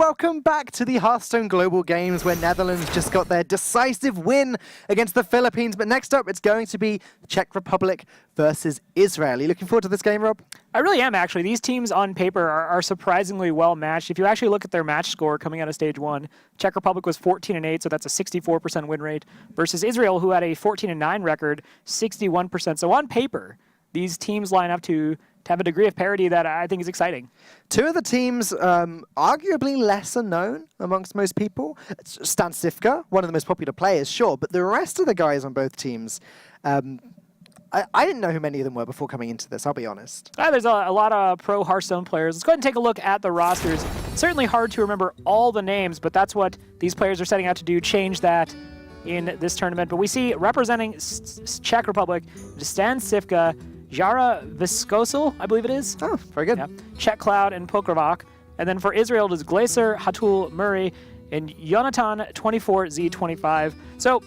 welcome back to the Hearthstone Global Games, where Netherlands just got their decisive win against the Philippines. But next up, it's going to be Czech Republic versus Israel. Are you looking forward to this game, Rob? I really am, actually. These teams on paper are surprisingly well matched. If you actually look at their match score coming out of Stage 1, Czech Republic was 14-8, so that's a 64% win rate, versus Israel, who had a 14-9 record, 61%. So on paper, these teams line up to have a degree of parity that I think is exciting. Two of the teams arguably lesser known amongst most people. Stan Sivka, one of the most popular players, sure, but the rest of the guys on both teams, I didn't know who many of them were before coming into this, I'll be honest. There's a lot of pro Hearthstone players. Let's go ahead and take a look at the rosters. It's certainly hard to remember all the names, but that's what these players are setting out to do, change that in this tournament. But we see representing Czech Republic, Stan Sivka, Jara Viscosil, I believe it is. Oh, very good. Yeah. Czech Cloud and Pokrovak. And then for Israel, it is Glacier, Hatul, Murray, and Jonathan 24Z25. So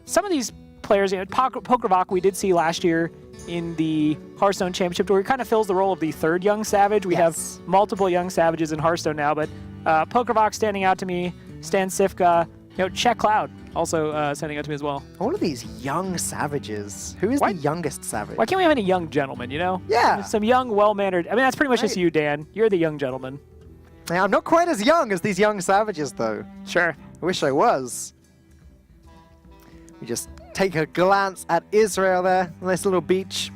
some of these players, Pokrovak we did see last year in the Hearthstone Championship, where he kind of fills the role of the third young savage. We have multiple young savages in Hearthstone now, but Pokrovak standing out to me, Stan Sivka, Czech Cloud also standing out to me as well. All of these young savages. Who is the youngest savage? Why can't we have any young gentlemen, Yeah. Some young, well-mannered. I mean, that's pretty much just you, Dan. You're the young gentleman. Yeah, I'm not quite as young as these young savages, though. Sure. I wish I was. We just take a glance at Israel there. Nice little beach.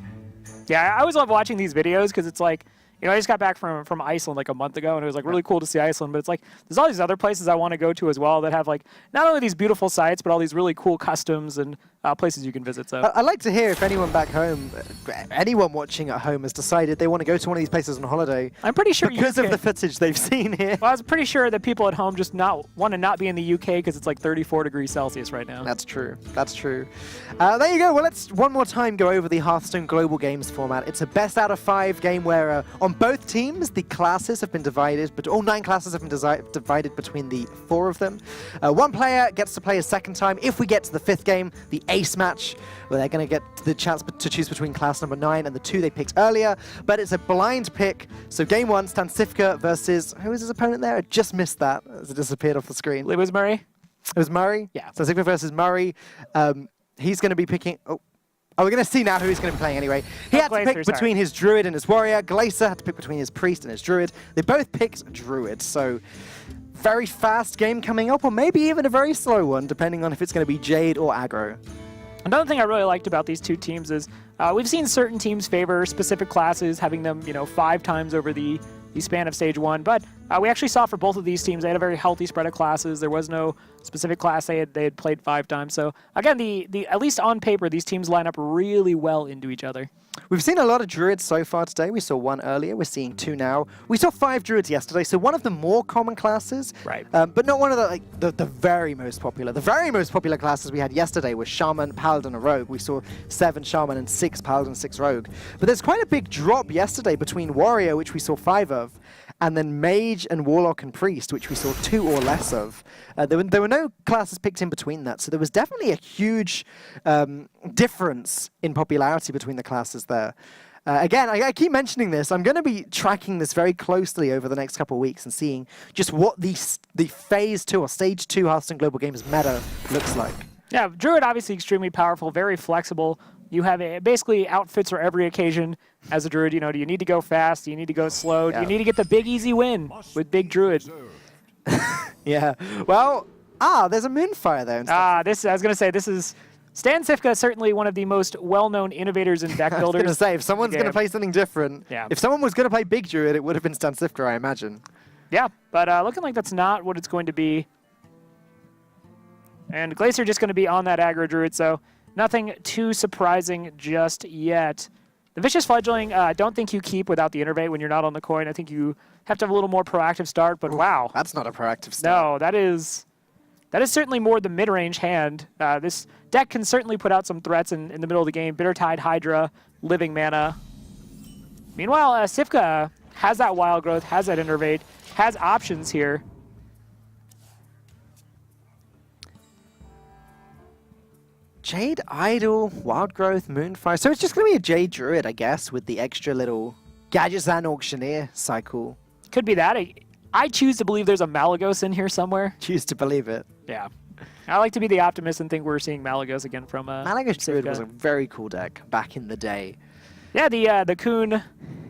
Yeah, I always love watching these videos because it's like, I just got back from Iceland like a month ago, and it was like really cool to see Iceland. But it's like there's all these other places I want to go to as well that have like not only these beautiful sites, but all these really cool customs and places you can visit. So I'd like to hear if anyone back home, anyone watching at home, has decided they want to go to one of these places on holiday. I'm pretty sure because of the footage they've seen here. Well, I was pretty sure that people at home just want to not be in the UK because it's like 34 degrees Celsius right now. That's true. That's true. There you go. Well, let's one more time go over the Hearthstone Global Games format. It's a best out of 5 game where on both teams the classes have been divided, but all 9 classes have been divided between the 4 of them. One player gets to play a second time. If we get to the 5th game, the ace match, where they're going to get the chance to choose between class number 9 and the 2 they picked earlier. But it's a blind pick. So game 1, Stan Sivka versus, who is his opponent there? I just missed that as it disappeared off the screen. It was Murray? It was Murray? Yeah. So Sivka versus Murray. He's going to be picking... Oh, we're going to see now who he's going to be playing anyway. He had to pick between his Druid and his Warrior. Glacier had to pick between his Priest and his Druid. They both picked Druid, so very fast game coming up, or maybe even a very slow one, depending on if it's going to be Jade or aggro. Another thing I really liked about these two teams is we've seen certain teams favor specific classes, having them 5 times over the span of Stage 1, but we actually saw for both of these teams they had a very healthy spread of classes. There was no specific class they had played 5 times. So again, at least on paper, these teams line up really well into each other. We've seen a lot of Druids so far today. We saw 1 earlier. We're seeing 2 now. We saw 5 Druids yesterday, so one of the more common classes. Right. But not one of the very most popular. The very most popular classes we had yesterday were Shaman, Paladin, and Rogue. We saw 7 Shaman and 6 Paladin, 6 Rogue. But there's quite a big drop yesterday between Warrior, which we saw 5 of, and then Mage and Warlock and Priest, which we saw 2 or less of. There were no classes picked in between that, so there was definitely a huge difference in popularity between the classes there. Again, I keep mentioning this. I'm going to be tracking this very closely over the next couple of weeks and seeing just what the Phase 2 or Stage 2 Hearthstone Global Games meta looks like. Yeah, Druid obviously extremely powerful, very flexible. You have basically outfits for every occasion as a Druid. Do you need to go fast? Do you need to go slow? Do you need to get the big easy win with big Druid? Yeah. Well, there's a Moonfire there. I was going to say, this is... Stan Sivka is certainly one of the most well-known innovators and deck builders. I was going to say, if someone's going to play something different, if someone was going to play Big Druid, it would have been Stan Sivka, I imagine. Yeah, but looking like that's not what it's going to be. And Glacier just going to be on that aggro Druid, so nothing too surprising just yet. The Vicious Fledgling, I don't think you keep without the Innervate when you're not on the coin. I think you have to have a little more proactive start, but wow. That's not a proactive start. No, that is certainly more the mid-range hand. This deck can certainly put out some threats in the middle of the game. Bittertide, Hydra, Living Mana. Meanwhile, Sivka has that Wild Growth, has that Innervate, has options here. Jade, Idol, Wild Growth, Moonfire. So it's just going to be a Jade Druid, I guess, with the extra little Gadgetzan Auctioneer cycle. Could be that. I choose to believe there's a Malagos in here somewhere. Choose to believe it. Yeah. I like to be the optimist and think we're seeing Malagos again from Malagos Druid was a very cool deck back in the day. Yeah, the Kuhn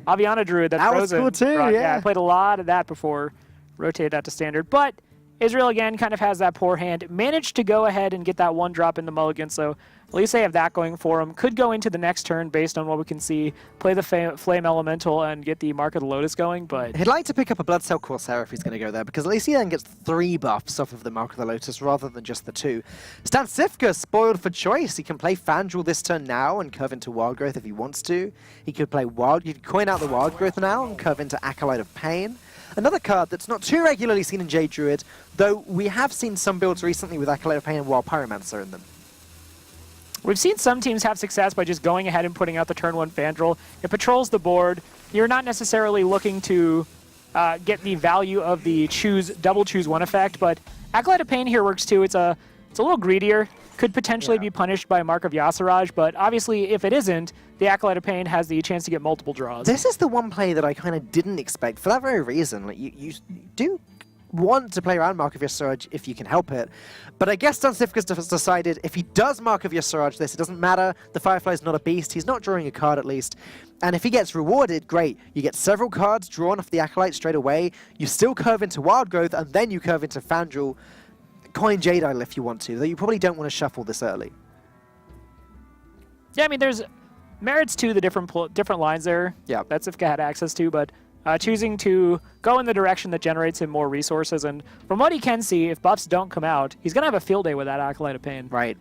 Aviana Druid that was Frozen cool too, brought. yeah. I played a lot of that before, rotated out to standard. But Israel, again, kind of has that poor hand. Managed to go ahead and get that one drop in the mulligan, so at least they have that going for them. Could go into the next turn based on what we can see. Play the Flame Elemental and get the Mark of the Lotus going, but... He'd like to pick up a Bloodsail Corsair if he's going to go there, because at least he then gets 3 buffs off of the Mark of the Lotus rather than just the 2. Stan Sifka spoiled for choice. He can play Fandral this turn now and curve into Wild Growth if he wants to. He could play he could coin out the Wild Growth now and curve into Acolyte of Pain. Another card that's not too regularly seen in Jade Druid, though we have seen some builds recently with Acolyte of Pain and Wild Pyromancer in them. We've seen some teams have success by just going ahead and putting out the turn 1 Fandral. It patrols the board. You're not necessarily looking to get the value of the double choose 1 effect, but Acolyte of Pain here works too. It's a little greedier. Could potentially be punished by Mark of Yasiraj, but obviously if it isn't, the Acolyte of Pain has the chance to get multiple draws. This is the one play that I kind of didn't expect for that very reason. Like you do want to play around Mark of Yasiraj if you can help it, but I guess Dunsifka's decided if he does Mark of Yasiraj this, it doesn't matter. The Firefly's not a beast. He's not drawing a card at least. And if he gets rewarded, great. You get several cards drawn off the Acolyte straight away. You still curve into Wild Growth, and then you curve into Fandral. Coin Jade Idol if you want to, though you probably don't want to shuffle this early. Yeah, I mean, there's merits to the different lines there that Sifka had access to, but choosing to go in the direction that generates him more resources, and from what he can see, if buffs don't come out, he's going to have a field day with that Acolyte of Pain. Right.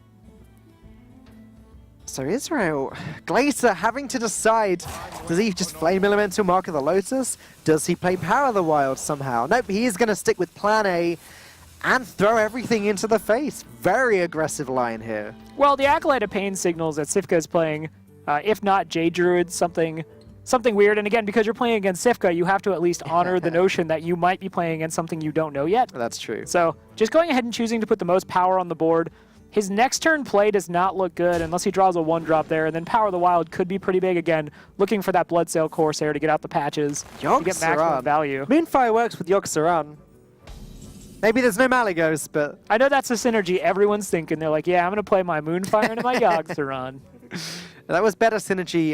So Israel, Glacier having to decide, does he just Flame Elemental Mark of the Lotus? Does he play Power of the Wild somehow? Nope, he is going to stick with Plan A and throw everything into the face. Very aggressive line here. Well, the Acolyte of Pain signals that Sifka is playing, if not Jade Druid, something weird. And again, because you're playing against Sifka, you have to at least honor the notion that you might be playing against something you don't know yet. That's true. So just going ahead and choosing to put the most power on the board. His next turn play does not look good unless he draws a 1-drop there, and then Power of the Wild could be pretty big again, looking for that Bloodsail Corsair to get out the patches to get maximum value. Moonfire works with Yogg-Saron. Maybe there's no Malagos, but... I know that's a synergy everyone's thinking. They're like, yeah, I'm going to play my Moonfire into my Yogg-Saron. That was better synergy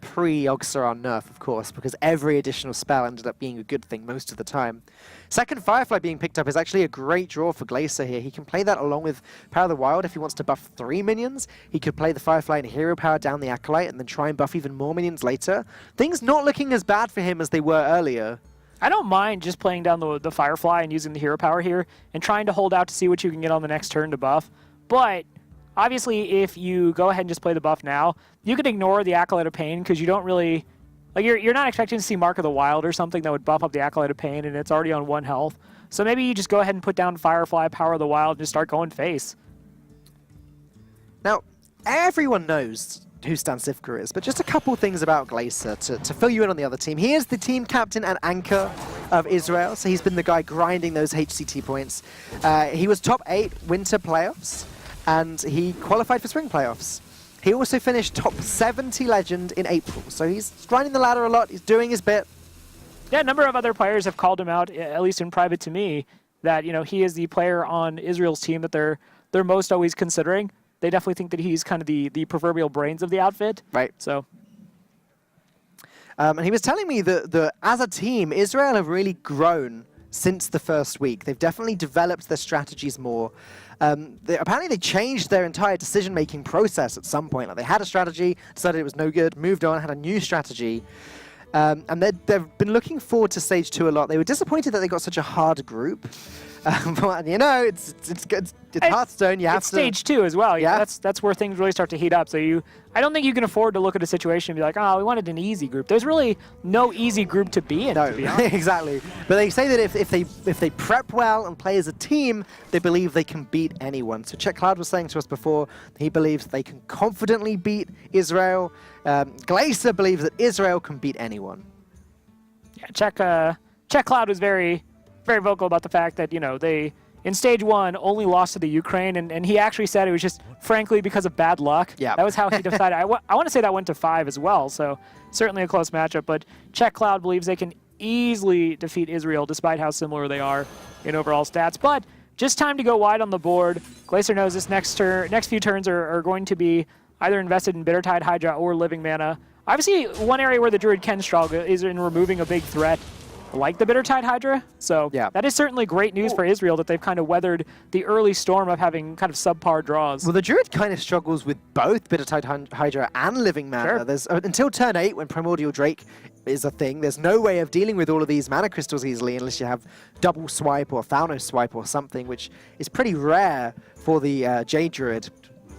pre-Yogg-Saron nerf, of course, because every additional spell ended up being a good thing most of the time. Second Firefly being picked up is actually a great draw for Glacier here. He can play that along with Power of the Wild if he wants to buff 3 minions. He could play the Firefly and Hero Power down the Acolyte and then try and buff even more minions later. Things not looking as bad for him as they were earlier. I don't mind just playing down the Firefly and using the Hero Power here and trying to hold out to see what you can get on the next turn to buff. But obviously, if you go ahead and just play the buff now, you can ignore the Acolyte of Pain because you don't really... Like, you're not expecting to see Mark of the Wild or something that would buff up the Acolyte of Pain, and it's already on 1 health. So maybe you just go ahead and put down Firefly, Power of the Wild, and just start going face. Now, everyone knows who Stan Sifka is, but just a couple things about Glacier to fill you in on the other team. He is the team captain and anchor of Israel, so he's been the guy grinding those HCT points. He was top 8 winter playoffs, and he qualified for spring playoffs. He also finished top 70 legend in April, so he's grinding the ladder a lot, he's doing his bit. Yeah, a number of other players have called him out, at least in private to me, that he is the player on Israel's team that they're most always considering. They definitely think that he's kind of the proverbial brains of the outfit. Right. So. And he was telling me that as a team, Israel have really grown since the first week. They've definitely developed their strategies more. Apparently they changed their entire decision-making process at some point. Like they had a strategy, decided it was no good, moved on, had a new strategy. And they've been looking forward to Stage 2 a lot. They were disappointed that they got such a hard group. But, it's good. It's Hearthstone. You have to. Stage 2 as well. Yeah. That's where things really start to heat up. So I don't think you can afford to look at a situation and be like, oh, we wanted an easy group. There's really no easy group to be in. No, to be honest. exactly. But they say that if they prep well and play as a team, they believe they can beat anyone. So Czech Cloud was saying to us before, he believes they can confidently beat Israel. Glacier believes that Israel can beat anyone. Yeah, Czech Cloud was very, very vocal about the fact that, they, in Stage 1, only lost to the Ukraine, and he actually said it was just, frankly, because of bad luck. Yeah. That was how he decided. I want to say that went to 5 as well, so certainly a close matchup, but Czech Cloud believes they can easily defeat Israel, despite how similar they are in overall stats. But just time to go wide on the board. Glacier knows this next few turns are going to be either invested in Bittertide Hydra or Living Mana. Obviously, one area where the Druid can struggle is in removing a big threat like the Bittertide Hydra. So yeah, that is certainly great news for Israel that they've kind of weathered the early storm of having kind of subpar draws. Well, the Druid kind of struggles with both Bittertide Hydra and Living Mana. Sure. There's until turn 8, when Primordial Drake is a thing, there's no way of dealing with all of these mana crystals easily unless you have double swipe or Thanos swipe or something, which is pretty rare for the Jade Druid.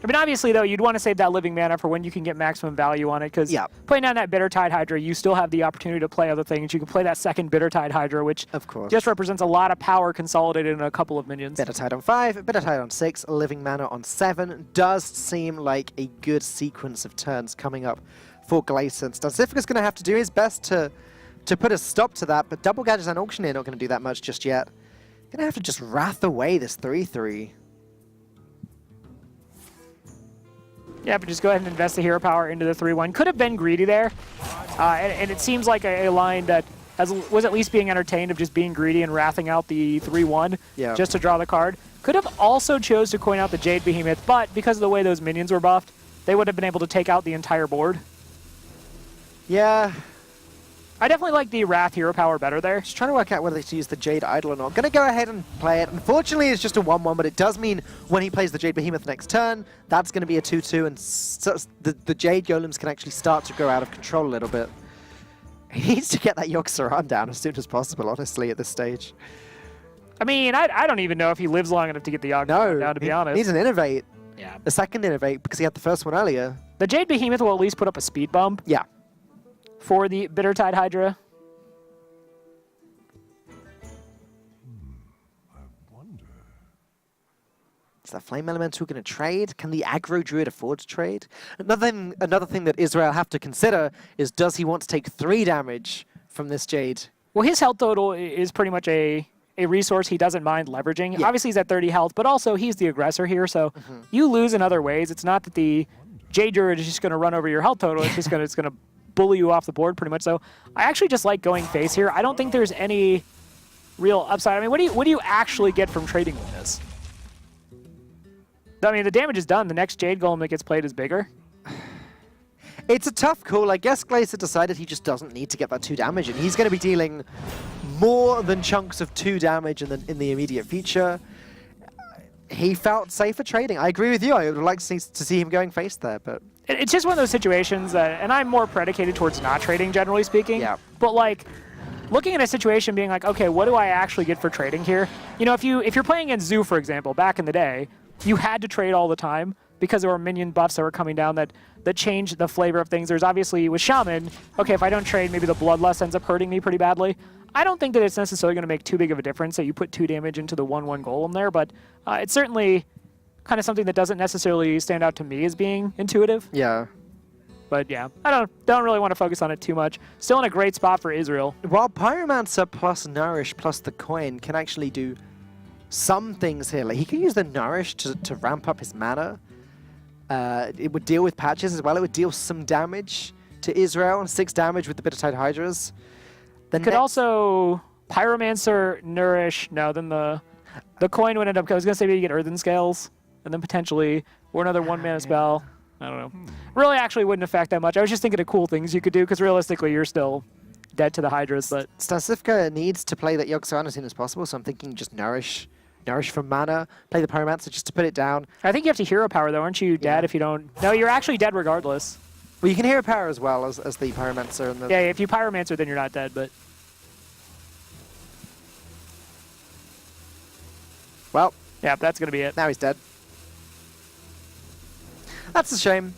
I mean, obviously, though, you'd want to save that Living Mana for when you can get maximum value on it, because playing down that Bittertide Hydra, you still have the opportunity to play other things. You can play that second Bittertide Hydra, which of course just represents a lot of power consolidated in a couple of minions. Bittertide on 5, Bittertide on 6, Living Mana on 7. Does seem like a good sequence of turns coming up for Glacier. Stansifica's going to have to do his best to put a stop to that, but Double Gadgets and Auctioneer not going to do that much just yet. Going to have to just wrath away this 3-3. Yeah, but just go ahead and invest the hero power into the 3-1. Could have been greedy there, and it seems like a line that was at least being entertained of just being greedy and wrathing out the 3-1 just to draw the card. Could have also chose to coin out the Jade Behemoth, but because of the way those minions were buffed, they would have been able to take out the entire board. Yeah. I definitely like the Wrath hero power better there. Just trying to work out whether to use the Jade Idol or not. Going to go ahead and play it. Unfortunately, it's just a 1-1, but it does mean when he plays the Jade Behemoth next turn, that's going to be a 2-2, and so the Jade Golems can actually start to go out of control a little bit. He needs to get that Yogg-Saron down as soon as possible, honestly, at this stage. I mean, I don't even know if he lives long enough to get the Yogg-Saron down, to be honest. He needs an Innovate. Yeah. A second Innovate, because he had the first one earlier. The Jade Behemoth will at least put up a speed bump. Yeah. For the Bittertide Hydra. Is that Flame Elemental going to trade? Can the Aggro Druid afford to trade? Another thing that Israel have to consider is, does he want to take 3 damage from this Jade? Well, his health total is pretty much a resource he doesn't mind leveraging. Yeah. Obviously, he's at 30 health, but also he's the aggressor here, so you lose in other ways. It's not that the Jade Druid is just going to run over your health total. It's just going to bully you off the board pretty much. So I actually just like going face here. I don't think there's any real upside. I mean, what do you actually get from trading with this? I mean, the damage is done. The next Jade Golem that gets played is bigger. It's a tough call. I guess Glacier decided he just doesn't need to get that 2 damage, and he's going to be dealing more than chunks of 2 damage in the immediate future. He felt safer trading. I agree with you. I would like to see him going face there, but it's just one of those situations that, and I'm more predicated towards not trading, generally speaking. Yeah. But like, looking at a situation being like, okay, what do I actually get for trading here? You know, if you're playing against Zoo, for example, back in the day, you had to trade all the time because there were minion buffs that were coming down that changed the flavor of things. There's obviously, with Shaman, okay, if I don't trade, maybe the Bloodlust ends up hurting me pretty badly. I don't think that it's necessarily going to make too big of a difference that you put 2 damage into the 1-1 golem there, but it's certainly kind of something that doesn't necessarily stand out to me as being intuitive. yeah. But yeah, I don't really want to focus on it too much. Still in a great spot for Israel. While Pyromancer plus Nourish plus the coin can actually do some things here. Like, he can use the Nourish to ramp up his mana. It would deal with patches as well. It would deal some damage to Israel, 6 damage with the Bittertide Hydras. Could also Pyromancer, Nourish. No, then the coin would end up. I was gonna say maybe you get Earthen Scales, and then potentially or another 1-mana spell. I don't know. Really, actually wouldn't affect that much. I was just thinking of cool things you could do, because realistically, you're still dead to the Hydras. But Stansifica needs to play that Yogg-Saron as soon as possible, so I'm thinking just Nourish from mana, play the Pyromancer just to put it down. I think you have to hero power, though. Aren't you dead if you don't? No, you're actually dead regardless. Well, you can hero power as well as the Pyromancer. And the yeah, if you Pyromancer, then you're not dead, but... Well... yeah, that's going to be it. Now he's dead. That's a shame.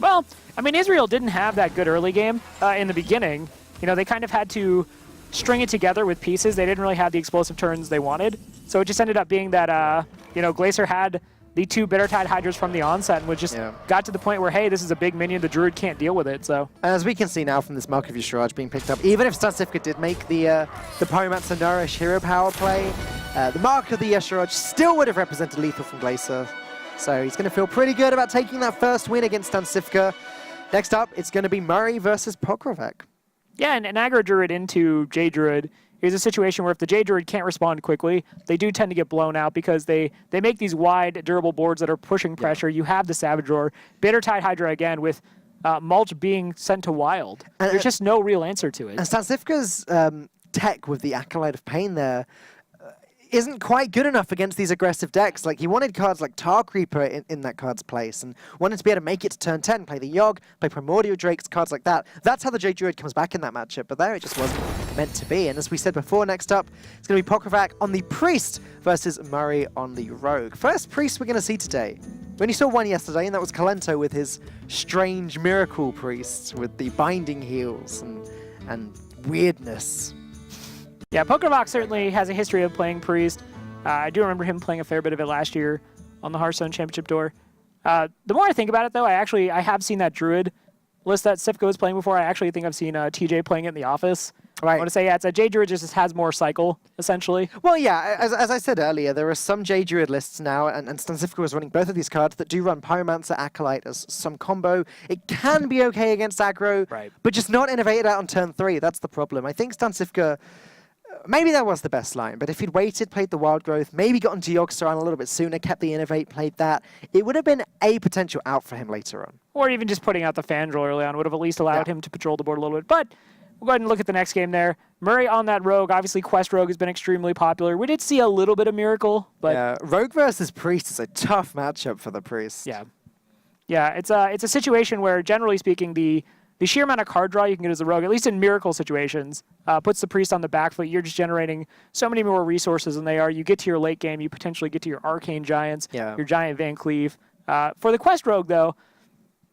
Well, I mean, Israel didn't have that good early game in the beginning. You know, they kind of had to string it together with pieces. They didn't really have the explosive turns they wanted. So it just ended up being that, you know, Glacier had the 2 Bittertide Hydras from the onset and just got to the point where, hey, this is a big minion, the Druid can't deal with it, so... As we can see now from this Mark of Yushraj being picked up, even if Stansifica did make the Pyromancer Nourish hero power play, the Mark of the Yushraj still would have represented lethal from Glacier. So he's going to feel pretty good about taking that first win against Stansifica. Next up, it's going to be Murray versus Pokrovec. Yeah, and an aggro druid into J druid is a situation where if the J druid can't respond quickly, they do tend to get blown out because they make these wide, durable boards that are pushing pressure. You have the Savage Roar, Bittertide Hydra again with Mulch being sent to wild. And, there's just no real answer to it. And Stansifka's tech with the Acolyte of Pain there isn't quite good enough against these aggressive decks. Like, he wanted cards like Tar Creeper in that card's place and wanted to be able to make it to turn 10, play the Yogg, play Primordial Drakes, cards like that. That's how the J Druid comes back in that matchup, but there it just wasn't meant to be. And as we said before, next up, it's going to be Pokravac on the Priest versus Murray on the Rogue. First Priest we're going to see today. We only saw one yesterday, and that was Kalento with his strange Miracle Priest with the binding heals and weirdness. Yeah, Pokravac certainly has a history of playing Priest. I do remember him playing a fair bit of it last year on the Hearthstone Championship Tour. The more I think about it, though, I have seen that Druid list that Sifka was playing before. I actually think I've seen TJ playing it in the office. Right. I want to say, yeah, it's a J Druid just has more cycle, essentially. Well, yeah, as I said earlier, there are some J Druid lists now, and Stansifka was running both of these cards that do run Pyromancer, Acolyte as some combo. It can be okay against aggro, right, but just not innovated out on turn 3. That's the problem. I think Stansifka, maybe that was the best line, but if he'd waited, played the Wild Growth, maybe got into Yogg-Saron a little bit sooner, kept the Innovate, played that, it would have been a potential out for him later on. Or even just putting out the Fandral early on would have at least allowed him to patrol the board a little bit. But we'll go ahead and look at the next game there. Murray on that Rogue. Obviously, Quest Rogue has been extremely popular. We did see a little bit of Miracle, but... Yeah, Rogue versus Priest is a tough matchup for the Priest. Yeah. Yeah, it's a situation where, generally speaking, the sheer amount of card draw you can get as a Rogue, at least in Miracle situations, puts the Priest on the back foot. You're just generating so many more resources than they are. You get to your late game, you potentially get to your Arcane Giants, your Giant Van Cleave. For the Quest Rogue, though,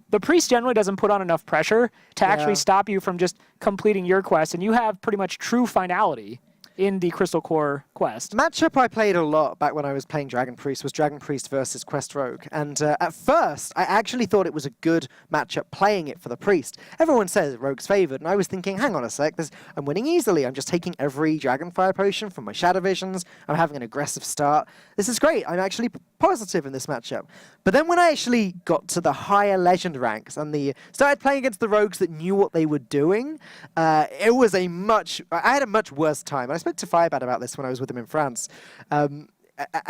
the Priest generally doesn't put on enough pressure to actually stop you from just completing your quest, and you have pretty much true finality in the Crystal Core quest. Matchup I played a lot back when I was playing Dragon Priest was Dragon Priest versus Quest Rogue. And at first, I actually thought it was a good matchup playing it for the Priest. Everyone says Rogue's favored, and I was thinking, hang on a sec, I'm winning easily. I'm just taking every Dragonfire potion from my Shadow Visions. I'm having an aggressive start. This is great. I'm actually positive in this matchup. But then when I actually got to the higher Legend ranks and started playing against the Rogues that knew what they were doing, it was I had a much worse time. And I spoke to Firebad about this when I was with him in France. And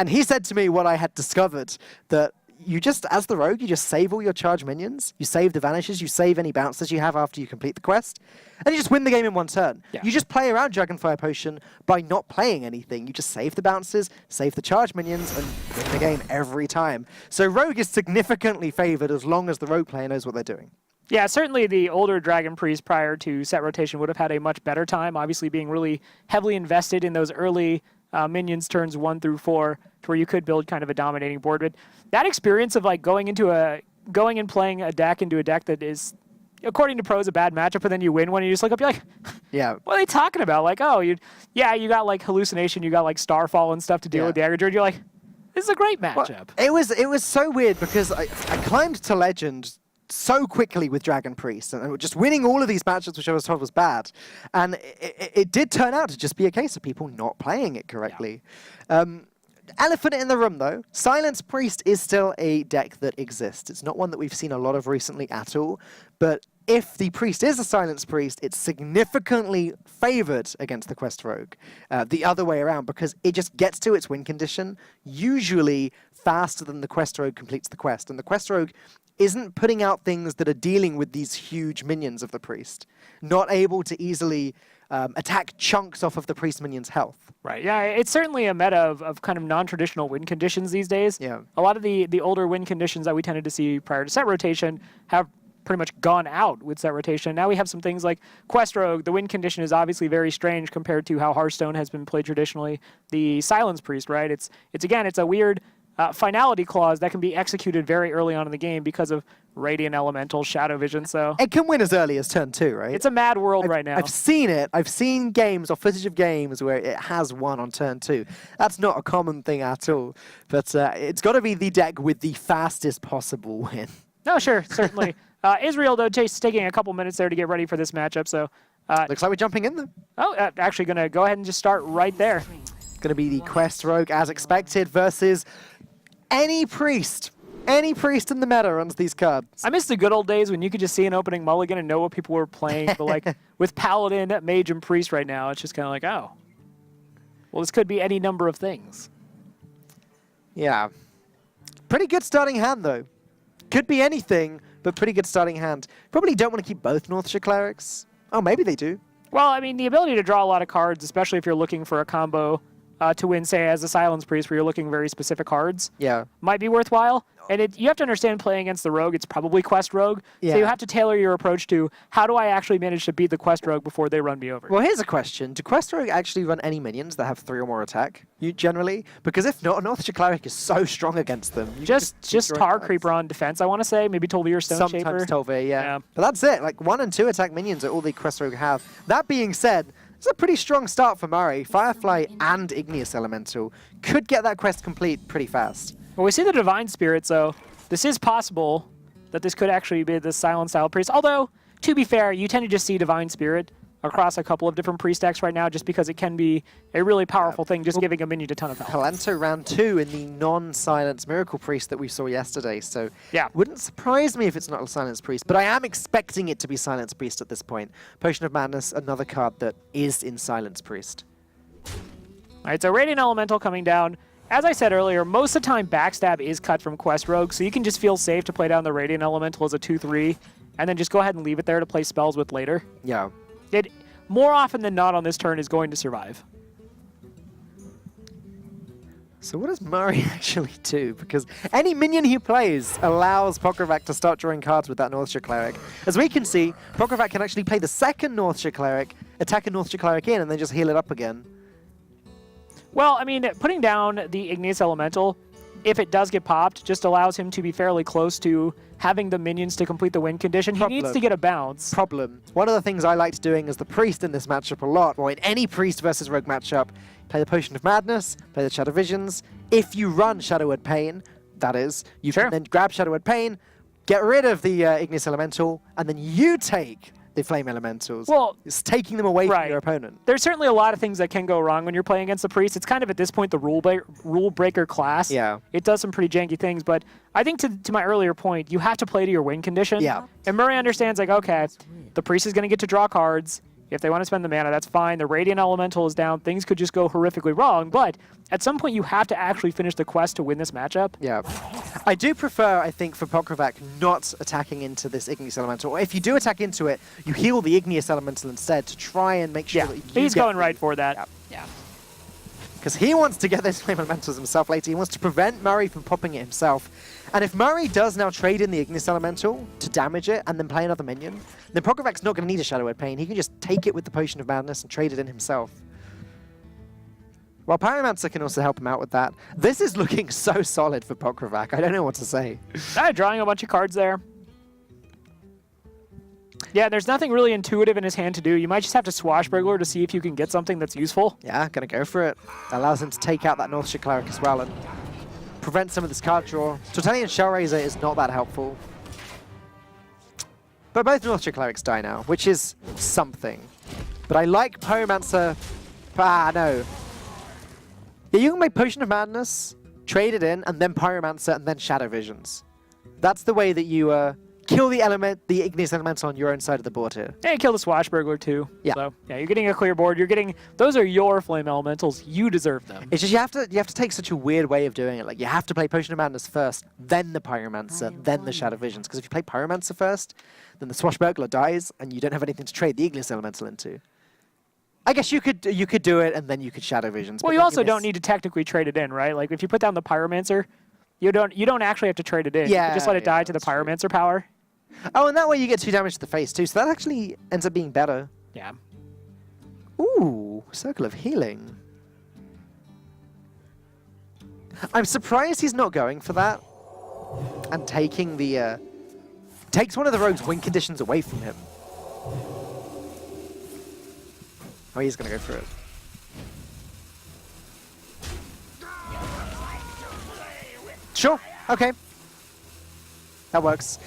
he said to me what I had discovered, that you just, as the Rogue, you just save all your charge minions, you save the vanishes, you save any bounces you have after you complete the quest, and you just win the game in one turn. Yeah. You just play around Dragonfire Potion by not playing anything. You just save the bounces, save the charge minions, and win the game every time. So Rogue is significantly favored as long as the Rogue player knows what they're doing. Yeah, certainly the older Dragon Priest prior to set rotation would have had a much better time, obviously being really heavily invested in those early minions turns 1 through 4 to where you could build kind of a dominating board. But that experience of like going and playing a deck into a deck that is, according to pros, a bad matchup, and then you win one, and you just look up, you're like, yeah, what are they talking about? Like, oh, you got like Hallucination, you got like Starfall and stuff to deal with the aggro druid. You're like, this is a great matchup. Well, it was so weird because I climbed to Legend so quickly with Dragon Priest and just winning all of these matchups, which I was told was bad. And it did turn out to just be a case of people not playing it correctly. Yeah. Elephant in the room, though. Silence Priest is still a deck that exists. It's not one that we've seen a lot of recently at all, but if the Priest is a Silence Priest, it's significantly favored against the Quest Rogue. The other way around, because it just gets to its win condition usually faster than the Quest Rogue completes the quest. And the Quest Rogue isn't putting out things that are dealing with these huge minions of the Priest. Not able to easily attack chunks off of the Priest minion's health. Right, yeah, it's certainly a meta of kind of non-traditional win conditions these days. Yeah. A lot of the older win conditions that we tended to see prior to set rotation have pretty much gone out with set rotation. Now we have some things like Quest Rogue. The win condition is obviously very strange compared to how Hearthstone has been played traditionally. The Silence Priest, right? It's a weird finality clause that can be executed very early on in the game because of Radiant Elemental, Shadow Vision, so... It can win as early as turn 2, right? It's a mad world right now. I've seen it. I've seen games or footage of games where it has won on turn 2. That's not a common thing at all. But it's got to be the deck with the fastest possible win. No, sure, certainly. Israel, though, Chase is taking a couple minutes there to get ready for this matchup, so... Looks like we're jumping in, though. Oh, actually going to go ahead and just start right there. It's going to be the Quest Rogue, as expected, versus any Priest. Any priest in the meta runs these cards. I miss the good old days when you could just see an opening mulligan and know what people were playing. But like with Paladin, Mage, and Priest right now, it's just kind of like, oh, well, this could be any number of things. Yeah. Pretty good starting hand, though. Could be anything, but pretty good starting hand. Probably don't want to keep both Northshire Clerics. Oh, maybe they do. Well, I mean, the ability to draw a lot of cards, especially if you're looking for a combo to win, say, as a Silence Priest, where you're looking very specific cards, Yeah. might be worthwhile. And you have to understand, playing against the Rogue, it's probably Quest Rogue. Yeah. So you have to tailor your approach to, how do I actually manage to beat the Quest Rogue before they run me over? Well, here's a question. Do Quest Rogue actually run any minions that have 3 or more attack, generally? Because if not, a Northshire Cleric is so strong against them. You Just keep drawing Tar cards. Creeper on defense, I want to say. Maybe Tolvir Stone Sometimes Shaper. Tolvir, yeah. Yeah. But that's it. Like 1 and 2 attack minions are all the Quest Rogue have. That being said, it's a pretty strong start for Murray. Firefly and Igneous Elemental could get that quest complete pretty fast. Well, we see the Divine Spirit, so this is possible that this could actually be the Silent Style Priest. Although, to be fair, you tend to just see Divine Spirit across a couple of different priest decks right now, just because it can be a really powerful thing, just giving a minion a ton of health. Kalento round 2 in the non-Silence Miracle Priest that we saw yesterday, so Yeah. wouldn't surprise me if it's not a Silence Priest, but I am expecting it to be Silence Priest at this point. Potion of Madness, another card that is in Silence Priest. All right, so Radiant Elemental coming down. As I said earlier, most of the time Backstab is cut from Quest Rogue, so you can just feel safe to play down the Radiant Elemental as a 2/3, and then just go ahead and leave it there to play spells with later. Yeah. It, more often than not on this turn, is going to survive. So what does Murray actually do? Because any minion he plays allows Pokravac to start drawing cards with that Northshire Cleric. As we can see, Pokravac can actually play the second Northshire Cleric, attack a Northshire Cleric in, and then just heal it up again. Well, I mean, putting down the Igneous Elemental, if it does get popped, just allows him to be fairly close to having the minions to complete the win condition. He needs to get a bounce. Problem. One of the things I liked doing as the Priest in this matchup a lot, or in any Priest versus Rogue matchup, play the Potion of Madness, play the Shadow Visions. If you run Shadowward Pain, that is, you can then grab Shadowward Pain, get rid of the Igneous Elemental, and then you take the Flame Elementals. Well, it's taking them away from your opponent. There's certainly a lot of things that can go wrong when you're playing against the Priest. It's kind of, at this point, the rule breaker class. Yeah. It does some pretty janky things, but I think to my earlier point, you have to play to your win condition. Yeah. And Murray understands, like, okay, the Priest is going to get to draw cards. If they want to spend the mana, that's fine. The Radiant Elemental is down. Things could just go horrifically wrong, but at some point you have to actually finish the quest to win this matchup. Yeah. I do prefer, I think, for Pokravac not attacking into this Igneous Elemental. Or if you do attack into it, you heal the Igneous Elemental instead to try and make sure that you he's going right for that. Yeah. Because he wants to get those Flame Elementals himself later. He wants to prevent Murray from popping it himself. And if Murray does now trade in the Igneous Elemental to damage it and then play another minion, then Pokravac's not going to need a Shadowword Pain. He can just take it with the Potion of Madness and trade it in himself. While Pyromancer can also help him out with that. This is looking so solid for Pokravac. I don't know what to say. Drawing a bunch of cards there. Yeah, there's nothing really intuitive in his hand to do. You might just have to Swashbuckler to see if you can get something that's useful. Yeah, gonna go for it. That allows him to take out that Northshire Cleric as well and prevent some of this card draw. Tortelian Shellraiser is not that helpful. But both Northshire Clerics die now, which is something. But I like Pyromancer. Ah, no. Yeah, you can make Potion of Madness, trade it in, and then Pyromancer, and then Shadow Visions. That's the way that you kill the Igneous Elemental on your own side of the board here. And kill the Swashbuckler too. Yeah. So yeah, you're getting a clear board. You're getting, those are your Flame Elementals. You deserve them. It's just you have to take such a weird way of doing it. Like you have to play Potion of Madness first, then the Pyromancer, then the Shadow Visions. Because if you play Pyromancer first, then the Swashbuckler dies, and you don't have anything to trade the Igneous Elemental into. I guess you could do it, and then you could Shadow Visions. Well, you also don't need to technically trade it in, right? Like if you put down the Pyromancer, you don't actually have to trade it in. Yeah, you can just let it die to the Pyromancer power. Oh, and that way you get 2 damage to the face too, so that actually ends up being better. Yeah. Ooh, Circle of Healing. I'm surprised he's not going for that and taking the takes one of the rogue's win conditions away from him. Oh, he's gonna go for it. Sure. Okay. That works.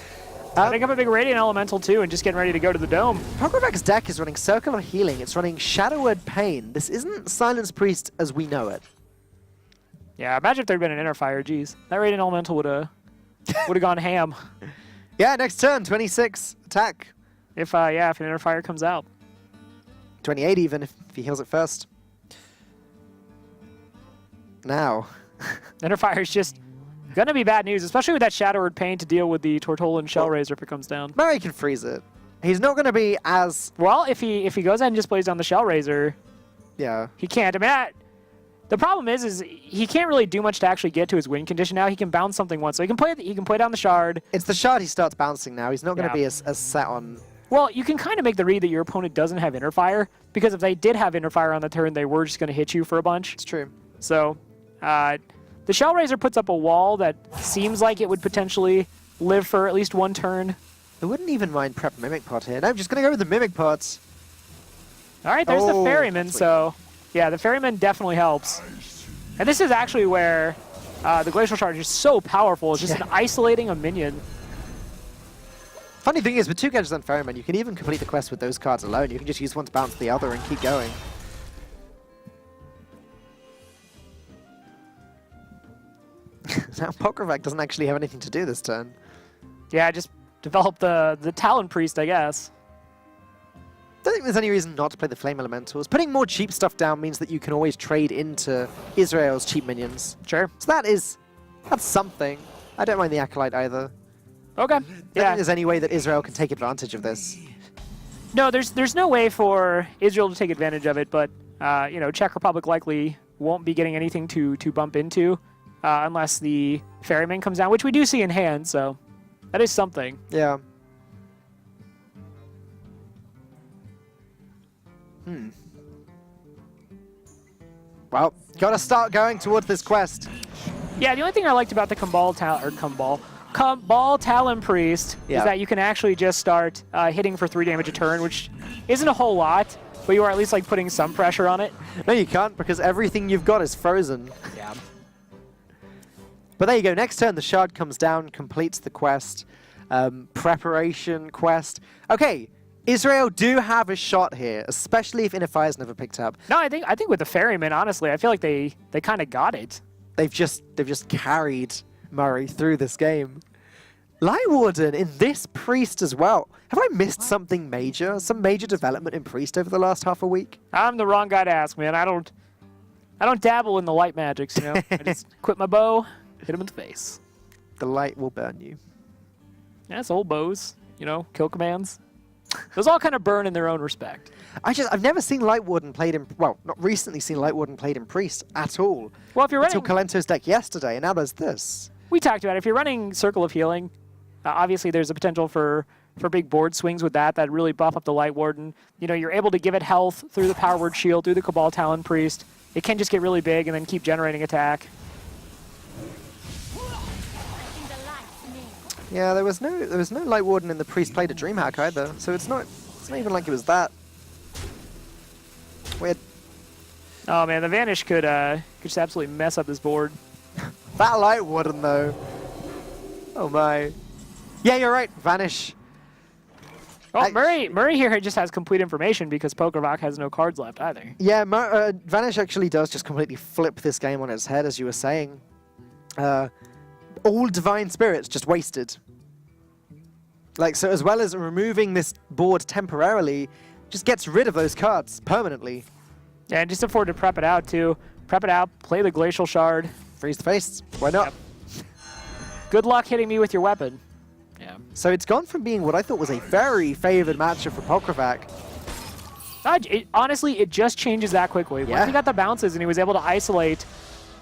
Pick up a big Radiant Elemental too and just getting ready to go to the Dome. Pokravac's deck is running Circle of Healing. It's running Shadowword Pain. This isn't Silence Priest as we know it. Yeah, imagine if there'd been an Inner Fire. Geez, that Radiant Elemental would have would have gone ham. Yeah, next turn, 26 attack. If if an Interfire comes out. 28 even if he heals it first. Now. Interfire is just gonna be bad news, especially with that Shadowward Pain to deal with the Tortolan Shell Razor if it comes down. Murray can freeze it. He's not gonna be as... Well, if he goes ahead and just plays down the Shell Razor, Yeah. he can't. I mean, the problem is he can't really do much to actually get to his win condition now. He can bounce something once, so he can play down the Shard. It's the Shard he starts bouncing now. He's not gonna Yeah. be as set on... Well, you can kind of make the read that your opponent doesn't have Interfire, because if they did have Interfire on the turn, they were just going to hit you for a bunch. It's true. So, the Shell Razor puts up a wall that seems like it would potentially live for at least one turn. I wouldn't even mind prep Mimic Pot here. No, I'm just gonna go with the Mimic Pots. All right, there's the Oh, Ferryman, sweet. so yeah, the Ferryman definitely helps. And this is actually where the Glacial Charge is so powerful. It's just an isolating a minion. Funny thing is, with 2 Gadgets and Ferryman, you can even complete the quest with those cards alone. You can just use one to bounce the other and keep going. Now Pokrovak doesn't actually have anything to do this turn. Yeah, just develop the Talon Priest, I guess. Don't think there's any reason not to play the Flame Elementals. Putting more cheap stuff down means that you can always trade into Israel's cheap minions. Sure. So that's something. I don't mind the Acolyte either. Okay. I don't think Yeah. there's any way that Israel can take advantage of this. No, there's no way for Israel to take advantage of it, but you know, Czech Republic likely won't be getting anything to bump into unless the Ferryman comes down, which we do see in hand, so that is something. Yeah. Well, gotta start going towards this quest. Yeah, the only thing I liked about the Cabal Talon Priest Yeah. is that you can actually just start hitting for 3 damage a turn, which isn't a whole lot, but you are at least like putting some pressure on it. No, you can't, because everything you've got is frozen. Yeah. But there you go. Next turn, the Shard comes down, completes the quest. Preparation quest. Okay, Israel do have a shot here, especially if Interfire's never picked up. No, I think with the Ferryman, honestly, I feel like they kind of got it. They've just carried Murray through this game. Light Warden in this Priest as well. Have I missed something major? Some major development in Priest over the last half a week? I'm the wrong guy to ask, man. I don't dabble in the light magics, you know. I just quit my bow, hit him in the face. The light will burn you. Yeah, it's old bows, you know, kill commands. Those all kind of burn in their own respect. I've never seen Light Warden played in, well, not recently seen Light Warden played in Priest at all. Well, if you're running, Until Kalento's deck yesterday, and now there's this. we talked about it. If you're running Circle of Healing, obviously there's a potential for big board swings with that really buff up the Light Warden. You know, you're able to give it health through the Power Word Shield, through the Cabal Talon Priest. It can just get really big and then keep generating attack. Yeah, there was no Light Warden in the Priest played a DreamHack either, so it's not even like it was that weird. Oh man, the Vanish could just absolutely mess up this board. That Light Warden though. Oh my. Yeah, you're right. Vanish. Oh, Murray here just has complete information because Pokrovak has no cards left either. Yeah, Vanish actually does just completely flip this game on its head, as you were saying. All Divine Spirits just wasted. Like, so as well as removing this board temporarily, just gets rid of those cards permanently. Yeah, and just afford to prep it out too. Prep it out, play the Glacial Shard. Freeze the face. Why not? Yep. Good luck hitting me with your weapon. Yeah. So it's gone from being what I thought was a very favored matchup for Pokrovak. Honestly, it just changes that quickly. Yeah. Once he got the bounces and he was able to isolate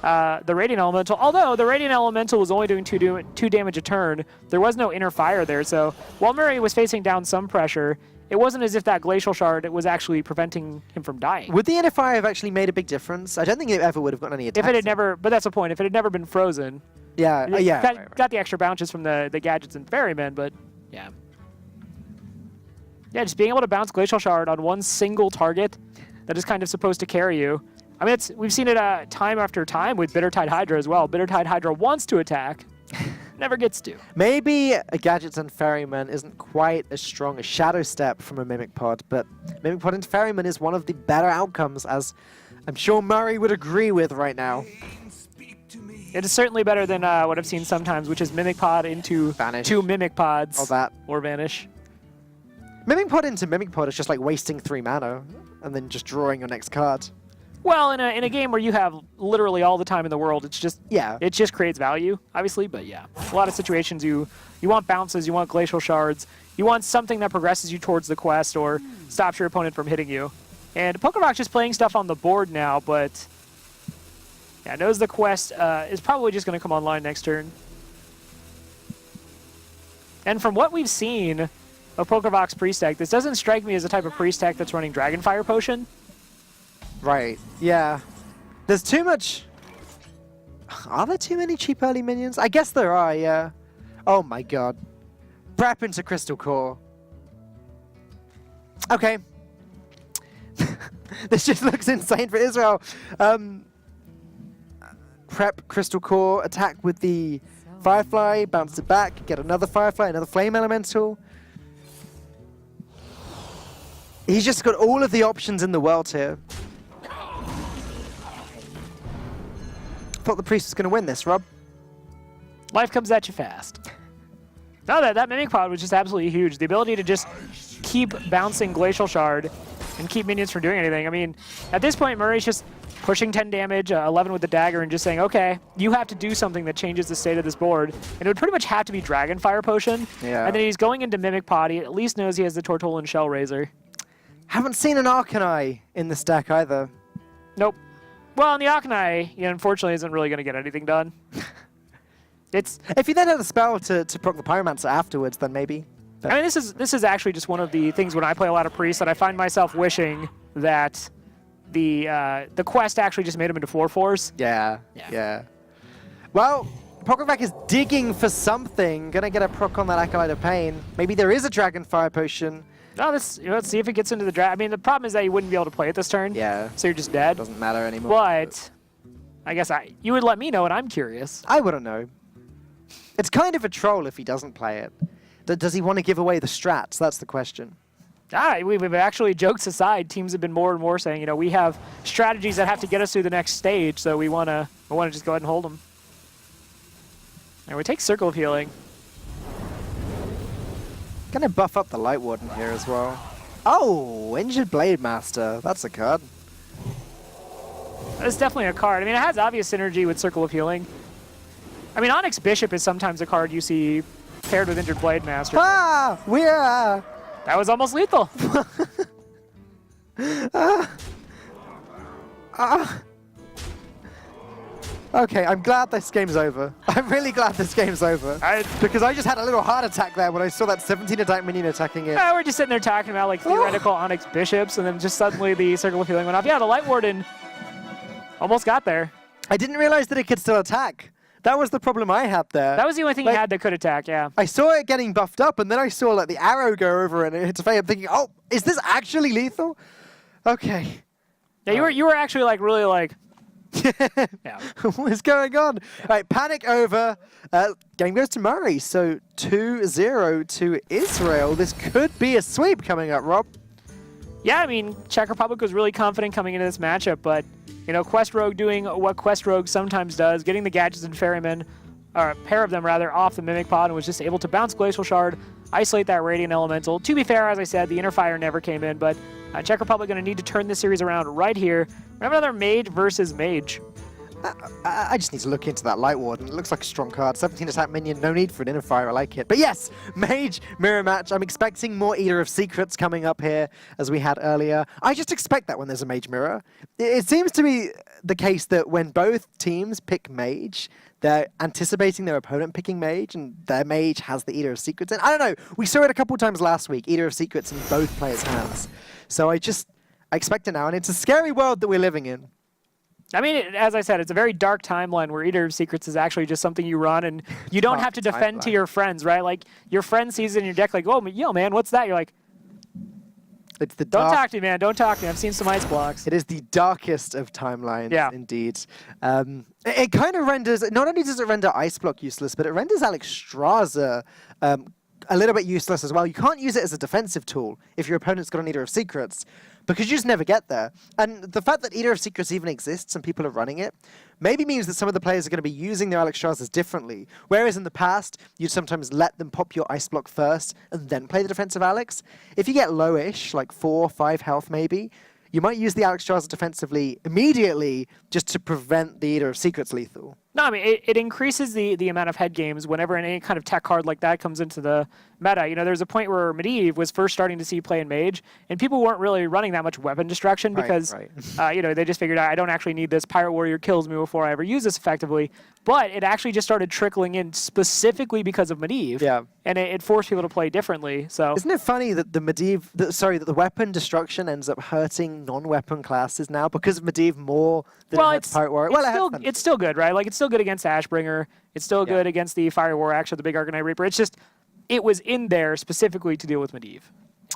the Radiant Elemental, although the Radiant Elemental was only doing 2 damage a turn, there was no Interfire there. So while Murray was facing down some pressure, it wasn't as if that Glacial Shard was actually preventing him from dying. Would the Interfire have actually made a big difference? I don't think it ever would have gotten any attacks. If it had never, but that's the point. If it had never been frozen, Yeah, yeah. got the extra bounces from the gadgets and Ferryman, but yeah. Yeah, just being able to bounce Glacial Shard on one single target that is kind of supposed to carry you. I mean, we've seen it time after time with Bittertide Hydra as well. Bittertide Hydra wants to attack, never gets to. Maybe a Gadgets and Ferryman isn't quite as strong a Shadow Step from a Mimic Pod, but Mimic Pod into Ferryman is one of the better outcomes, as I'm sure Murray would agree with right now. It is certainly better than what I've seen sometimes, which is Mimic Pod into Vanish. 2 Mimic Pods. Or that. Or Vanish. Mimic Pod into Mimic Pod is just like wasting 3 mana and then just drawing your next card. Well, in a game where you have literally all the time in the world, it's just it just creates value, obviously. But yeah, a lot of situations you want bounces, you want glacial shards, you want something that progresses you towards the quest or stops your opponent from hitting you. And PokerRock's just playing stuff on the board now, but yeah, knows the quest is probably just going to come online next turn. And from what we've seen of PokerVox Priest deck, this doesn't strike me as the type of Priest deck that's running Dragonfire Potion. Right, yeah. There's too much... Are there too many cheap early minions? I guess there are, yeah. Oh my god. Prep into Crystal Core. Okay. This just looks insane for Israel. Prep Crystal Core, attack with the Firefly, bounce it back, get another Firefly, another Flame Elemental. He's just got all of the options in the world here. Thought the Priest was going to win this, Rob. Life comes at you fast. No, that Mimic Pod was just absolutely huge. The ability to just keep bouncing Glacial Shard and keep minions from doing anything. I mean, at this point, Murray's just pushing 10 damage, 11 with the dagger, and just saying, okay, you have to do something that changes the state of this board. And it would pretty much have to be Dragonfire Potion. Yeah. And then he's going into Mimic Pod. He at least knows he has the Tortolan Shell Razor. Haven't seen an Arcanine in this deck either. Nope. Well, in the Arcanine, unfortunately, isn't really going to get anything done. It's if you then had a spell to proc the Pyromancer afterwards, then maybe. But I mean, this is actually just one of the things when I play a lot of Priests that I find myself wishing that the quest actually just made them into 4/4s. Yeah. Well, PokerVac is digging for something. Gonna get a proc on that Acolyte of Pain. Maybe there is a Dragonfire Potion. No, let's see if it gets into the draft. I mean, the problem is that you wouldn't be able to play it this turn. Yeah. So you're just dead. Doesn't matter anymore. But I guess you would let me know, and I'm curious. I wouldn't know. It's kind of a troll if he doesn't play it. Does he want to give away the strats? That's the question. We've actually, jokes aside, teams have been more and more saying, we have strategies that have to get us through the next stage, so we want to just go ahead and hold them. And we take Circle of Healing. Gonna buff up the Light Warden here as well. Oh, Injured Blade Master. That's a card. It's definitely a card. I mean, it has obvious synergy with Circle of Healing. I mean, Onyx Bishop is sometimes a card you see paired with Injured Blade Master. Ah! We're... That was almost lethal. Okay, I'm glad this game's over. I'm really glad this game's over. Because I just had a little heart attack there when I saw that 17 attack minion attacking it. We're just sitting there talking about like theoretical Onyx Bishops, and then just suddenly the Circle of Healing went off. Yeah, the Light Warden almost got there. I didn't realize that it could still attack. That was the problem I had there. That was the only thing he had that could attack, yeah. I saw it getting buffed up, and then I saw like the arrow go over and it hits a face. I'm thinking, oh, is this actually lethal? Okay. Yeah, you were actually like really like... yeah. What's going on? All right, panic over. Game goes to Murray, so 2-0 to Israel. This could be a sweep coming up, Rob. Yeah, I mean, Czech Republic was really confident coming into this matchup, but, Quest Rogue doing what Quest Rogue sometimes does, getting the gadgets and Ferryman, or a pair of them rather, off the Mimic Pod, and was just able to bounce Glacial Shard, isolate that Radiant Elemental. To be fair, as I said, the Inner Fire never came in, but Czech Republic going to need to turn this series around right here. We have another Mage versus Mage. I just need to look into that Light Warden. It looks like a strong card. 17 attack minion, no need for an Inner Fire, I like it. But yes, Mage mirror match. I'm expecting more Eater of Secrets coming up here, as we had earlier. I just expect that when there's a Mage mirror. It seems to be the case that when both teams pick Mage, they're anticipating their opponent picking Mage, and their Mage has the Eater of Secrets. And I don't know, we saw it a couple times last week, Eater of Secrets in both players' hands. So I expect it now, and it's a scary world that we're living in. I mean, as I said, it's a very dark timeline where Eater of Secrets is actually just something you run, and you don't have to defend to your friends, right? Like, your friend sees it in your deck, like, oh, yo, man, what's that? You're like, it's the don't talk to me, man. Don't talk to me. I've seen some ice blocks. It is the darkest of timelines, indeed. It kind of renders, not only does it render Ice Block useless, but it renders Alex Straza a little bit useless as well. You can't use it as a defensive tool if your opponent's got an Eater of Secrets, because you just never get there. And the fact that Eater of Secrets even exists and people are running it maybe means that some of the players are going to be using their Alex Strazas differently. Whereas in the past, you'd sometimes let them pop your Ice Block first and then play the defensive Alex. If you get lowish, like 4 or 5 health maybe, you might use the Alex Strazas defensively immediately just to prevent the Eater of Secrets lethal. No, I mean, it increases the amount of head games whenever any kind of tech card like that comes into the meta. You know, there's a point where Medivh was first starting to see play in Mage, and people weren't really running that much weapon destruction because, you know, they just figured, I don't actually need this. Pirate Warrior kills me before I ever use this effectively. But it actually just started trickling in specifically because of Medivh. Yeah. And it forced people to play differently. So isn't it funny that the Medivh, that the weapon destruction ends up hurting non-weapon classes now because of Medivh more than it hurts Pirate Warrior? It's still good, right? Like, it's still good against Ashbringer. It's still good against the Fire War Axe or the Big Arcanite Reaper. It's just, it was in there specifically to deal with Medivh.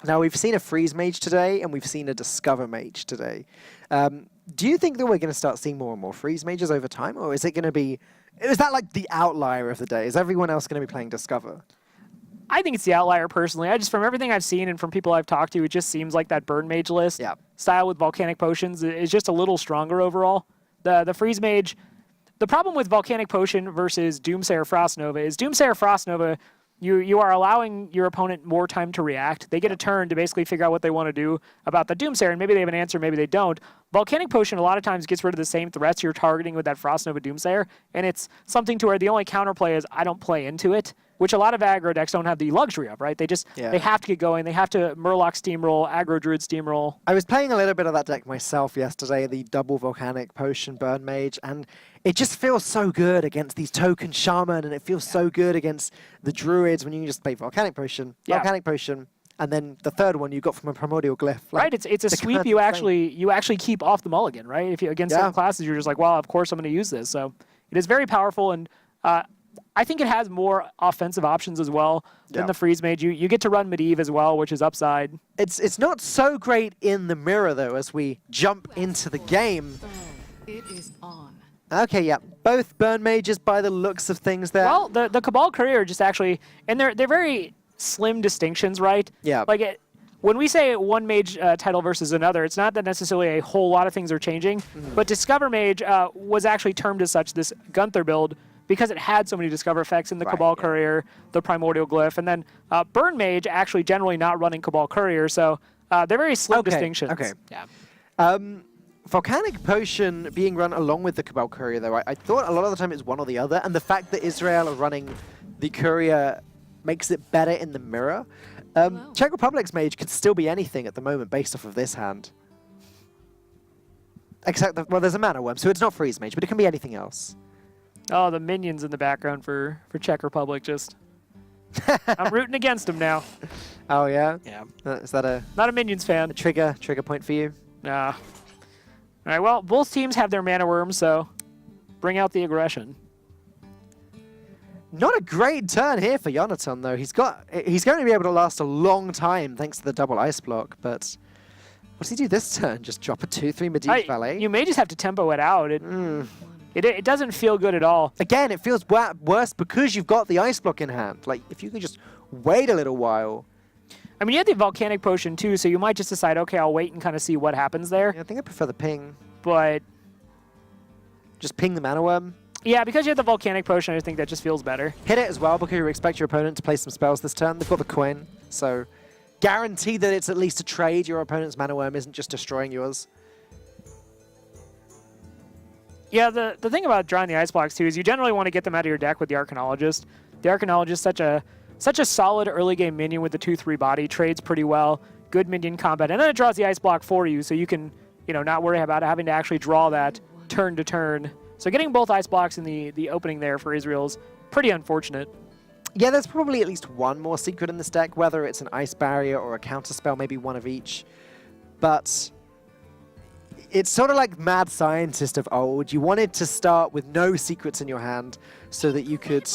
Now, we've seen a Freeze Mage today, and we've seen a Discover Mage today. Do you think that we're going to start seeing more and more Freeze Mages over time, or is it going to be... Is that like the outlier of the day? Is everyone else going to be playing Discover? I think it's the outlier personally. From everything I've seen and from people I've talked to, it just seems like that Burn Mage list style with Volcanic Potions is just a little stronger overall. The Freeze Mage... The problem with Volcanic Potion versus Doomsayer Frostnova is Doomsayer Frostnova, you are allowing your opponent more time to react. They get a turn to basically figure out what they want to do about the Doomsayer, and maybe they have an answer, maybe they don't. Volcanic Potion a lot of times gets rid of the same threats you're targeting with that Frostnova Doomsayer, and it's something to where the only counterplay is I don't play into it, which a lot of aggro decks don't have the luxury of, right? They just they have to get going. They have to Murloc steamroll, aggro Druid steamroll. I was playing a little bit of that deck myself yesterday, the double Volcanic Potion Burn Mage, and it just feels so good against these token Shaman, and it feels so good against the Druids when you can just play Volcanic Potion, and then the third one you got from a Primordial Glyph. Like, right, it's a sweep you actually keep off the mulligan, right? If you against some classes, you're just like, well, of course I'm going to use this. So it is very powerful, and I think it has more offensive options as well than the Freeze Mage. You get to run Medivh as well, which is upside. It's not so great in the mirror, though, as we jump into the game. It is on. Okay, yeah. Both Burn Mages by the looks of things there. Well, the Cabal Courier just actually... And they're very slim distinctions, right? Yeah. Like, when we say one Mage title versus another, it's not that necessarily a whole lot of things are changing. But Discover Mage was actually termed as such, this Gunther build, because it had so many Discover effects in the Cabal Courier, the Primordial Glyph, and then Burn Mage actually generally not running Cabal Courier, so they're very slim distinctions. Okay. Yeah. Volcanic Potion being run along with the Cabal Courier, though, I thought a lot of the time it's one or the other, and the fact that Israel are running the Courier makes it better in the mirror. Czech Republic's Mage could still be anything at the moment based off of this hand. Except, well, there's a Mana Worm, so it's not Freeze Mage, but it can be anything else. Oh, the minions in the background for Czech Republic just... I'm rooting against them now. Oh, yeah? Yeah. Is that a... Not a minions fan. A trigger point for you? Nah. All right, well, both teams have their Mana Worms, so bring out the aggression. Not a great turn here for Jonathan, though. He's going to be able to last a long time thanks to the double Ice Block, but what does he do this turn? Just drop a 2/3 Medivh Valet? You may just have to tempo it out. It doesn't feel good at all. Again, it feels worse because you've got the Ice Block in hand. Like, if you could just wait a little while. I mean, you have the Volcanic Potion, too, so you might just decide, okay, I'll wait and kind of see what happens there. Yeah, I think I prefer the ping. But... Just ping the Mana Worm. Yeah, because you have the Volcanic Potion, I think that just feels better. Hit it as well because you expect your opponent to play some spells this turn. They've got the coin, so guarantee that it's at least a trade. Your opponent's Mana Worm isn't just destroying yours. Yeah, the thing about drawing the Ice Blocks, too, is you generally want to get them out of your deck with the Arcanologist. The Arcanologist is such a solid early game minion with the 2/3 body, trades pretty well, good minion combat, and then it draws the Ice Block for you, so you can, not worry about having to actually draw that turn to turn. So getting both Ice Blocks in the opening there for Israel's pretty unfortunate. Yeah, there's probably at least one more secret in this deck, whether it's an Ice Barrier or a Counterspell, maybe one of each. But it's sort of like Mad Scientist of old. You wanted to start with no secrets in your hand so that you could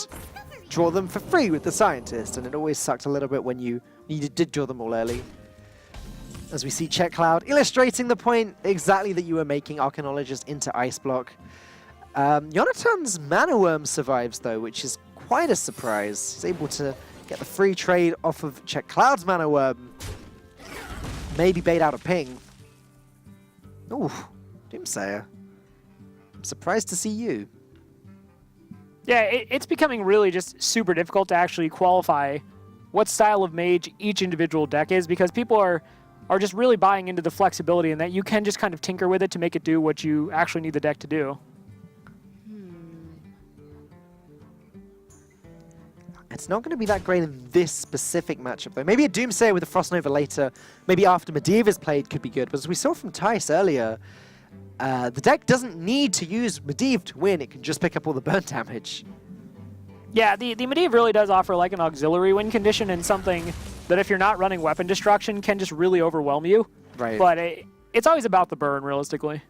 draw them for free with the Scientist, and it always sucked a little bit when you did draw them all early. As we see Czech Cloud illustrating the point exactly that you were making, Arcanologist into Ice Block. Jonathan's Mana Worm survives, though, which is quite a surprise. He's able to get the free trade off of Czech Cloud's Mana Worm. Maybe bait out a ping. Ooh, Doomsayer. I'm surprised to see you. Yeah, it's becoming really just super difficult to actually qualify what style of mage each individual deck is, because people are just really buying into the flexibility and that you can just kind of tinker with it to make it do what you actually need the deck to do. It's not going to be that great in this specific matchup, though. Maybe a Doomsayer with a Frost Nova later, maybe after Medivh is played, could be good. But as we saw from Tice earlier, the deck doesn't need to use Medivh to win. It can just pick up all the burn damage. Yeah, the Medivh really does offer like an auxiliary win condition and something that if you're not running weapon destruction can just really overwhelm you. Right. But it's always about the burn, realistically.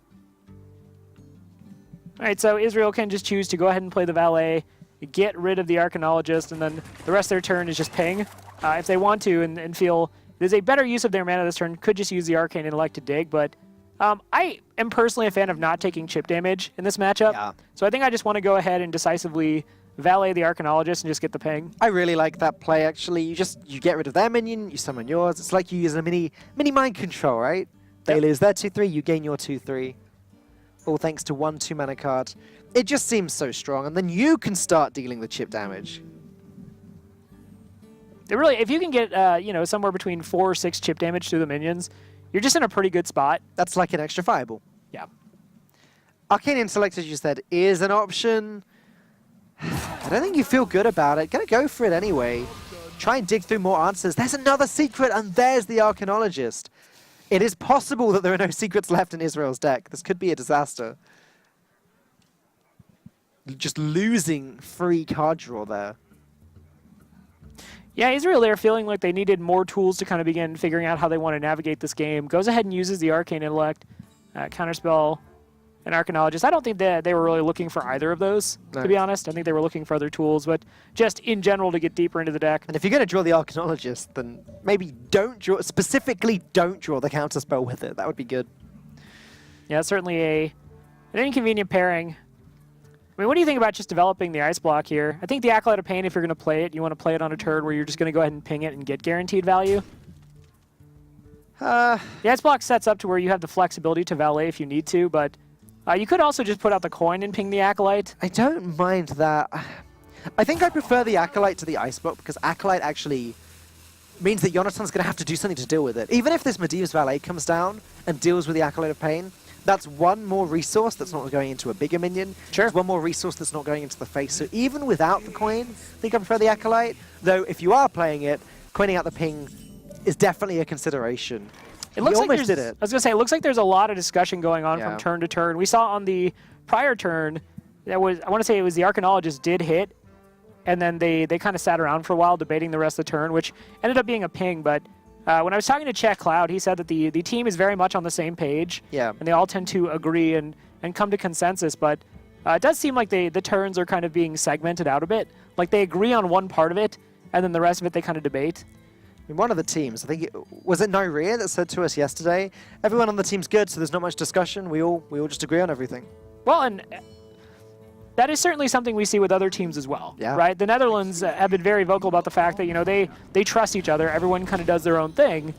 All right, so Israel can just choose to go ahead and play the Valet, get rid of the Arcanologist, and then the rest of their turn is just ping. If they want to and feel there's a better use of their mana this turn, could just use the Arcane Intellect to dig, but I am personally a fan of not taking chip damage in this matchup. Yeah. So I think I just want to go ahead and decisively Valet the Arcanologist and just get the ping. I really like that play, actually. You get rid of their minion, you summon yours. It's like you use a mini mind control, right? They Yep. lose their 2/3, you gain your 2/3. All thanks to 1 2-mana card. It just seems so strong, and then you can start dealing the chip damage. It really, if you can get somewhere between 4 or 6 chip damage to the minions, you're just in a pretty good spot. That's like an extra fireball. Yeah. Arcane Intellect, as you said, is an option. I don't think you feel good about it. Gonna go for it anyway. Try and dig through more answers. There's another secret, and there's the Arcanologist. It is possible that there are no secrets left in Israel's deck. This could be a disaster. Just losing free card draw there. Yeah, Israel, they're feeling like they needed more tools to kind of begin figuring out how they want to navigate this game. Goes ahead and uses the Arcane Intellect, Counterspell, and Arcanologist. I don't think that they were really looking for either of those, to be honest. I think they were looking for other tools, but just in general to get deeper into the deck. And if you're going to draw the Arcanologist, then maybe specifically don't draw the Counterspell with it. That would be good. Yeah, certainly an inconvenient pairing. I mean, what do you think about just developing the Ice Block here? I think the Acolyte of Pain, if you're going to play it, you want to play it on a turn where you're just going to go ahead and ping it and get guaranteed value. The Ice Block sets up to where you have the flexibility to valet if you need to, but you could also just put out the coin and ping the Acolyte. I don't mind that. I think I prefer the Acolyte to the Ice Block because Acolyte actually means that Jonathan's going to have to do something to deal with it. Even if this Medivh's Valet comes down and deals with the Acolyte of Pain, that's one more resource that's not going into a bigger minion. Sure. It's one more resource that's not going into the face. So even without the coin, I think I prefer the Acolyte. Though if you are playing it, coining out the ping is definitely a consideration. It looks He like almost there's, did it. I was going to say, it looks like there's a lot of discussion going on Yeah. from turn to turn. We saw on the prior turn, I want to say it was the Arcanologist did hit, and then they kind of sat around for a while debating the rest of the turn, which ended up being a ping, but when I was talking to Czech Cloud, he said that the team is very much on the same page, Yeah. and they all tend to agree and come to consensus, but it does seem like the turns are kind of being segmented out a bit. Like they agree on one part of it, and then the rest of it they kind of debate. I mean, one of the teams, I think, was it Nyria that said to us yesterday, everyone on the team's good, so there's not much discussion. We all just agree on everything. Well, and that is certainly something we see with other teams as well, Yeah. right? The Netherlands have been very vocal about the fact that, they trust each other. Everyone kind of does their own thing.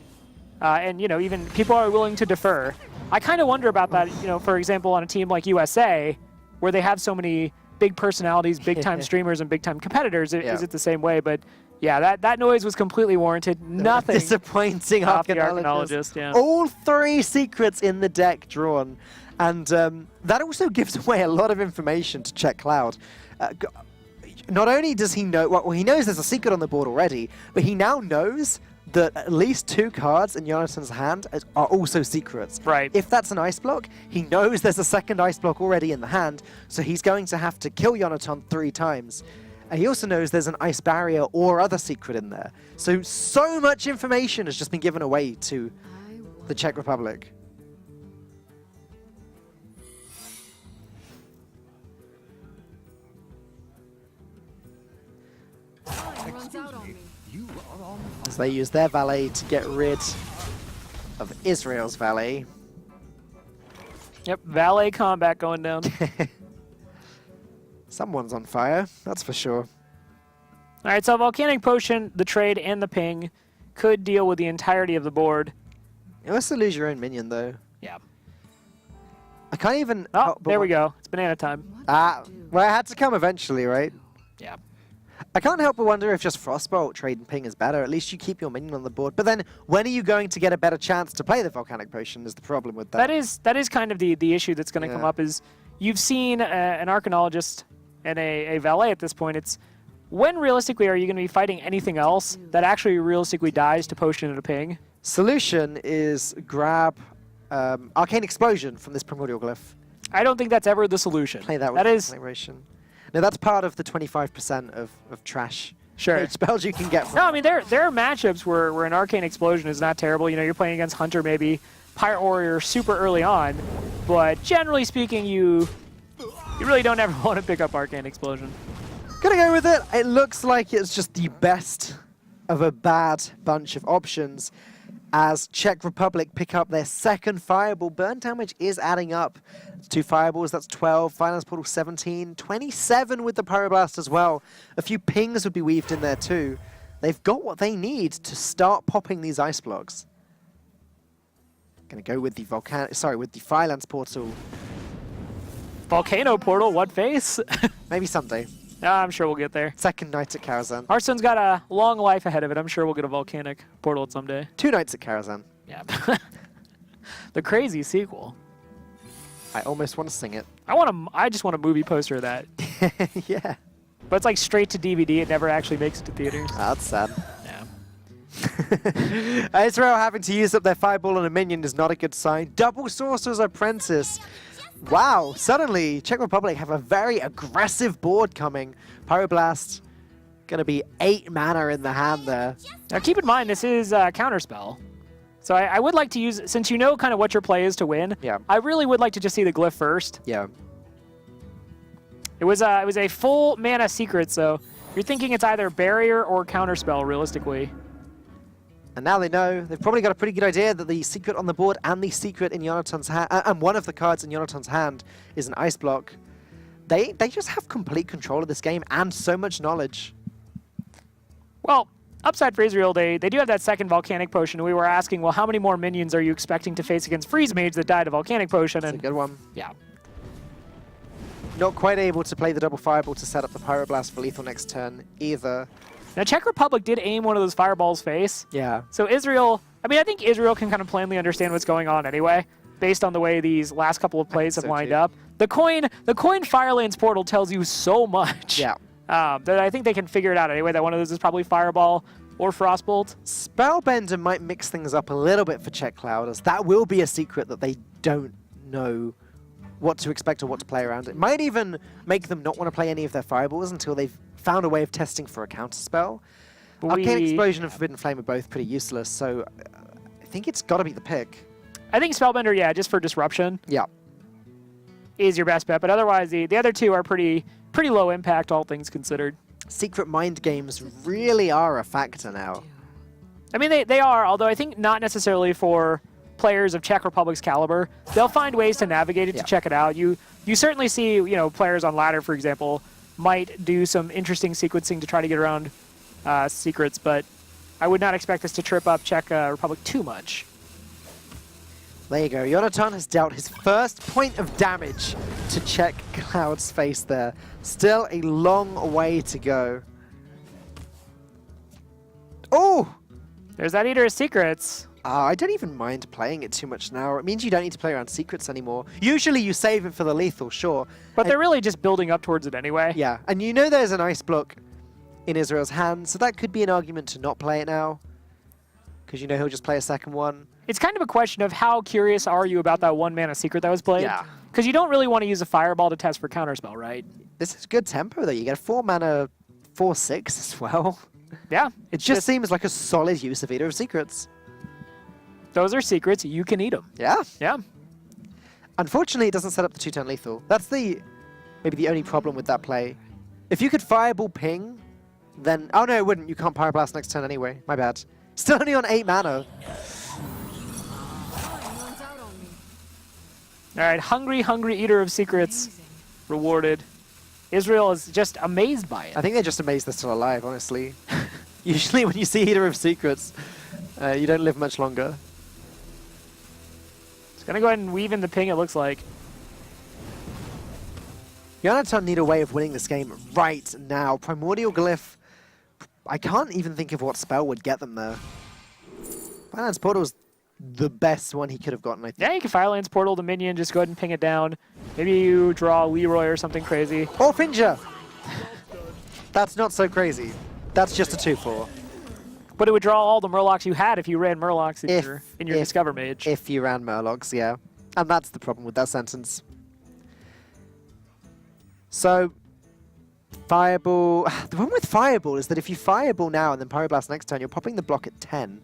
And, even people are willing to defer. I kind of wonder about that, for example, on a team like USA, where they have so many big personalities, big-time streamers, and big-time competitors. Is it the same way? But, yeah, that noise was completely warranted. Nothing. Disappointing off the Arcanologist. Arcanologist, yeah. All 3 secrets in the deck drawn. And that also gives away a lot of information to Czech Cloud. Not only does he know, well, he knows there's a secret on the board already, but he now knows that at least 2 cards in Jonathan's hand are also secrets. Right. If that's an Ice Block, he knows there's a second Ice Block already in the hand, so he's going to have to kill Jonathan 3 times. And he also knows there's an Ice Barrier or other secret in there. So much information has just been given away to the Czech Republic. Runs out on me. As they use their valet to get rid of Israel's valet. Yep, valet combat going down. Someone's on fire, that's for sure. All right, so Volcanic Potion, the trade, and the ping could deal with the entirety of the board. You also lose your own minion, though. Yeah. I can't even... Oh, but there we go. It's banana time. Well, it had to come eventually, right? Yeah. I can't help but wonder if just Frostbolt trade and ping is better. At least you keep your minion on the board. But then, when are you going to get a better chance to play the Volcanic Potion is the problem with that. That is kind of the issue that's going to come Yeah. up is you've seen an Arcanologist and a Valet at this point. It's when realistically are you going to be fighting anything else that actually realistically dies to Potion and a ping? Solution is grab Arcane Explosion from this Primordial Glyph. I don't think that's ever the solution. Play that with That is Acceleration. No, that's part of the 25% of trash sure. spells you can get from No, I mean there are matchups where an Arcane Explosion is not terrible. You know, you're playing against Hunter, maybe Pirate Warrior super early on, but generally speaking, you really don't ever want to pick up Arcane Explosion. Gonna go with it. It looks like it's just the best of a bad bunch of options as Czech Republic pick up their second Fireball. Burn damage is adding up. It's 2 Fireballs, that's 12. Finance Portal 17. 27 with the Pyroblast as well. A few pings would be weaved in there too. They've got what they need to start popping these ice blocks. Gonna go with the with the Finance Portal. Volcano Portal, what face? Maybe someday. I'm sure we'll get there. Second night at Karazhan. Hearthstone's got a long life ahead of it. I'm sure we'll get a Volcanic Portal someday. 2 nights at Karazhan. Yeah. The crazy sequel. I almost want to sing it. I just want a movie poster of that. Yeah. But it's like straight to DVD. It never actually makes it to theaters. That's sad. Yeah. Israel having to use up their Fireball on a minion is not a good sign. Double Sorcerer's Apprentice. Wow, suddenly Czech Republic have a very aggressive board coming. Pyroblast going to be 8 mana in the hand there. Now keep in mind, this is Counterspell. So I would like to use, since you know kind of what your play is to win, Yeah. I really would like to just see the Glyph first. Yeah. It was a full mana secret, so you're thinking it's either Barrier or Counterspell, realistically. And now they know, they've probably got a pretty good idea that the secret on the board and the secret in Jonathan's hand, and one of the cards in Jonathan's hand is an ice block. They just have complete control of this game and so much knowledge. Well, upside for Israel, they do have that second Volcanic Potion. We were asking, well, how many more minions are you expecting to face against Freeze Mage that died to Volcanic Potion? That's a good one. Yeah. Not quite able to play the double Fireball to set up the Pyroblast for lethal next turn either. Now, Czech Republic did aim one of those fireballs face. Yeah. So Israel, I mean, I think Israel can kind of plainly understand what's going on anyway, based on the way these last couple of plays have so lined too. up. The coin Firelands Portal tells you so much. Yeah. That I think they can figure it out anyway, that one of those is probably Fireball or Frostbolt. Spellbender might mix things up a little bit for Czech Cloud, as that will be a secret that they don't know what to expect or what to play around. It might even make them not want to play any of their Fireballs until they've found a way of testing for a counterspell. Arcane Explosion and Forbidden Flame are both pretty useless, so I think it's got to be the pick. I think Spellbender, yeah, just for disruption, Yeah. is your best bet. But otherwise, the other two are pretty low impact, all things considered. Secret mind games really are a factor now. I mean, they are, although I think not necessarily for players of Czech Republic's caliber. They'll find ways to navigate it to check it out. You certainly see, players on ladder, for example, might do some interesting sequencing to try to get around secrets, but I would not expect this to trip up Czech Republic too much. There you go. Jonathan has dealt his first point of damage to Czech Cloud's face there. Still a long way to go. Oh! There's that Eater of Secrets. I don't even mind playing it too much now. It means you don't need to play around secrets anymore. Usually you save it for the lethal, sure. But they're really just building up towards it anyway. Yeah, and you know there's an ice block in Israel's hand, so that could be an argument to not play it now. Because you know he'll just play a second one. It's kind of a question of how curious are you about that 1 mana secret that was played? Yeah. Because you don't really want to use a Fireball to test for Counterspell, right? This is good tempo though. You get a 4 mana 4/6 as well. Yeah. It just seems like a solid use of Eater of Secrets. Those are secrets. You can eat them. Yeah. Yeah. Unfortunately, it doesn't set up the 2-turn lethal. That's maybe the only problem with that play. If you could Fireball ping, then... Oh, no, it wouldn't. You can't Pyroblast next turn anyway. My bad. Still only on 8 mana. All right. Hungry Eater of Secrets rewarded. Israel is just amazed by it. I think they're just amazed they're still alive, honestly. Usually when you see Eater of Secrets, you don't live much longer. It's going to go ahead and weave in the ping, it looks like. Yonatan need a way of winning this game right now. Primordial Glyph, I can't even think of what spell would get them there. Firelands Portal's the best one he could have gotten, I think. Yeah, you can Firelands Portal the minion, just go ahead and ping it down. Maybe you draw Leroy or something crazy. Or Finja! That's not so crazy. That's just a 2/4. But it would draw all the Murlocs you had if you ran Murlocs in your Discover Mage. If you ran Murlocs, yeah. And that's the problem with that sentence. So, Fireball... The problem with Fireball is that if you Fireball now and then Pyroblast next turn, you're popping the block at 10.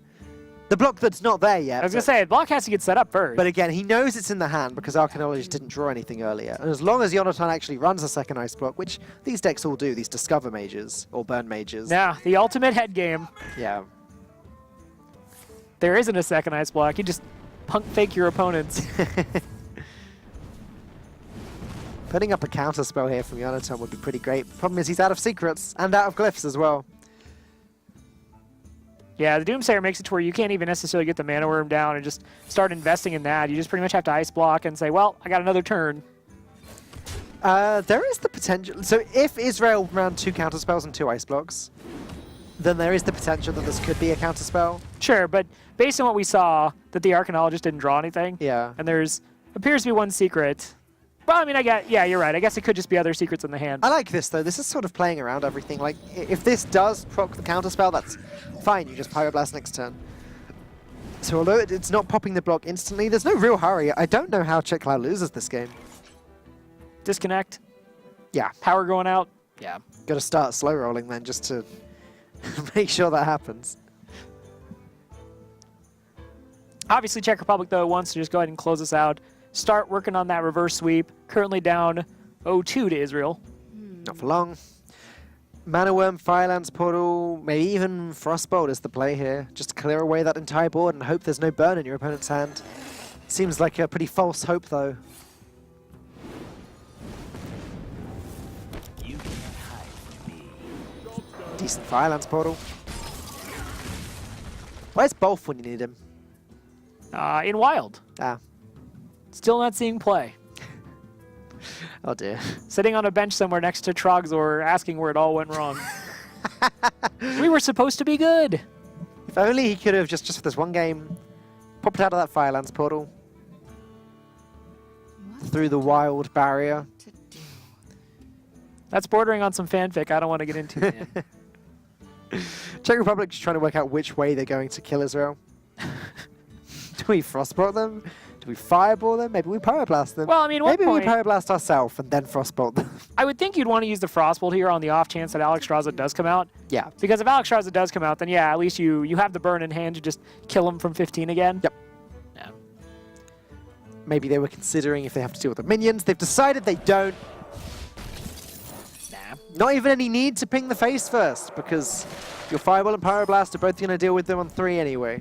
The block that's not there yet. I was going to say, the block has to get set up first. But again, he knows it's in the hand because Arcanologist didn't draw anything earlier. And as long as Yonatan actually runs a second ice block, which these decks all do, these Discover Mages, or Burn Mages. Yeah, the ultimate head game. Yeah. There isn't a second ice block. You just punk fake your opponents. Putting up a counter spell here from Yonatan would be pretty great. Problem is he's out of secrets and out of glyphs as well. Yeah, the Doomsayer makes it to where you can't even necessarily get the Mana Worm down and just start investing in that. You just pretty much have to ice block and say, well, I got another turn. There is the potential. So if Israel ran 2 counter spells and 2 ice blocks, then there is the potential that this could be a counter spell. Sure, but based on what we saw, that the Arcanologist didn't draw anything. Yeah. And there's appears to be one secret. Well, I mean, yeah, you're right. I guess it could just be other secrets in the hand. I like this, though. This is sort of playing around everything. Like, if this does proc the counterspell, that's fine. You just Pyroblast next turn. So although it's not popping the block instantly, there's no real hurry. I don't know how Czech Cloud loses this game. Disconnect. Yeah. Power going out. Yeah. Got to start slow rolling then just to make sure that happens. Obviously, Czech Republic, though, wants to just go ahead and close this out. Start working on that reverse sweep. Currently down 0-2 to Israel. Not for long. Mana Worm, Firelands Portal, maybe even Frostbolt is the play here. Just to clear away that entire board and hope there's no burn in your opponent's hand. Seems like a pretty false hope, though. You can't hide from me. Decent Firelands Portal. Where's Bolf when you need him? In Wild. Ah. Still not seeing play. Oh dear. Sitting on a bench somewhere next to Trogzor asking where it all went wrong. We were supposed to be good. If only he could have just for this one game popped out of that Firelands Portal. Through the wild barrier. That's bordering on some fanfic I don't want to get into. Man. Czech Republic just trying to work out which way they're going to kill Israel. Do we Frostbolt them? Do we Fireball them? Maybe we Pyroblast them. Well, I mean, maybe point, we Pyroblast ourselves and then Frostbolt them. I would think you'd want to use the Frostbolt here on the off chance that Alex Straza does come out. Yeah. Because if Alex Straza does come out, then yeah, at least you have the burn in hand to just kill him from 15 again. Yep. Yeah. Maybe they were considering if they have to deal with the minions. They've decided they don't. Nah. Not even any need to ping the face first, because your Fireball and Pyroblast are both going to deal with them on 3 anyway.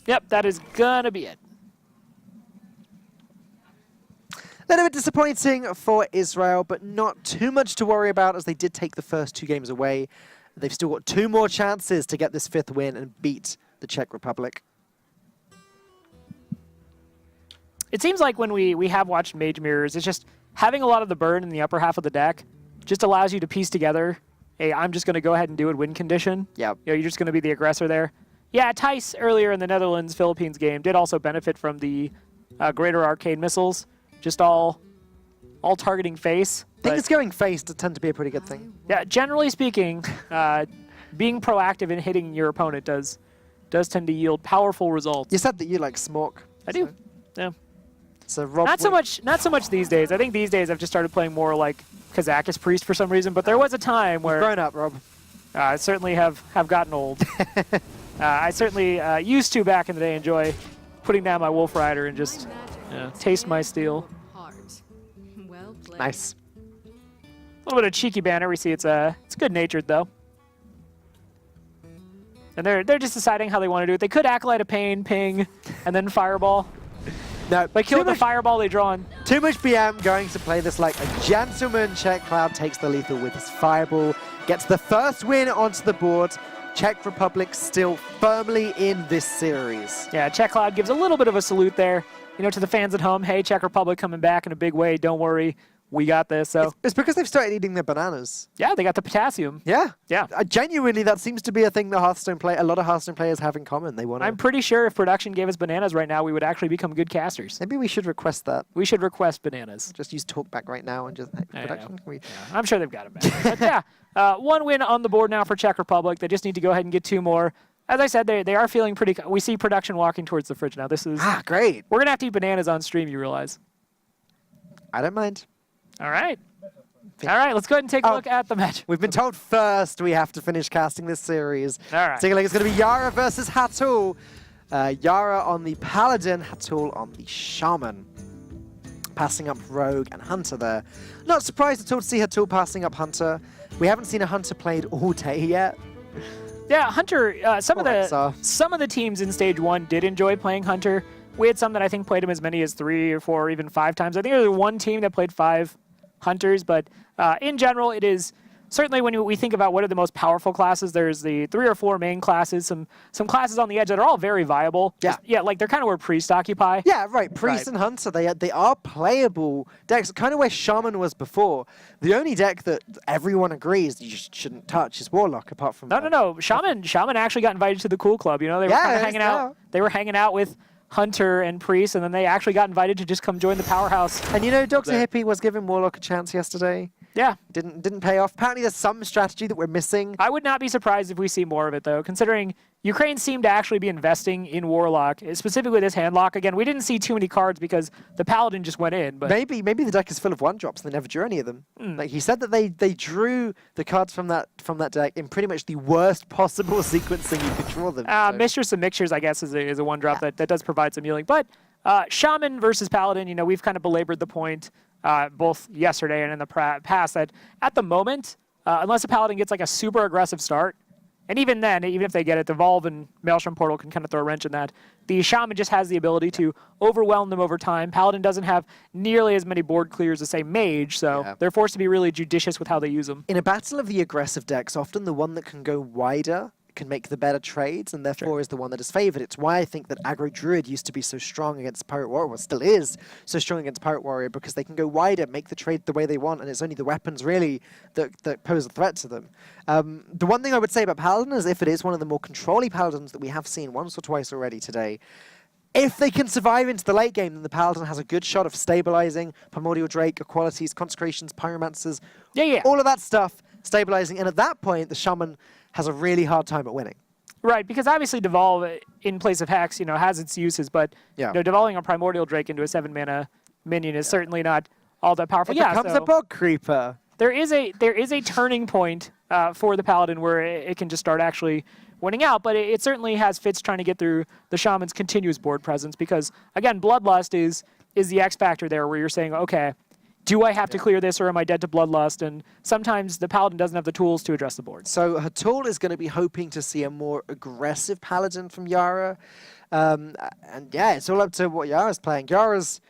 Yep, that is gonna be it. A little bit disappointing for Israel, but not too much to worry about as they did take the first 2 games away. They've still got 2 more chances to get this 5th win and beat the Czech Republic. It seems like when we have watched Mage Mirrors, it's just having a lot of the burn in the upper half of the deck just allows you to piece together, hey, I'm just going to go ahead and do it win condition. Yeah. You know, you're just going to be the aggressor there. Yeah, Tice earlier in the Netherlands-Philippines game did also benefit from the greater arcade missiles, just all targeting face. Things going face tend to be a pretty good thing. Yeah, generally speaking, being proactive in hitting your opponent does tend to yield powerful results. You said that you like Smork. I do. Yeah. So Rob Not so much these days. I think these days I've just started playing more like Kazakus Priest for some reason, but there was a time where grown up, Rob. I certainly have gotten old. I certainly used to back in the day enjoy putting down my Wolf Rider and just taste my steel. Heart. Well played. Nice. A little bit of cheeky banner. We see it's good natured though. And they're just deciding how they want to do it. They could Acolyte of Pain, ping, and then Fireball. No, But kill the Fireball they draw on. Too much BM going to play this like a gentleman. Czech Cloud takes the lethal with his Fireball, gets the first win onto the board. Czech Republic still firmly in this series. Yeah, Czech Cloud gives a little bit of a salute there. to the fans at home, hey, Czech Republic coming back in a big way. Don't worry, we got this. So It's because they've started eating their bananas. yeah, they got the potassium. Yeah. Yeah. Genuinely, that seems to be a thing that a lot of Hearthstone players have in common. They want I'm pretty sure if production gave us bananas right now, we would actually become good casters. Maybe we should request that. We should request bananas. Just use talkback right now and just hey, Yeah, production. Can we... I'm sure they've got it back. But yeah, one win on the board now for Czech Republic. They just need to go ahead and get 2 more. As I said, they are feeling pretty. We see production walking towards the fridge now. This is Great. We're gonna have to eat bananas on stream. You realize? I don't mind. All right. All right. Let's go ahead and take a look at the match. We've been told first we have to finish casting this series. All right. Take a look. It's going to be Yara versus Hatul. Yara on the Paladin, Hatul on the Shaman. Passing up Rogue and Hunter there. Not surprised at all to see Hatul passing up Hunter. We haven't seen a Hunter played all day yet. Yeah, Hunter. Some Alright, of the teams in Stage 1 did enjoy playing Hunter. We had some that I think played him as many as 3 or 4 or even 5 times. I think there was one team that played 5 Hunters, but in general, it is certainly when we think about what are the most powerful classes, there's the 3 or 4 main classes, some classes on the edge that are all very viable. Yeah. Like they're kind of where Priest occupy. Yeah, right. Priest and Hunter, they are playable decks, kind of where Shaman was before. The only deck that everyone agrees you just shouldn't touch is Warlock, apart from... No. Shaman Actually got invited to the Cool Club. They were kind of hanging out. They were hanging out with Hunter and Priest, and then they actually got invited to just come join the powerhouse. And Dr. Hippie was giving Warlock a chance yesterday. Yeah. Didn't pay off. Apparently there's some strategy that we're missing. I would not be surprised if we see more of it, though, considering Ukraine seemed to actually be investing in Warlock, specifically this handlock. Again, we didn't see too many cards because the Paladin just went in. But Maybe the deck is full of 1-drops and they never drew any of them. Like he said that they drew the cards from that deck in pretty much the worst possible sequencing you could draw them. Mistress of Mixtures, I guess, is a 1-drop that does provide some healing. But Shaman versus Paladin, we've kind of belabored the point both yesterday and in the past that at the moment, unless a Paladin gets like a super aggressive start, and even then, even if they get it, Devolve and Maelstrom Portal can kind of throw a wrench in that. The Shaman just has the ability to overwhelm them over time. Paladin doesn't have nearly as many board clears as, say, Mage, so they're forced to be really judicious with how they use them. In a battle of the aggressive decks, often the one that can go wider can make the better trades, and therefore is the one that is favored. It's why I think that Aggro Druid used to be so strong against Pirate Warrior, well, still is so strong against Pirate Warrior, because they can go wider, make the trade the way they want, and it's only the weapons really that pose a threat to them. The one thing I would say about Paladin is if it is one of the more control-y Paladins that we have seen once or twice already today, if they can survive into the late game, then the Paladin has a good shot of stabilizing Primordial Drake, Equalities, Consecrations, Pyromancers, all of that stuff, stabilizing, and at that point, the Shaman has a really hard time at winning. Right, because obviously Devolve, in place of Hex, has its uses, but devolving a Primordial Drake into a 7-mana minion is certainly not all that powerful. It becomes a bog creeper. There is a turning point for the Paladin where it can just start actually winning out, but it certainly has fits trying to get through the Shaman's continuous board presence because, again, Bloodlust is the X factor there where you're saying, okay, do I have to clear this or am I dead to Bloodlust? And sometimes the Paladin doesn't have the tools to address the board. So Hatul is going to be hoping to see a more aggressive Paladin from Yara. And yeah, it's all up to what Yara's playing. Yara's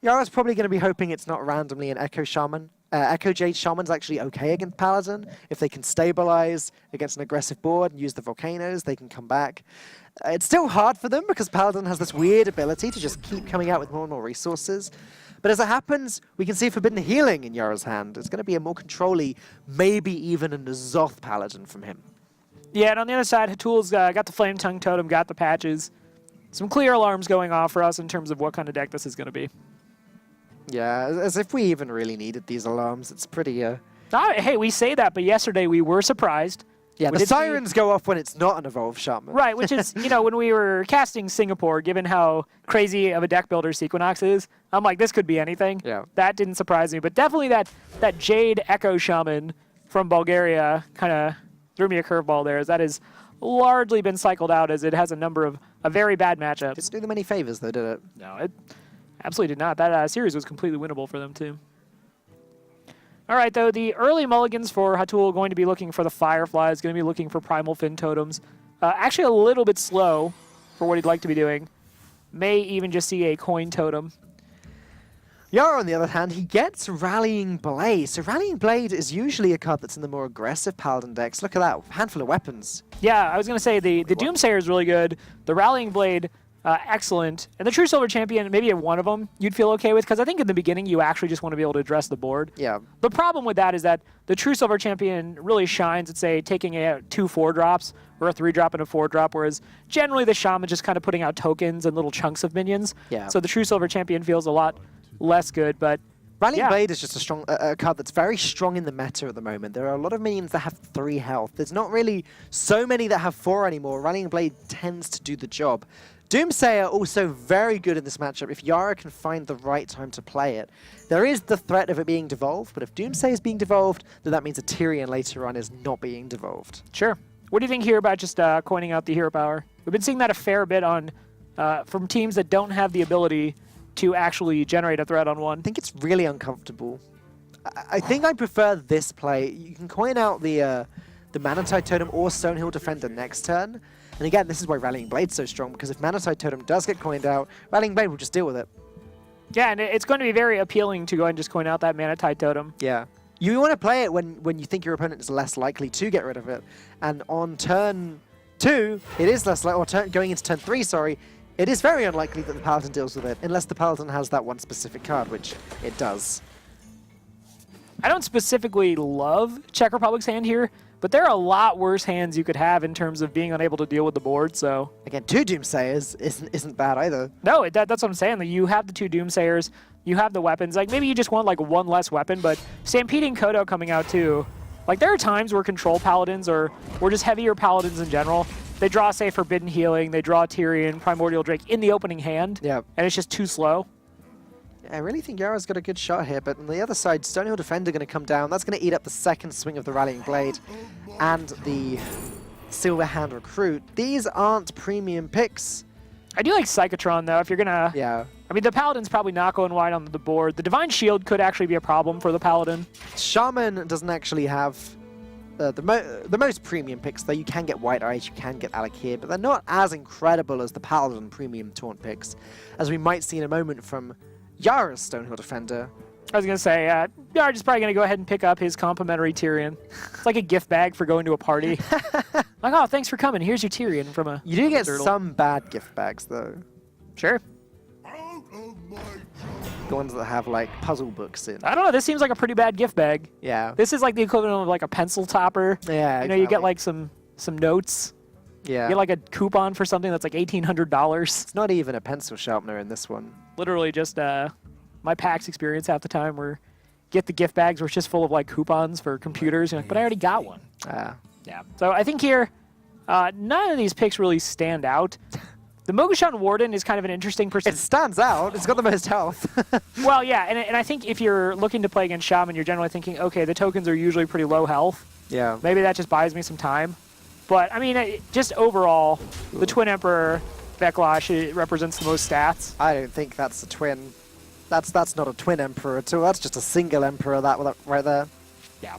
probably going to be hoping it's not randomly an Echo Shaman. Echo Jade Shaman's actually okay against Paladin. If they can stabilize against an aggressive board and use the Volcanoes, they can come back. It's still hard for them because Paladin has this weird ability to just keep coming out with more and more resources. But as it happens, we can see Forbidden Healing in Yara's hand. It's going to be a more control-y, maybe even a N'Zoth Paladin from him. Yeah, and on the other side, Hatul's got the Flame Tongue Totem, got the patches. Some clear alarms going off for us in terms of what kind of deck this is going to be. Yeah, as if we even really needed these alarms. It's pretty... Hey, we say that, but yesterday we were surprised. Yeah, the sirens go off when it's not an Evolved Shaman. Right, which is, when we were casting Singapore, given how crazy of a deck builder Sequinox is, I'm like, this could be anything. Yeah. That didn't surprise me, but definitely that Jade Echo Shaman from Bulgaria kind of threw me a curveball there, as that has largely been cycled out as it has a number of very bad matchups. Didn't do them any favors, though, did it? No, it absolutely did not. That series was completely winnable for them, too. All right, though, the early mulligans for Hatul going to be looking for the Fireflies, going to be looking for Primal Fin Totems. Actually a little bit slow for what he'd like to be doing. May even just see a Coin Totem. Yara, on the other hand, he gets Rallying Blade. So Rallying Blade is usually a card that's in the more aggressive Paladin decks. Look at that, handful of weapons. Yeah, I was going to say the Doomsayer is really good. The Rallying Blade excellent. And the True Silver Champion, maybe one of them you'd feel okay with, because I think in the beginning you actually just want to be able to address the board. Yeah. The problem with that is that the True Silver Champion really shines at, say, taking a 2 4-drops or a 3-drop and a 4-drop, whereas generally the Shaman just kind of putting out tokens and little chunks of minions. Yeah. So the True Silver Champion feels a lot less good, but Rallying yeah. Blade is just a strong card that's very strong in the meta at the moment. There are a lot of minions that have 3 health. There's not really so many that have 4 anymore. Rallying Blade tends to do the job. Doomsayer also very good in this matchup if Yara can find the right time to play it. There is the threat of it being devolved, but if Doomsayer is being devolved, then that means a Tyrion later on is not being devolved. Sure. What do you think here about just coining out the hero power? We've been seeing that a fair bit on from teams that don't have the ability to actually generate a threat on one. I think it's really uncomfortable. I think I prefer this play. You can coin out the Manatide Totem or Stonehill Defender next turn. And again, this is why Rallying Blade's so strong, because if Manatide Totem does get coined out, Rallying Blade will just deal with it. Yeah, and it's going to be very appealing to go and just coin out that Manatide Totem. Yeah. You want to play it when you think your opponent is less likely to get rid of it. And on turn 2, it is less likely, or going into turn 3, sorry, it is very unlikely that the Paladin deals with it, unless the Paladin has that one specific card, which it does. I don't specifically love Czech Republic's hand here, but there are a lot worse hands you could have in terms of being unable to deal with the board, so... Again, 2 Doomsayers isn't bad either. No, that's what I'm saying. Like, you have the 2 Doomsayers, you have the weapons. Like, maybe you just want, like, 1 less weapon, but Stampeding Kodo coming out, too. Like, there are times where Control Paladins, or just heavier Paladins in general, they draw, say, Forbidden Healing, they draw Tyrion, Primordial Drake in the opening hand, Yeah. and it's just too slow. I really think Yara's got a good shot here, but on the other side, Stonehill Defender going to come down. That's going to eat up the second swing of the Rallying Blade and the Silver Hand Recruit. These aren't premium picks. I do like Psychotron, though, if you're going to... Yeah. I mean, the Paladin's probably not going wide on the board. The Divine Shield could actually be a problem for the Paladin. Shaman doesn't actually have the most premium picks, though. You can get White Eyes, you can get Alec here, but they're not as incredible as the Paladin premium taunt picks, as we might see in a moment from Yara's Stonehill Defender. I was going to say, Yara's just probably going to go ahead and pick up his complimentary Tyrion. It's like a gift bag for going to a party. Like, oh, thanks for coming. Here's your Tyrion from a... You do get turtle. some bad gift bags, though. Sure. The ones that have, like, puzzle books in. I don't know. This seems like a pretty bad gift bag. Yeah. This is like the equivalent of like a pencil topper. Yeah, You know, you get exactly. like some notes. Yeah. You get like a coupon for something that's like $1,800. It's not even a pencil sharpener in this one. Literally just my PAX experience half the time where get the gift bags where it's just full of like coupons for computers. You're like, but I already got one. Yeah. So I think here, none of these picks really stand out. The Mogushan Warden is kind of an interesting person. It stands out. It's got the most health. Well, yeah, and I think if you're looking to play against Shaman, you're generally thinking, okay, the tokens are usually pretty low health. Yeah. Maybe that just buys me some time. But, I mean, just overall, the Twin Emperor Veclash represents the most stats. I don't think that's a twin. That's not a twin emperor at all. That's just a single emperor, that right there. Yeah.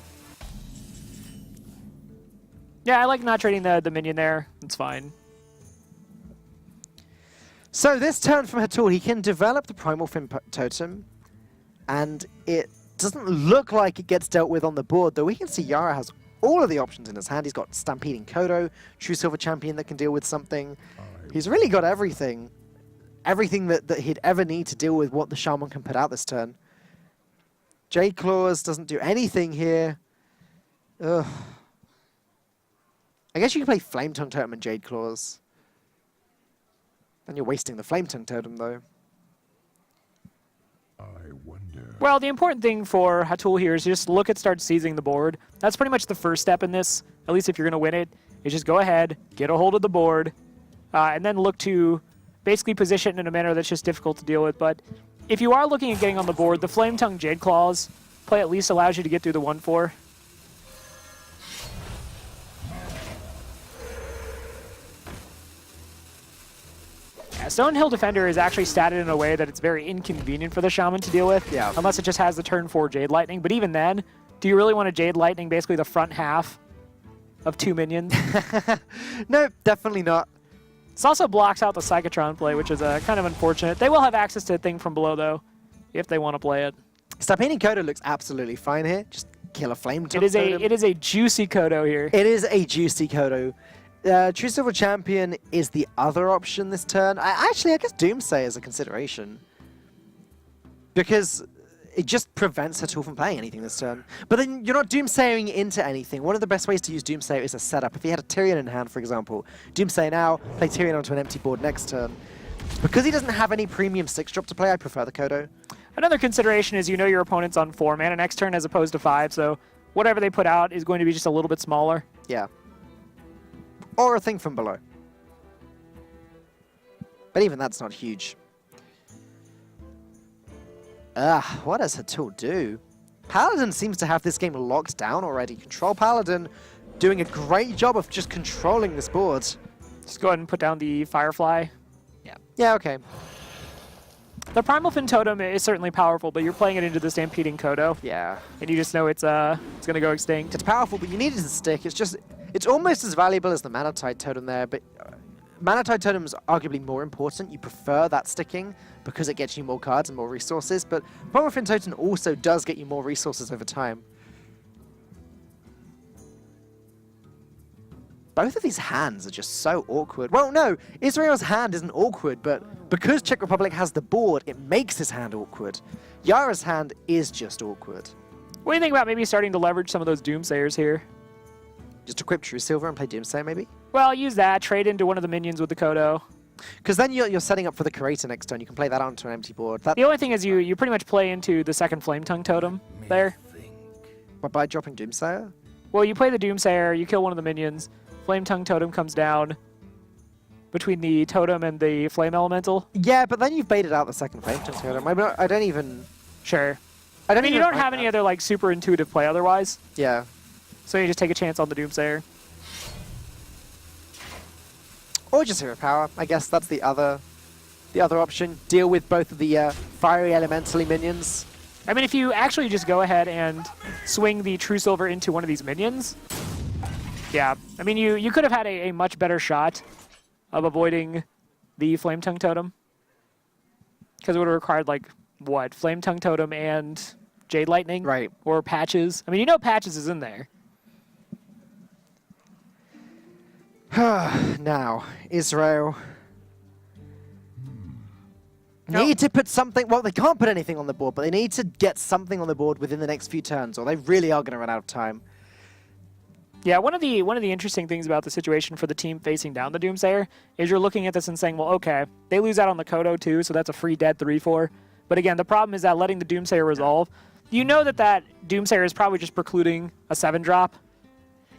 Yeah, I like not trading the minion there. It's fine. So this turn from Hatul, he can develop the Primal Fin Totem, and it doesn't look like it gets dealt with on the board, though we can see Yara has all of the options in his hand. He's got Stampeding Kodo, True Silver Champion that can deal with something. He's really got everything. Everything that he'd ever need to deal with what the Shaman can put out this turn. Jade Claws doesn't do anything here. Ugh. I guess you can play Flame Tongue Totem and Jade Claws. Then you're wasting the Flame Tongue Totem, though. I wonder. Well, the important thing for Hatul here is just look at start seizing the board. That's pretty much the first step in this, at least if you're going to win it, is just go ahead, get a hold of the board, and then look to basically position it in a manner that's just difficult to deal with. But if you are looking at getting on the board, the Flame Tongue Jade Claws play at least allows you to get through the 1/4. Stonehill Defender is actually statted in a way that it's very inconvenient for the Shaman to deal with, Yeah. unless it just has the turn 4 Jade Lightning. But even then, do you really want a Jade Lightning basically the front half of 2 minions? No, definitely not. This also blocks out the Psychotron play, which is kind of unfortunate. They will have access to the thing from below, though, if they want to play it. Stampeding Kodo looks absolutely fine here. Just kill a Flame Tongue It is Totem. a juicy Kodo here. It is a juicy Kodo. True Silver Champion is the other option this turn. I guess Doomsayer is a consideration. Because it just prevents Hatul from playing anything this turn. But then you're not Doomsayering into anything. One of the best ways to use Doomsayer is a setup. If he had a Tyrion in hand, for example, Doomsayer now, play Tyrion onto an empty board next turn. Because he doesn't have any premium 6-drop to play, I prefer the Kodo. Another consideration is you know your opponent's on 4 mana next turn as opposed to 5, so whatever they put out is going to be just a little bit smaller. Yeah. Or a thing from below. But even that's not huge. What does Hatul do? Paladin seems to have this game locked down already. Control Paladin doing a great job of just controlling this board. Just go ahead and put down the Firefly. Yeah, okay. The Primal Fin Totem is certainly powerful, but you're playing it into the Stampeding Kodo. Yeah. And you just know it's going to go extinct. It's powerful, but you need it to stick. It's almost as valuable as the Mana Tide Totem there, but Mana Tide Totem is arguably more important. You prefer that sticking because it gets you more cards and more resources, but Primal Fin Totem also does get you more resources over time. Both of these hands are just so awkward. Well, no, Israel's hand isn't awkward, but because Czech Republic has the board, it makes his hand awkward. Yara's hand is just awkward. What do you think about maybe starting to leverage some of those Doomsayers here? Just equip True Silver and play Doomsayer, maybe? Well, use that, trade into one of the minions with the Kodo. Because then you're setting up for the Curator next turn. You can play that onto an empty board. The only thing is you pretty much play into the second Flame Tongue Totem there. But by dropping Doomsayer? Well, you play the Doomsayer, you kill one of the minions, Flame Tongue Totem comes down between the Totem and the Flame Elemental. Yeah, but then you've baited out the second Flame Tongue Totem. I don't even... Sure. I mean, you don't have any other like super intuitive play otherwise. Yeah. So you just take a chance on the Doomsayer. Or just Hero Power. I guess that's the other option. Deal with both of the fiery elementally minions. I mean, if you actually just go ahead and swing the True Silver into one of these minions, yeah. I mean, you could have had a much better shot of avoiding the Flame Tongue Totem. Because it would have required, like, what? Flame Tongue Totem and Jade Lightning? Right. Or Patches. I mean, you know Patches is in there. Now, Israel need to put something... Well, they can't put anything on the board, but they need to get something on the board within the next few turns, or they really are going to run out of time. Yeah, one of the interesting things about the situation for the team facing down the Doomsayer is you're looking at this and saying, well, okay, they lose out on the Kodo too, so that's a free dead 3-4. But again, the problem is that letting the Doomsayer resolve, you know that Doomsayer is probably just precluding a 7-drop.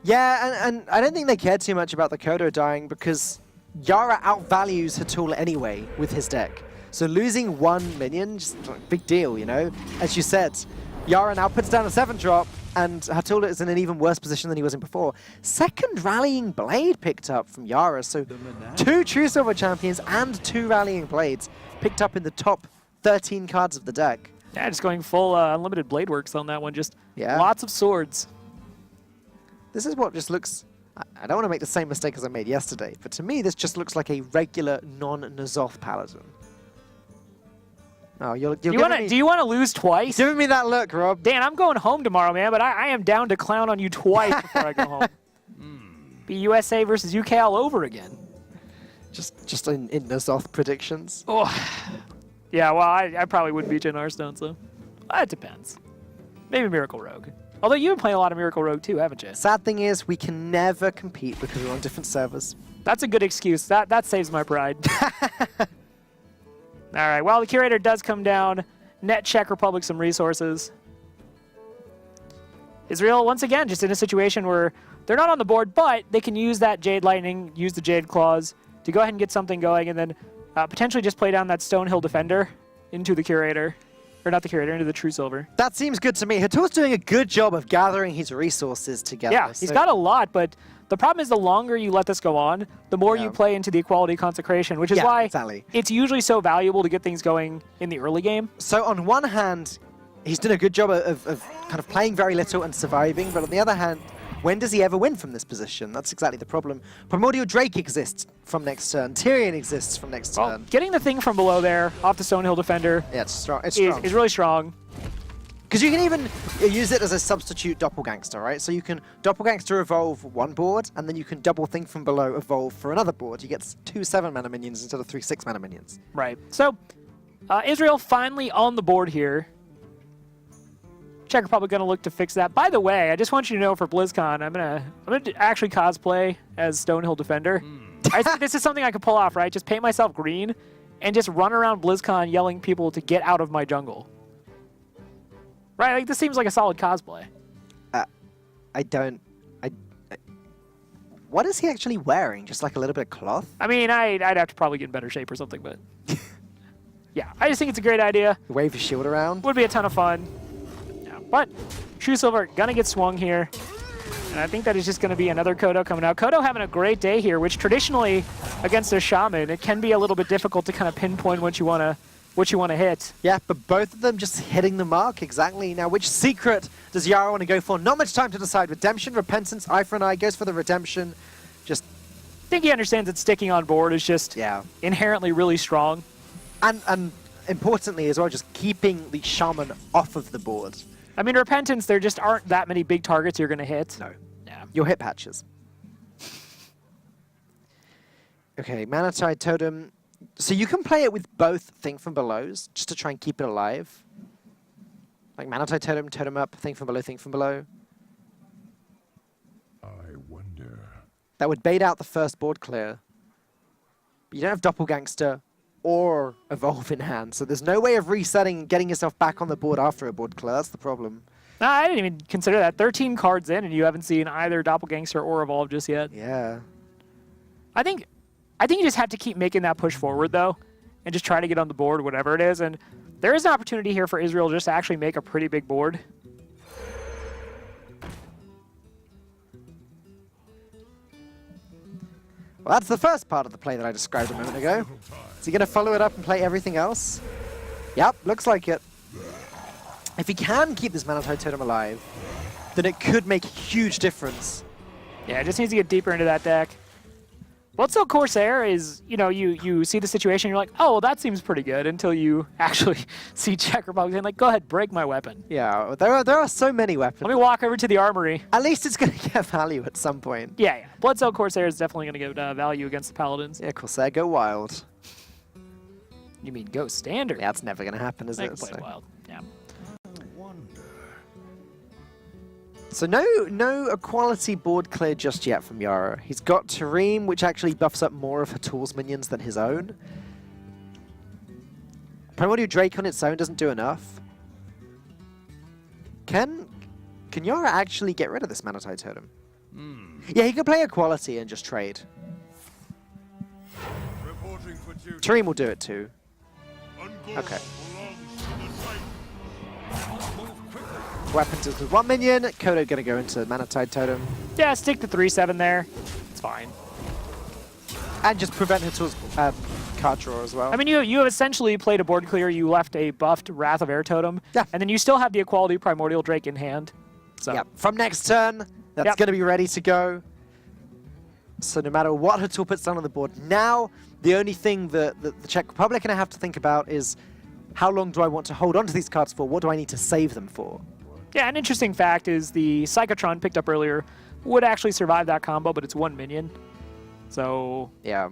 Yeah, and I don't think they care too much about the Kodo dying because Yara outvalues Hatul anyway with his deck. So losing one minion, just a big deal, you know? As you said, Yara now puts down a 7-drop, and Hatul is in an even worse position than he was in before. Second Rallying Blade picked up from Yara, so 2 True Silver Champions and 2 Rallying Blades picked up in the top 13 cards of the deck. Yeah, just going full Unlimited Blade Works on that one, just lots of swords. This is what just looks... I don't want to make the same mistake as I made yesterday, but to me this just looks like a regular non-N'Zoth Paladin. Oh, do you want to lose twice? Giving me that look, Rob. Dan, I'm going home tomorrow, man, but I am down to clown on you twice before I go home. Be USA versus UK all over again. Just in N'Zoth predictions. Oh, yeah. Well, I probably wouldn't beat you in Hearthstone, so it depends. Maybe Miracle Rogue. Although you've been playing a lot of Miracle Rogue too, haven't you? Sad thing is, we can never compete because we're on different servers. That's a good excuse. That saves my pride. All right, well, the Curator does come down. Net Czech Republic some resources. Israel, once again, just in a situation where they're not on the board, but they can use that Jade Lightning, use the Jade Claws to go ahead and get something going, and then potentially just play down that Stonehill Defender into the Curator. Or not the Curator, into the True Silver. That seems good to me. Hatul's doing a good job of gathering his resources together. Yeah, he's got a lot, but the problem is the longer you let this go on, the more you play into the Equality Consecration, which is why it's usually so valuable to get things going in the early game. So on one hand, he's done a good job of kind of playing very little and surviving, but on the other hand, when does he ever win from this position? That's exactly the problem. Primordial Drake exists from next turn. Tyrion exists from next turn. Getting the thing from below there, off the Stonehill Defender, yeah, it's strong. is really strong. Because you can even use it as a substitute doppelgangster, right? So you can doppelgangster evolve one board, and then you can double think from below evolve for another board. You get 2 7-mana minions instead of 3 6-mana minions. Right. So, Israel finally on the board here. Czech are probably going to look to fix that. By the way, I just want you to know for BlizzCon, I'm gonna actually cosplay as Stonehill Defender. I think this is something I could pull off, right? Just paint myself green and just run around BlizzCon yelling people to get out of my jungle. Right? Like, this seems like a solid cosplay. What is he actually wearing? Just like a little bit of cloth? I mean, I'd have to probably get in better shape or something, but yeah, I just think it's a great idea. Wave your shield around? Would be a ton of fun. Yeah, but True Silver gonna get swung here. And I think that is just going to be another Kodo coming out. Kodo having a great day here, which traditionally against their Shaman, it can be a little bit difficult to kind of pinpoint what you want to hit. Yeah, but both of them just hitting the mark exactly. Now, which secret does Yara want to go for? Not much time to decide. Redemption, Repentance, Eye for an Eye goes for the Redemption. Just, I think he understands that sticking on board is just inherently really strong. And importantly as well, just keeping the Shaman off of the board. I mean, Repentance, there just aren't that many big targets you're going to hit. No. Yeah. You'll hit patches. Okay, Mana Tide Totem. So you can play it with both Think from Belows, just to try and keep it alive. Like Mana Tide Totem, Totem up, Think from Below, Think from Below. I wonder. That would bait out the first board clear. But you don't have Doppelgangster or Evolve in hand, so there's no way of resetting and getting yourself back on the board after a board clear. That's the problem. No, I didn't even consider that. 13 cards in, and you haven't seen either Doppelgangster or Evolve just yet. Yeah. I think you just have to keep making that push forward, though, and just try to get on the board, whatever it is. And there is an opportunity here for Israel just to actually make a pretty big board. Well, that's the first part of the play that I described a moment ago. Is he going to follow it up and play everything else? Yep, looks like it. If he can keep this Mana Tide Totem alive, then it could make a huge difference. Yeah, it just needs to get deeper into that deck. Bloodstone Corsair is, you know, you see the situation, you're like, oh, well, that seems pretty good, until you actually see Czech Republic saying, like, go ahead, break my weapon. Yeah, there are so many weapons. Let me walk over to the armory. At least it's going to get value at some point. Yeah. Bloodstone Corsair is definitely going to get value against the Paladins. Yeah, Corsair, go wild. You mean go standard? Yeah, that's never going to happen, is They it? can play wild, yeah. So no equality board clear just yet from Yara. He's got Tareem, which actually buffs up more of Hatul's minions than his own. Primordial Drake on its own doesn't do enough. Can Yara actually get rid of this Mana Tide Totem? Yeah, he could play equality and just trade. Tareem will do it too. Okay. Weapons is with 1 minion. Kodo gonna go into Mana Tide Totem. Yeah, stick the 3/7 there. It's fine. And just prevent Hatul's card draw as well. I mean, you have essentially played a board clear. You left a buffed Wrath of Air Totem. Yeah. And then you still have the equality Primordial Drake in hand. So. Yep. From next turn, that's going to be ready to go. So no matter what Hatul puts down on the board, now the only thing that the Czech Republic going to have to think about is how long do I want to hold on to these cards for? What do I need to save them for? Yeah, an interesting fact is the Psychotron picked up earlier would actually survive that combo, but it's 1 minion. So, yeah.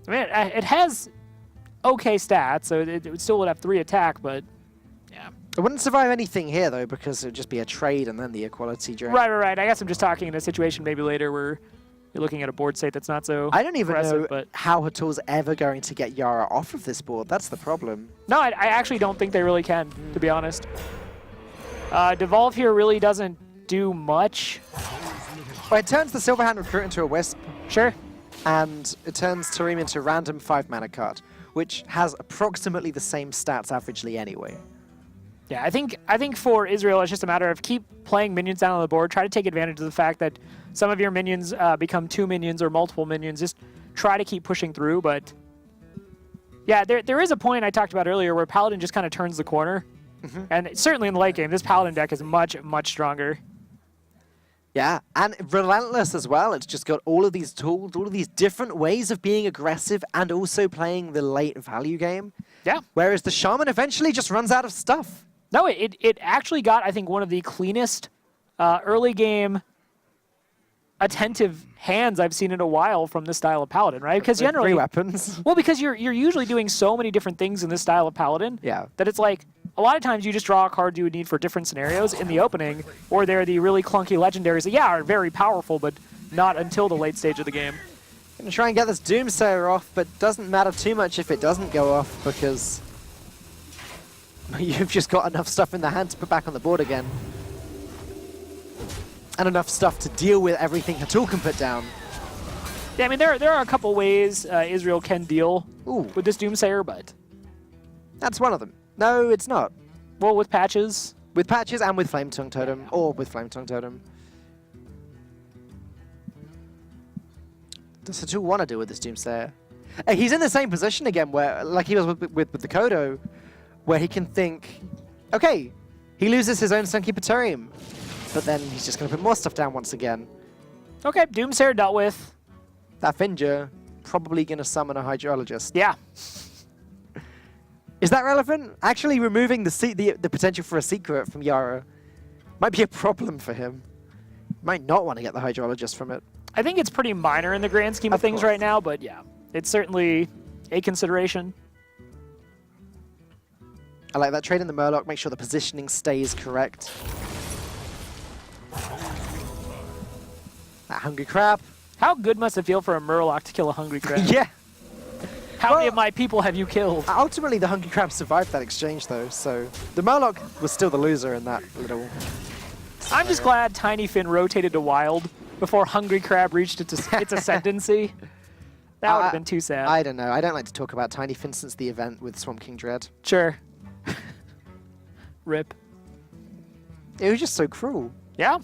I mean, it has okay stats, so it still would have 3 attack, but yeah. It wouldn't survive anything here, though, because it would just be a trade and then the equality drain. Right. I guess I'm just talking in a situation maybe later where you're looking at a board state that's not so I don't even know but how Hatul's ever going to get Yara off of this board. That's the problem. No, I actually don't think they really can, to be honest. Devolve here really doesn't do much. Well, it turns the Silverhand Recruit into a Wisp. Sure. And it turns Tareem into a random 5-mana card, which has approximately the same stats averagely anyway. Yeah, I think for Israel, it's just a matter of keep playing minions down on the board. Try to take advantage of the fact that some of your minions become 2 minions or multiple minions. Just try to keep pushing through. But yeah, there is a point I talked about earlier where Paladin just kind of turns the corner. And certainly in the late game, this Paladin deck is much, much stronger. Yeah, and relentless as well. It's just got all of these tools, all of these different ways of being aggressive and also playing the late value game. Yeah. Whereas the Shaman eventually just runs out of stuff. No, it actually got, I think, one of the cleanest early game attentive hands I've seen in a while from this style of Paladin, right? Because generally, 3 weapons. well, because you're usually doing so many different things in this style of Paladin Yeah. that it's like a lot of times you just draw a card you would need for different scenarios in the opening, or they're the really clunky legendaries that, yeah, are very powerful, but not until the late stage of the game. Gonna try and get this Doomsayer off, but doesn't matter too much if it doesn't go off because you've just got enough stuff in the hand to put back on the board again. And enough stuff to deal with everything Hatul can put down. Yeah, I mean, there are a couple ways Israel can deal Ooh, with this Doomsayer, but, that's one of them. No, it's not. well, with patches, With patches and with Flame Tongue Totem, or with Flame Tongue Totem. Does Hatul want to deal with this Doomsayer? He's in the same position again, where, like he was with the Kodo, where he can think, okay, he loses his own Sunkeeper Terrarium, but then he's just going to put more stuff down once again. okay, Doomsayer dealt with. That Finja probably going to summon a Hydrologist. Yeah. Is that relevant? Actually, removing the potential for a secret from Yara might be a problem for him. Might not want to get the Hydrologist from it. I think it's pretty minor in the grand scheme of things course. right now, but yeah, it's certainly a consideration. I like that trade in the Murloc. Make sure the positioning stays correct. That Hungry Crab. How good must it feel for a Murloc to kill a Hungry Crab? Yeah. How many Well- of my people have you killed? Ultimately, the Hungry Crab survived that exchange, though, so the Murloc was still the loser in that little... I'm just glad Tiny Fin rotated to Wild before Hungry Crab reached its ascendancy. That would have been too sad. I don't know. I don't like to talk about Tiny Fin since the event with Swamp King Dread. Sure. Rip. It was just so cruel. Yeah.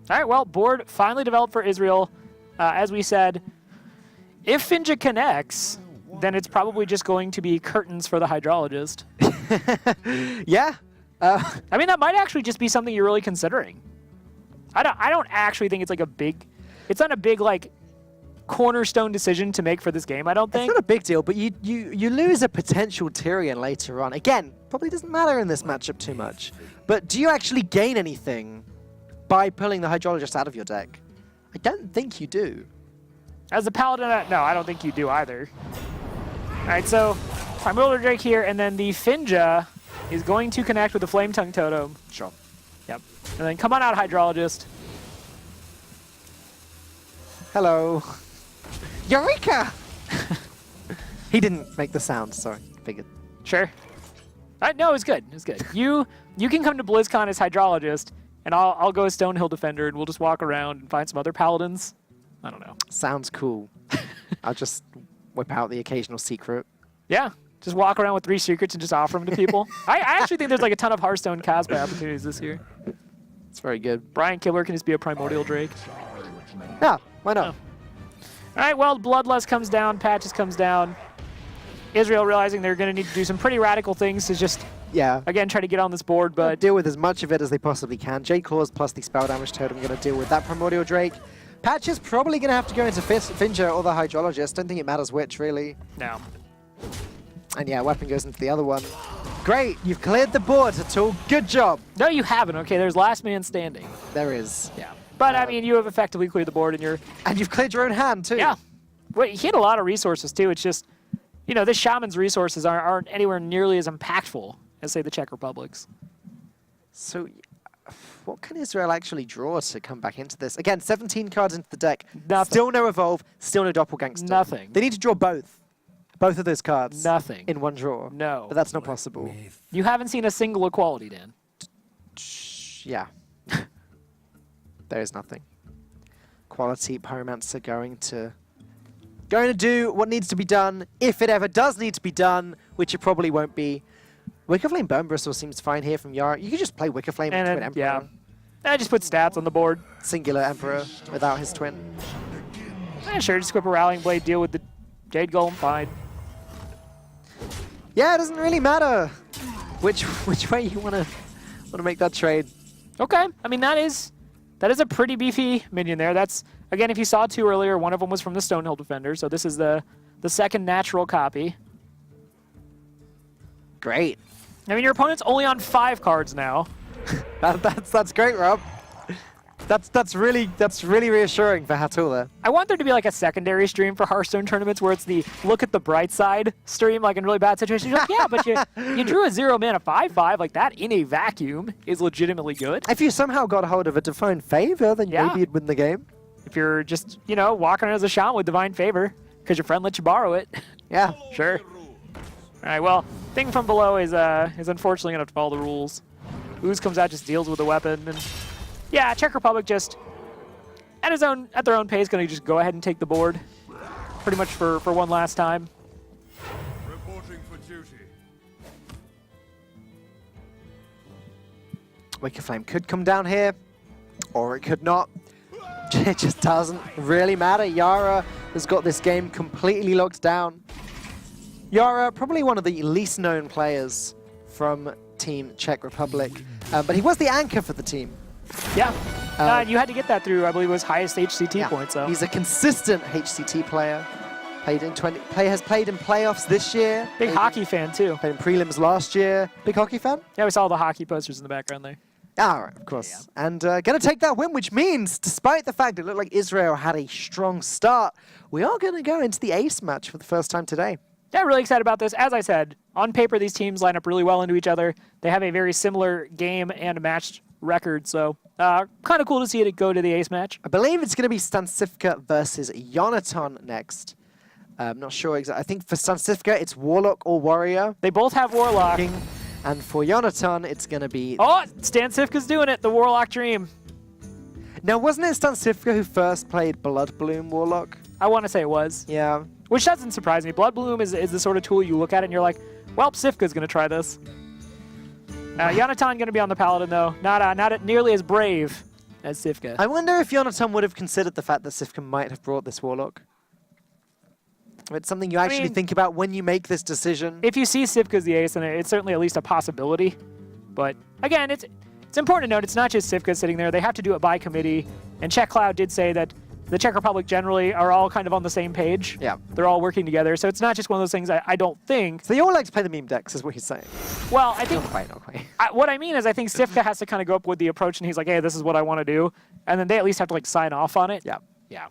All right, well, board finally developed for Israel. As we said, if Finja connects, then it's probably just going to be curtains for the Hydrologist. Yeah. I mean, that might actually just be something you're really considering. I don't actually think it's like it's not a big like cornerstone decision to make for this game, I don't It's think. not a big deal, but you lose a potential Tyrion later on. Again, probably doesn't matter in this matchup too much. But do you actually gain anything by pulling the Hydrologist out of your deck? I don't think you do. As a Paladin, no, I don't think you do either. All right, so Primordial Drake here, and then the Finja is going to connect with the Flame Tongue Totem. Sure. Yep. And then come on out, Hydrologist. Hello. Eureka! He didn't make the sound, sorry. Figured. Sure. All right, no, it's good. It's good. You can come to BlizzCon as Hydrologist, and I'll go as Stonehill Defender, and we'll just walk around and find some other Paladins. I don't know. Sounds cool. I'll just whip out the occasional secret. Yeah. Just walk around with 3 secrets and just offer them to people. I actually think there's like a ton of Hearthstone cosplay opportunities this year. It's very good. Brian Killer can just be a Primordial Drake. Yeah, why not? Oh. All right, well, Bloodlust comes down, Patches comes down. Israel realizing they're going to need to do some pretty radical things to just, Yeah. again, try to get on this board, but Deal with as much of it as they possibly can. Jade Claws plus the spell damage totem going to deal with that Primordial Drake. Patch is probably going to have to go into Finja or the Hydrologist. Don't think it matters which, really. no. And yeah, weapon goes into the other one. Great, you've cleared the board, Hatul. Good job. No, you haven't. Okay, there's last man standing. There is. Yeah. But, I mean, you have effectively cleared the board, and you're... And you've cleared your own hand, too. Yeah. Well, he had a lot of resources, too. It's just, you know, this Shaman's resources aren't anywhere nearly as impactful as, say, the Czech Republic's. So, what can Israel actually draw to come back into this? Again, 17 cards into the deck. Nothing. Still no Evolve, still no Doppelgangster. Nothing. They need to draw both. Both of those cards. Nothing. In one draw. No. But that's not possible. You haven't seen a single equality, Dan. Yeah. There is nothing. Quality Pyromancer going to do what needs to be done, if it ever does need to be done, which it probably won't be. Wickerflame Burn Bristle seems fine here from Yara. You could just play Wickerflame into an Emperor. Yeah. I just put stats on the board. Singular Emperor without his twin. Sure, just equip a Rallying Blade, deal with the Jade Golem, fine. Yeah, it doesn't really matter which way you wanna make that trade. Okay, I mean that is a pretty beefy minion there. That's, again, if you saw 2 earlier, one of them was from the Stonehill Defender, so this is the second natural copy. Great. I mean, your opponent's only on 5 cards now. That's great, Rob. That's really reassuring for Hatul there. I want there to be like a secondary stream for Hearthstone tournaments where it's the look at the bright side stream, like in really bad situations. You're like, yeah, but you drew a 0-mana 5/5, like that in a vacuum is legitimately good. If you somehow got hold of a Divine Favor, then Yeah. maybe you'd win the game. If you're just, walking around as a shaman with Divine Favor because your friend lets you borrow it, Yeah. sure. All right, well, thing from below is unfortunately going to have to follow the rules. Ooze comes out, just deals with the weapon, and yeah, Czech Republic just at their own pace, going to just go ahead and take the board, pretty much for one last time. Reporting for duty. Wicked Flame could come down here, or it could not. It just doesn't really matter. Yara has got this game completely locked down. Yara, probably one of the least known players from Team Czech Republic, but he was the anchor for the team. Yeah, you had to get that through, I believe it was highest HCT points. So He's a consistent HCT player. Has played in playoffs this year. big played hockey fan too. Played in prelims last year. Big hockey fan? Yeah, we saw all the hockey posters in the background there. Ah, right, of course. Yeah. And going to take that win, which means, despite the fact it looked like Israel had a strong start, we are going to go into the ace match for the first time today. Yeah, really excited about this. As I said, on paper, these teams line up really well into each other. They have a very similar game and matched record, so kind of cool to see it go to the ace match. I believe it's going to be Stansifka versus Yonatan next. I'm not sure exactly. I think for Stansifka, it's Warlock or Warrior. They both have Warlock. And for Yonatan, it's going to be... Oh, Stansifka's doing it, the Warlock Dream. Now, wasn't it Stansifka who first played Blood Bloom Warlock? I want to say it was. Yeah. Which doesn't surprise me. Blood Bloom is the sort of tool you look at it and you're like, well, Sifka's going to try this. Yonatan going to be on the Paladin, though. Not nearly as brave as Sifka. I wonder if Yonatan would have considered the fact that Sifka might have brought this Warlock. It's something you actually think about when you make this decision. If you see Sifka's the ace, then it's certainly at least a possibility. But again, it's important to note it's not just Sifka sitting there. They have to do it by committee. And Czech Cloud did say that the Czech Republic generally are all kind of on the same page. Yeah. They're all working together. So it's not just one of those things I don't think. So they all like to play the meme decks, is what he's saying. Well, I think... Not quite. What I mean is I think Sifka has to kind of go up with the approach and he's like, hey, this is what I want to do. And then they at least have to like sign off on it. Yeah. Yeah.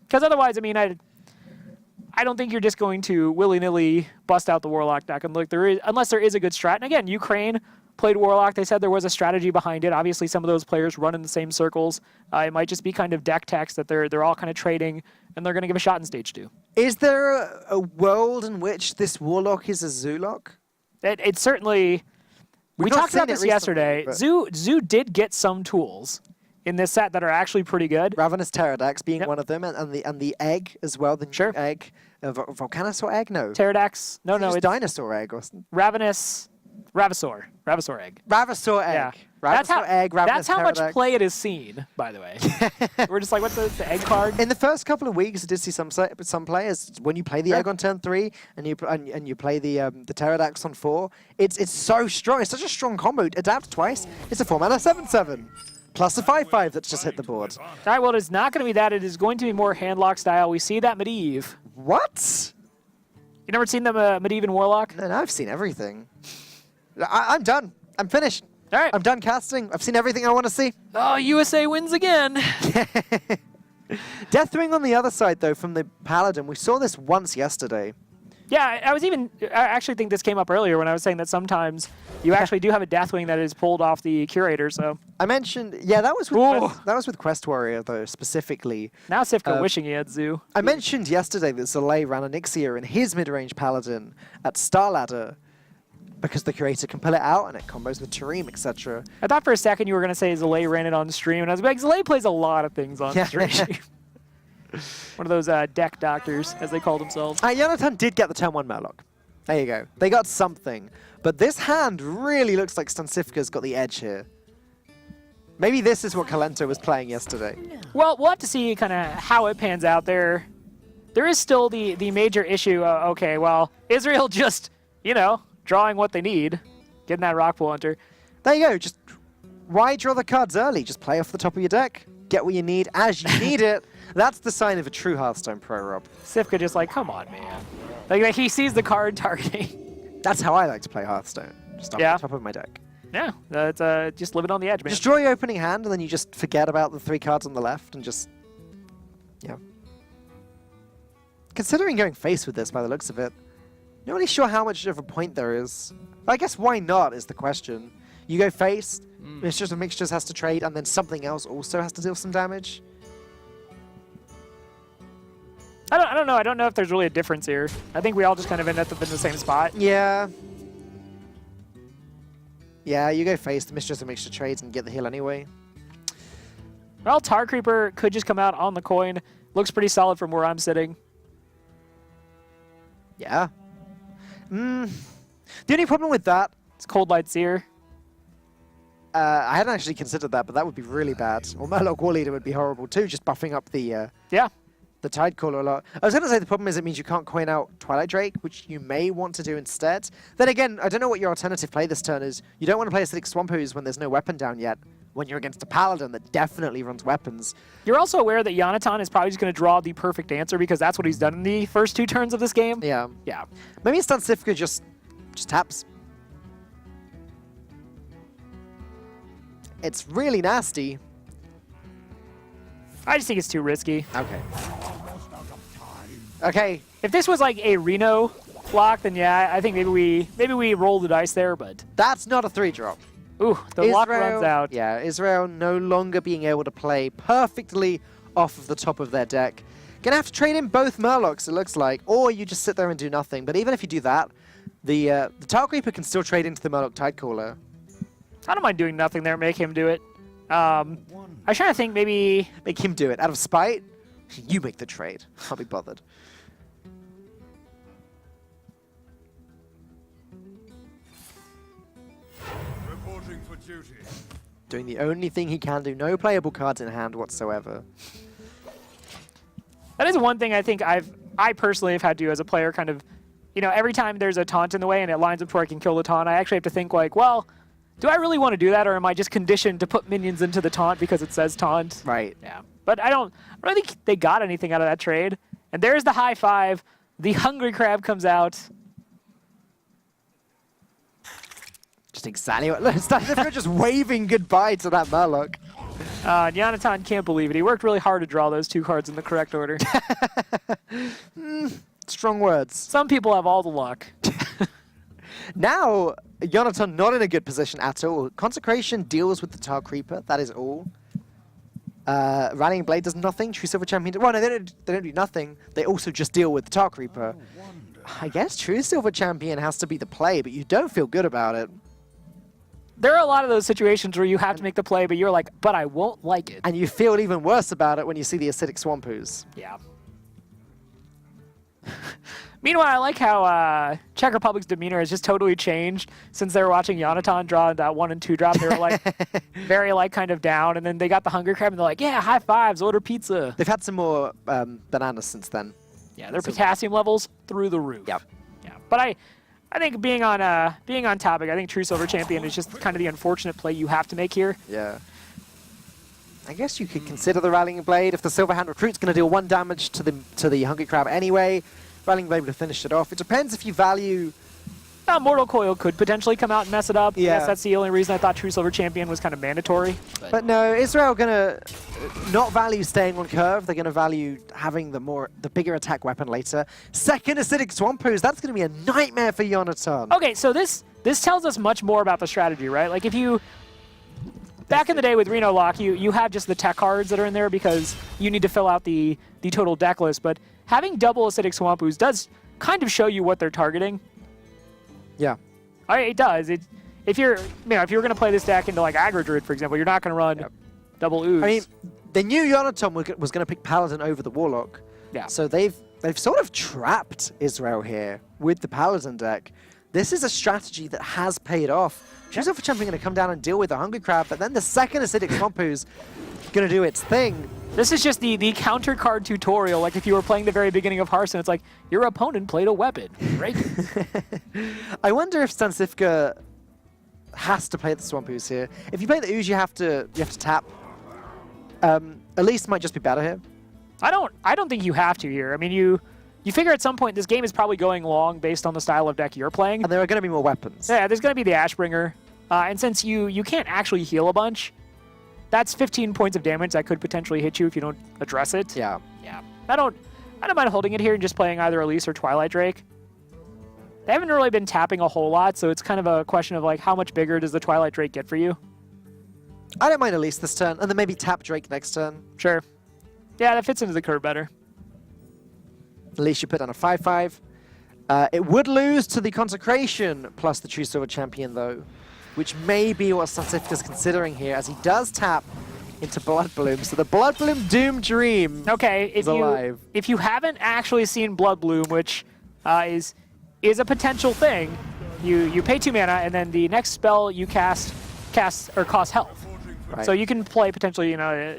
Because otherwise, I mean, I don't think you're just going to willy-nilly bust out the Warlock deck and look, unless there is a good strat. And again, Ukraine played Warlock. They said there was a strategy behind it. Obviously, some of those players run in the same circles. It might just be kind of deck text that they're all kind of trading, and they're going to give a shot in stage 2. Is there a world in which this Warlock is a Zoolock? It certainly... We talked about this yesterday. Zoo did get some tools in this set that are actually pretty good. Ravenous Pterodax being one of them, and the egg as well, the new egg. Volcanosaur egg? No. Pterodax? No, it's it's dinosaur egg. Or Ravenous... Ravasaur egg. Ravasaur egg. Yeah. Ravasaur egg, Ravenous That's how much Pterodax. play it is seen, by the way. We're just like, what's the egg card? In the first couple of weeks, I did see some players, when you play the egg on turn 3 and you play the Pterodax on 4, it's so strong. It's such a strong combo. Adapt twice. It's a 4-mana 7/7. Plus a 5/5 that's just hit the board. All right, well, it's not going to be that. It is going to be more handlock style. We see that Medivh. What? You never seen the Medivh and Warlock? No, I've seen everything. I'm done. I'm finished. All right. I'm done casting. I've seen everything I want to see. Oh, USA wins again. Deathwing on the other side, though, from the Paladin. We saw this once yesterday. Yeah, I actually think this came up earlier when I was saying that sometimes you actually do have a Deathwing that is pulled off the Curator, so. I mentioned, yeah, that was with Quest Warrior, though, specifically. Now Sifka wishing he had Zoo. I mentioned yesterday that Zalay ran Onyxia in his mid-range Paladin at Starladder because the Curator can pull it out and it combos with Tareem, etc. I thought for a second you were going to say Zalay ran it on stream, and I was like, Zalay plays a lot of things on stream. One of those deck doctors, as they call themselves. Yonatan did get the turn 1 Murloc. There you go. They got something. But this hand really looks like Stansifka's got the edge here. Maybe this is what Kalento was playing yesterday. Well, we'll have to see kind of how it pans out there. There is still the major issue. Okay, well, Israel just, drawing what they need, getting that Rockpool Hunter. There you go. Just why draw the cards early? Just play off the top of your deck. Get what you need as you need it. That's the sign of a true Hearthstone pro, Rob. Sifka just like, come on, man. Like he sees the card targeting. That's how I like to play Hearthstone. Just off Yeah. the top of my deck. Yeah, that's just living on the edge, man. Just draw your opening hand, and then you just forget about the 3 cards on the left, and just... Yeah. Considering going face with this, by the looks of it, not really sure how much of a point there is. I guess why not is the question. You go face, it's just a Mixtures has to trade, and then something else also has to deal some damage. I don't know. I don't know if there's really a difference here. I think we all just kind of end up in the same spot. Yeah. Yeah, you go face, the Mistress and Mixture trades and get the heal anyway. Well, Tar Creeper could just come out on the coin. Looks pretty solid from where I'm sitting. Yeah. The only problem with that... It's Cold Light Seer. I hadn't actually considered that, but that would be really bad. Or Murloc War Leader would be horrible too, just buffing up the Tidecaller a lot. I was going to say the problem is it means you can't coin out Twilight Drake, which you may want to do instead. Then again, I don't know what your alternative play this turn is. You don't want to play Acidic Swamp Ooze when there's no weapon down yet, when you're against a Paladin that definitely runs weapons. You're also aware that Yonatan is probably just going to draw the perfect answer because that's what he's done in the first 2 turns of this game. Yeah. Yeah. Maybe Stansifka just taps. It's really nasty. I just think it's too risky. Okay. Okay. If this was like a Reno block, then yeah, I think maybe we roll the dice there, but... That's not a 3-drop. Ooh, the lock runs out. Yeah, Israel no longer being able to play perfectly off of the top of their deck. Gonna have to trade in both Murlocs, it looks like, or you just sit there and do nothing. But even if you do that, the Tar Creeper can still trade into the Murloc Tidecaller. I don't mind doing nothing there, make him do it. I was trying to think maybe... Make him do it. Out of spite, you make the trade. I'll be bothered. Reporting for duty. Doing the only thing he can do. No playable cards in hand whatsoever. That is one thing I think I personally have had to, as a player, kind of, every time there's a taunt in the way and it lines up to where I can kill the taunt, I actually have to think like, well, do I really want to do that, or am I just conditioned to put minions into the taunt because it says taunt? Right. Yeah. But I don't really think they got anything out of that trade. And there's the high 5. The Hungry Crab comes out. Just exactly what... They're just waving goodbye to that Murloc. Yonatan can't believe it. He worked really hard to draw those 2 cards in the correct order. Strong words. Some people have all the luck. Now, Yonatan not in a good position at all. Consecration deals with the Tar Creeper. That is all. Rallying Blade does nothing. True Silver Champion... Well, no, they don't do nothing. They also just deal with the Tar Creeper. I guess True Silver Champion has to be the play, but you don't feel good about it. There are a lot of those situations where you have to make the play, but you're like, but I won't like it. And you feel even worse about it when you see the Acidic Swamp Ooze. Yeah. Meanwhile, I like how Czech Republic's demeanor has just totally changed since they were watching Yonatan draw that 1 and 2 drop. They were like very kind of down, and then they got the Hungry Crab and they're like, yeah, high fives, order pizza. They've had some more bananas since then. Yeah, their potassium levels through the roof. Yep. Yeah, but I think being on topic, I think True Silver Champion is just kind of the unfortunate play you have to make here. Yeah. I guess you could consider the Rallying Blade. If the Silverhand Recruit's going to deal 1 damage to the Hungry Crab anyway, Rallying Blade would have finished it off. It depends if you value... Mortal Coil could potentially come out and mess it up. Yeah. I guess that's the only reason I thought True Silver Champion was kind of mandatory. But no, Israel going to not value staying on curve. They're going to value having the bigger attack weapon later. Second Acidic Swamp Ooze, that's going to be a nightmare for Yonatan. Okay, so this tells us much more about the strategy, right? Like if you... Back in the day with Reno Lock, you have just the tech cards that are in there because you need to fill out the total deck list, but having double Acidic Swamp Ooze does kind of show you what they're targeting. Yeah. It does. If you're going to play this deck into like Aggro Druid, for example, you're not going to run double Ooze. I mean, they knew Yonatan was going to pick Paladin over the Warlock. Yeah. So they've sort of trapped Israel here with the Paladin deck. This is a strategy that has paid off. True Silver Champion going to come down and deal with the Hungry Crab, but then the second Acidic Swamp Ooze going to do its thing. This is just the counter card tutorial. Like if you were playing the very beginning of Hearthstone, it's like your opponent played a weapon, right? I wonder if Stansifka has to play the Swamp Ooze here. If you play the Ooze, you have to tap. At least might just be better here. I don't think you have to here. I mean, you you figure at some point this game is probably going long based on the style of deck you're playing. And there are going to be more weapons. Yeah, there's going to be the Ashbringer. And since you can't actually heal a bunch, that's 15 points of damage that could potentially hit you if you don't address it. Yeah. Yeah. I don't mind holding it here and just playing either Elise or Twilight Drake. They haven't really been tapping a whole lot, so it's kind of a question of like how much bigger does the Twilight Drake get for you? I don't mind Elise this turn, and then maybe tap Drake next turn. Sure. Yeah, that fits into the curve better. Elise, you put down a 5/5. It would lose to the Consecration plus the True Silver Champion, though, which may be what Stansifka's considering here, as he does tap into Blood Bloom. So the Blood Bloom Doom Dream Okay, is alive. if you haven't actually seen Blood Bloom, which is a potential thing, you pay 2 mana, and then the next spell you cast or costs health. Right. So you can play potentially,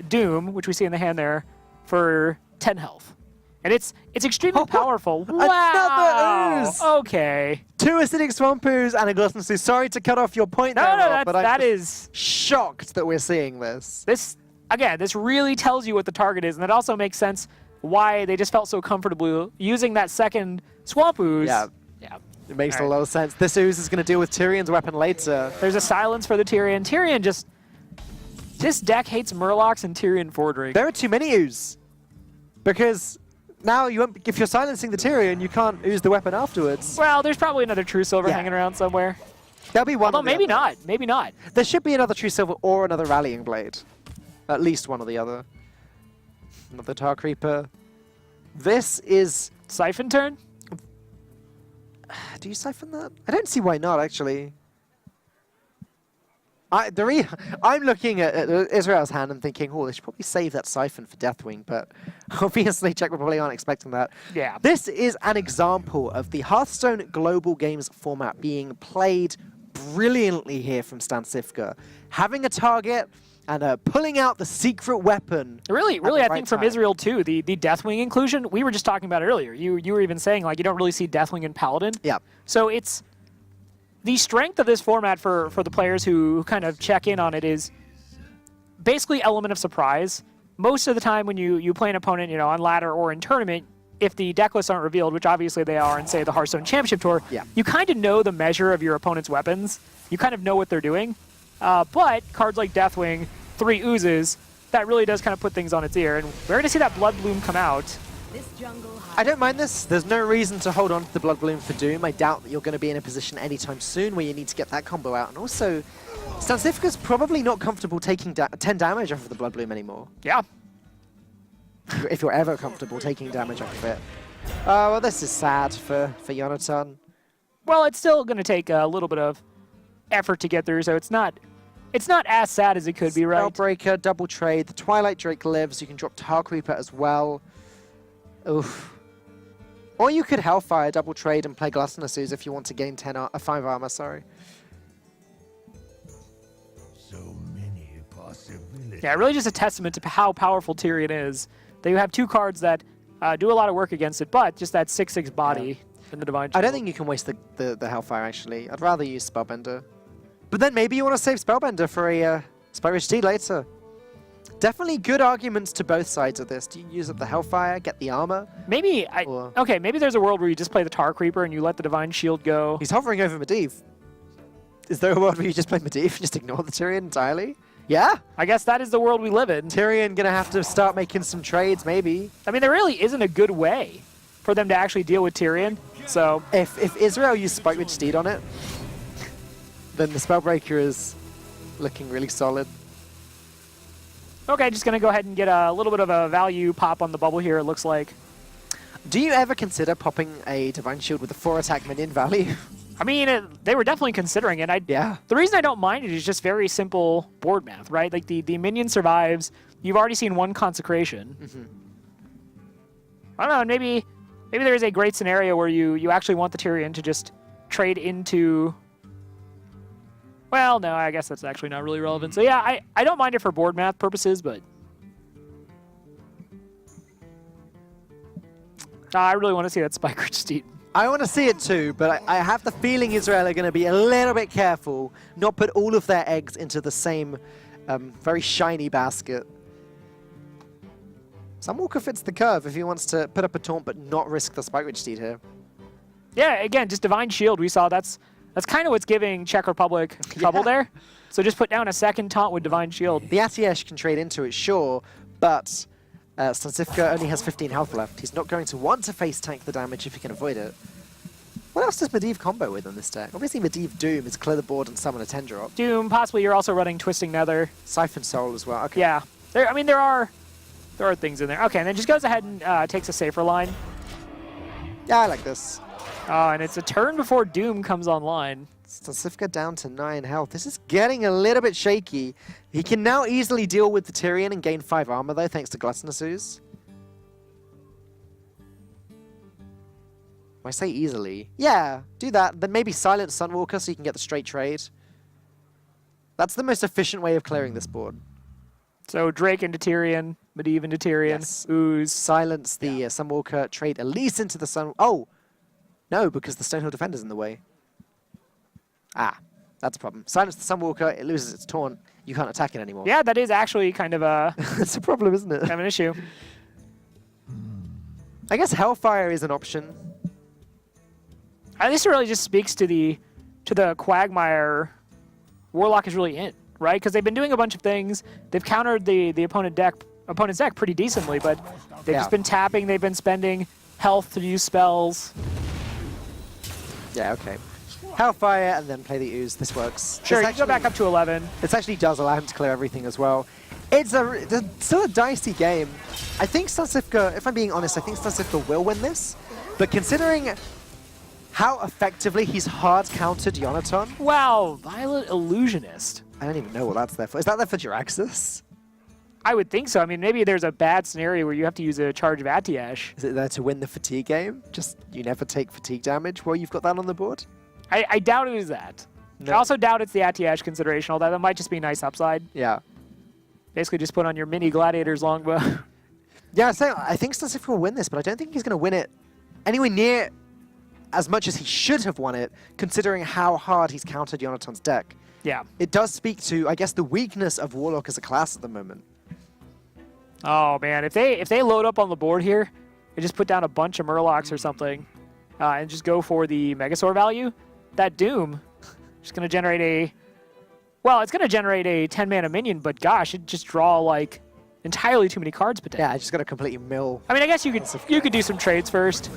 Doom, which we see in the hand there, for 10 health. And it's extremely powerful. Another Wow. ooze! Okay. 2 Acidic Swamp Ooze and a Gluttonous Ooze. Sorry to cut off your point there, Rob, but that I'm is shocked that we're seeing this. this again. This really tells you what the target is, and it also makes sense why they just felt so comfortable using that second Swamp Ooze. Yeah. Yeah. It makes All a right. lot of sense. This Ooze is going to deal with Tyrion's weapon later. There's a silence for the Tyrion. Tyrion just... This deck hates Murlocs and Tyrion Fordring. There are too many Ooze. Because now you won't, if you're silencing the Tyrion, you can't ooze the weapon afterwards. Well, there's probably another True Silver Yeah. hanging around somewhere. There'll be one. Although or the maybe other. not. Maybe not. There should be another True Silver or another Rallying Blade. At least one or the other. Another Tar Creeper. This is... Siphon turn? Do you siphon that? I don't see why not, actually. I'm looking at Israel's hand and thinking, oh, they should probably save that siphon for Deathwing, but obviously Czech Republic aren't expecting that. Yeah. This is an example of the Hearthstone Global Games format being played brilliantly here from Stansifka. Having a target and pulling out the secret weapon. Really, at the I right think from time. Israel too, the Deathwing inclusion, we were just talking about it earlier. You were even saying like you don't really see Deathwing and Paladin. Yeah. So it's the strength of this format for the players who kind of check in on it is basically element of surprise. Most of the time when you play an opponent, on ladder or in tournament, if the deck lists aren't revealed, which obviously they are in, say, the Hearthstone Championship Tour, Yeah. you kind of know the measure of your opponent's weapons. You kind of know what they're doing. But cards like Deathwing, 3 Oozes, that really does kind of put things on its ear. And we're going to see that Blood Bloom come out. This jungle I don't mind this. There's no reason to hold on to the Blood Bloom for Doom. I doubt that you're going to be in a position anytime soon where you need to get that combo out. And also, Stansifka's probably not comfortable taking 10 damage off of the Blood Bloom anymore. Yeah. If you're ever comfortable taking damage off of it. Well, this is sad for Jonathan. Well, it's still going to take a little bit of effort to get through, so it's not as sad as it could be, right? Spellbreaker, double trade. The Twilight Drake lives. You can drop Tar Creeper as well. Oof. Or you could Hellfire, double trade, and play Gluttonous Ooze if you want to gain 5 armor, sorry. So many possibilities. Yeah, really just a testament to how powerful Tyrion is. That you have 2 cards that do a lot of work against it, but just that 6/6 body in the Divine I don't Shield. think you can waste the Hellfire, actually. I'd rather use Spellbender. But then maybe you want to save Spellbender for a Spike-Rich Tea later. Definitely good arguments to both sides of this. Do you use up the Hellfire, get the armor? Maybe okay, maybe there's a world where you just play the Tar Creeper and you let the Divine Shield go. He's hovering over Medivh. Is there a world where you just play Medivh and just ignore the Tyrion entirely? Yeah? I guess that is the world we live in. Tyrion gonna have to start making some trades, maybe. I mean, there really isn't a good way for them to actually deal with Tyrion. So If Israel used Spike-Rich Steed on it, then the Spellbreaker is looking really solid. okay, just gonna go ahead and get a little bit of a value pop on the bubble here. It looks like. Do you ever consider popping a Divine Shield with a 4-attack minion value? I mean, they were definitely considering it. Yeah. The reason I don't mind it is just very simple board math, right? Like the minion survives. You've already seen 1 consecration. I don't know. Maybe there is a great scenario where you actually want the Tyrion to just trade into. Well, no, I guess that's actually not really relevant. So yeah, I don't mind it for board math purposes, but I really want to see that Spike-Rich Steed. I want to see it too, but I have the feeling Israel are going to be a little bit careful, not put all of their eggs into the same very shiny basket. Sunwalker fits the curve if he wants to put up a taunt but not risk the Spike Ridge Steed here. Yeah, again, just Divine Shield. We saw that's kind of what's giving Czech Republic trouble there. So just put down a second taunt with Divine Shield. The Atiesh can trade into it, sure, but Stancifka only has 15 health left. He's not going to want to face tank the damage if he can avoid it. What else does Medivh combo with on this deck? Obviously Medivh Doom is clear the board and summon a 10-drop. Doom, possibly you're also running Twisting Nether. Siphon Soul as well, okay. Yeah, there are things in there. Okay, and then just goes ahead and takes a safer line. Yeah, I like this. And it's a turn before Doom comes online. Stancifka down to 9 health. This is getting a little bit shaky. He can now easily deal with the Tyrion and gain 5 armor though, thanks to Gluttonous Ooze. When I say easily, yeah, do that. Then maybe silence Sunwalker so you can get the straight trade. That's the most efficient way of clearing this board. So Drake into Tyrion, Medivh into Tyrion, Yes. Ooze. Silence the Sunwalker, trade Elise into the Sun... Oh! No, because the Stonehill Defender's in the way. Ah, that's a problem. Silence the Sunwalker, it loses its taunt. You can't attack it anymore. Yeah, that is actually kind of a It's a problem, isn't it? kind of an issue. I guess Hellfire is an option. This really just speaks to the Quagmire Warlock is really in, right? Because they've been doing a bunch of things. They've countered the opponent's deck pretty decently, but they've just been tapping. They've been spending health to use spells. Yeah, okay. Hellfire and then play the Ooze. This works. Sure, This you can go back up to 11. This actually does allow him to clear everything as well. It's still a dicey game. I think Stancifka, if I'm being honest, I think Stancifka will win this. But considering how effectively he's hard countered Yonatan, Wow, Violet Illusionist. I don't even know what that's there for. Is that there for Jiraxis? I would think so. I mean, maybe there's a bad scenario where you have to use a charge of Atiesh. Is it there to win the fatigue game? Just you never take fatigue damage while you've got that on the board? I doubt it is that. No. I also doubt it's the Atiesh consideration, although that might just be a nice upside. Yeah. Basically just put on your mini Gladiator's longbow. Yeah, I think Stancifka will win this, but I don't think he's going to win it anywhere near as much as he should have won it, considering how hard he's countered Yonatan's deck. Yeah. It does speak to, I guess, the weakness of Warlock as a class at the moment. Oh man, if they load up on the board here, they just put down a bunch of Murlocs or something, and just go for the Megasaur value, that Doom is going to generate it's going to generate a 10-mana minion, but gosh, it just draw like entirely too many cards potentially. Yeah, I just got to completely mill. I mean, I guess you could do some trades first.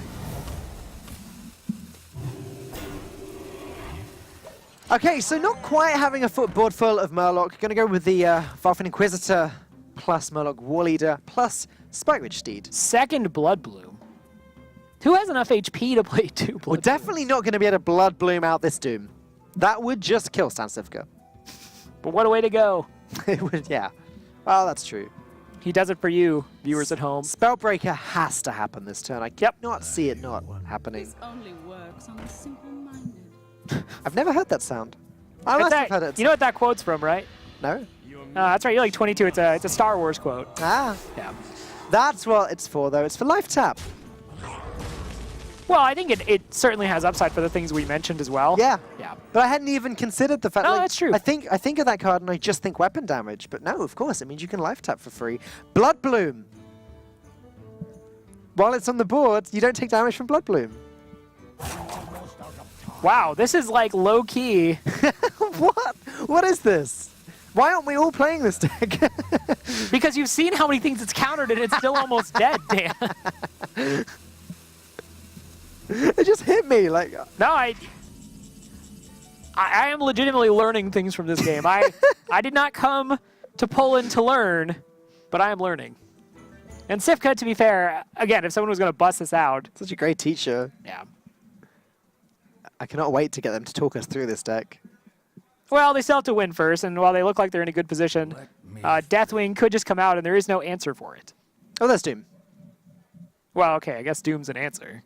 Okay, so not quite having a board full of Murloc. Going to go with the Varfin Inquisitor plus Murloc Warleader plus Spike Ridge Steed. Second Blood Bloom. Who has enough HP to play 2 Blood We're definitely not going to be able to Blood Bloom out this Doom. That would just kill Stancifka. But what a way to go. It would, yeah. Well, that's true. He does it for you, viewers at home. Spellbreaker has to happen this turn. I cannot see it not happening. This only works on the simple-minded. I've never heard that sound. I must have heard it. You know what that quote's from, right? No? That's right, you're like 22. It's a Star Wars quote. Ah. Yeah. That's what it's for, though. It's for life tap. Well, I think it certainly has upside for the things we mentioned as well. Yeah. Yeah. But I hadn't even considered the fact. No, like, that's true. I think of that card and I just think weapon damage. But no, of course, it means you can life tap for free. Blood Bloom. While it's on the board, you don't take damage from Blood Bloom. Wow, this is like low key. What? What is this? Why aren't we all playing this deck? Because you've seen how many things it's countered and it's still almost dead, Dan. It just hit me like. No, I am legitimately learning things from this game. I did not come to Poland to learn, but I am learning. And Sifka, to be fair, again, if someone was going to bust this out. Such a great teacher. Yeah. I cannot wait to get them to talk us through this deck. Well, they still have to win first, and while they look like they're in a good position, Deathwing could just come out, and there is no answer for it. Oh, there's Doom. Well, okay, I guess Doom's an answer.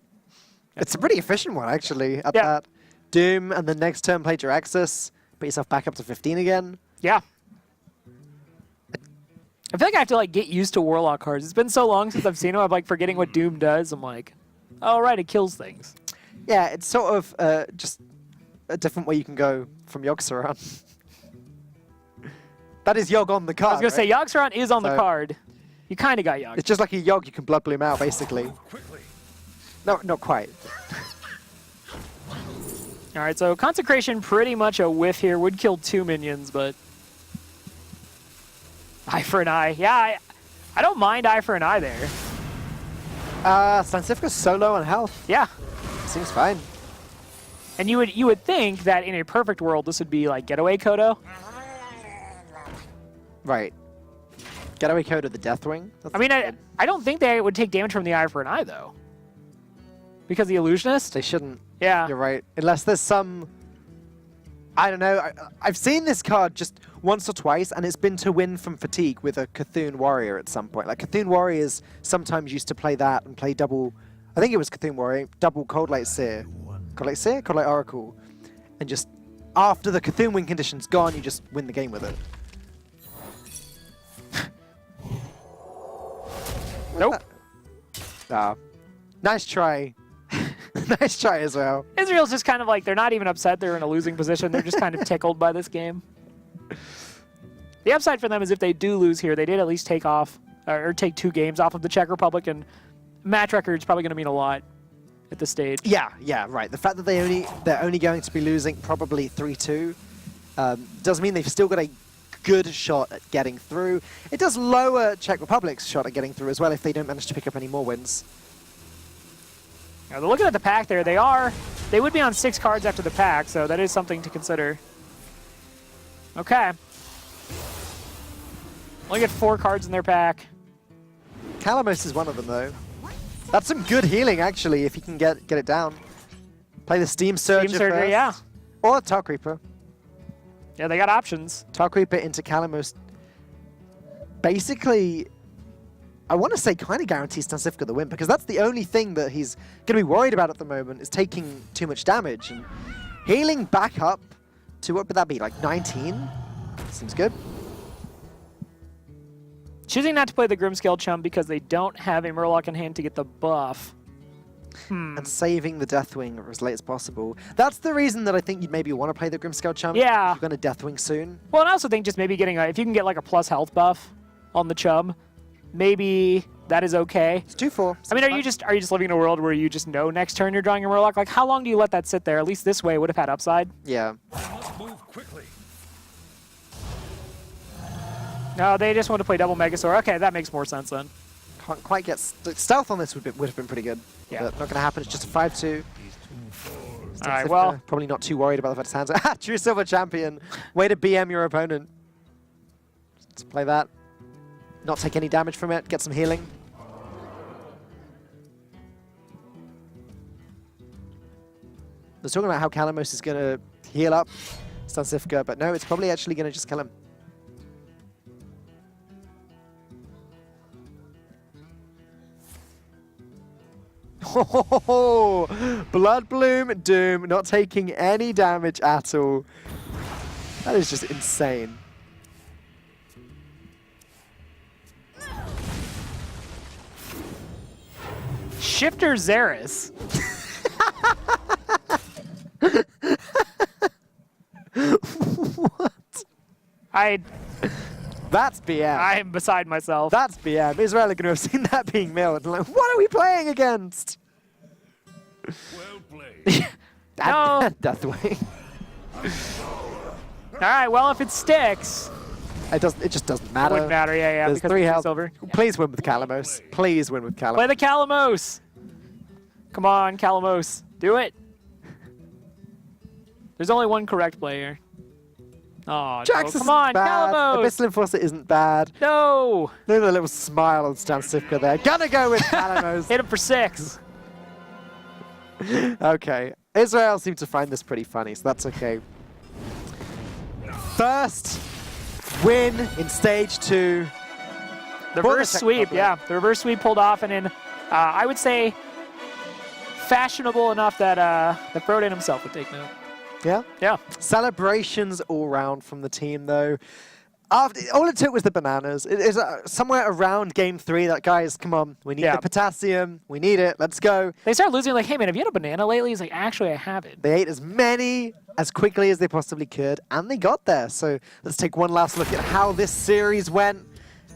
It's a pretty efficient one, actually, at Yeah. that. Doom, and then next turn play Jiraxis. Put yourself back up to 15 again. Yeah. I feel like I have to like get used to Warlock cards. It's been so long since I've seen them, I'm like forgetting what Doom does. I'm like, oh, right, it kills things. Yeah, it's sort of just a different way you can go from Yogg-Saron. That is Yogg on the card. I was going to say, Yogg-Saron is on the So- card. You kind of got Yogg. It's just like a Yogg, you can Blood Bloom out, basically. Quickly. No, not quite. All right, so Consecration pretty much a whiff here. Would kill 2 minions, but eye for an eye. Yeah, I don't mind eye for an eye there. Stancifka's so low on health. Yeah, Seems fine. and you would think that in a perfect world this would be like getaway Kodo. Right. Getaway code of the Deathwing. I mean, I don't think they would take damage from the eye for an eye though, because the Illusionist. They shouldn't. Yeah. You're right. Unless there's some... I don't know. I've seen this card just once or twice, and it's been to win from Fatigue with a Cthulhu Warrior at some point. Like, Cthulhu Warriors sometimes used to play that and play double... I think it was Cthulhu Warrior, double Cold Light Seer. Cold Light Seer? Cold Light Oracle. And just, after the Cthulhu win condition's gone, you just win the game with it. Nope. Ah. Nice try. Nice try, Israel. Israel's just kind of like, they're not even upset they're in a losing position. They're just kind of tickled by this game. The upside for them is if they do lose here, they did at least take off, or take 2 games off of the Czech Republic, and match record's probably going to mean a lot at this stage. Yeah, right. The fact that they're only going to be losing probably 3-2 does mean they've still got a good shot at getting through. It does lower Czech Republic's shot at getting through as well if they don't manage to pick up any more wins. Now, looking at the pack there, they would be on 6 cards after the pack, so that is something to consider. Okay. Only get 4 cards in their pack. Calamos is one of them, though. That's some good healing, actually, if you can get it down. Play the Steam Surger first. Yeah. Or Tar Creeper. Yeah, they got options. Tar Creeper into Calamos. Basically, I want to say kind of guarantees Stancifka the win, because that's the only thing that he's going to be worried about at the moment, is taking too much damage. And healing back up to, what would that be, like 19? Seems good. Choosing not to play the Grimscale Chum because they don't have a Murloc in hand to get the buff. And saving the Deathwing as late as possible. That's the reason that I think you'd maybe want to play the Grimscale Chum. Yeah. You're going to Deathwing soon. Well, and I also think just maybe getting if you can get like a plus health buff on the Chum, maybe that is okay. It's 2-4. I mean, are you just living in a world where you just know next turn you're drawing a Murloc? Like, how long do you let that sit there? At least this way would have had upside. Yeah. Must move quickly. No, they just want to play double Megasaur. Okay, that makes more sense then. Can't quite get... Stealth on this would have been pretty good. Yeah. But not going to happen. It's just a 5-2. All right, well, Probably not too worried about the fact his hands. True Silver Champion. Way to BM your opponent. Let's play that. Not take any damage from it. Get some healing. They're talking about how Calamos is going to heal up Stancifka, but no, it's probably actually going to just kill him. Oh, Blood Bloom Doom, not taking any damage at all. That is just insane. Shifter Xeris. What? That's BM. I am beside myself. That's BM. Israel are going to have seen that being milled. Like, what are we playing against? Well played. No. Deathwing. All right, well, if it sticks, It just doesn't it matter. wouldn't matter. Yeah, There's because 3 it's health. silver. Please win with Calamos. Please win with Calamos. Play the Calamos. Come on, Calamos. Do it. There's only one correct player. Oh, Jax no. Come on, bad. Calamos. Abyssal Enforcer isn't bad. No. Look at the little smile on Stancifka there. Gonna go with Calamos. Hit him for 6. Okay. Israel seemed to find this pretty funny, so that's okay. First win in stage 2. The For the reverse Czech sweep, Republic. yeah. The reverse sweep pulled off, and in, I would say, fashionable enough that that Frodan himself would take note. Yeah? Yeah. Celebrations all round from the team, though. All it took was the bananas. It is somewhere around game 3 that, guys, come on, we need Yeah. the potassium. We need it. Let's go. They start losing, like, hey, man, have you had a banana lately? He's like, actually, I haven't. They ate as many as quickly as they possibly could, and they got there. So let's take one last look at how this series went.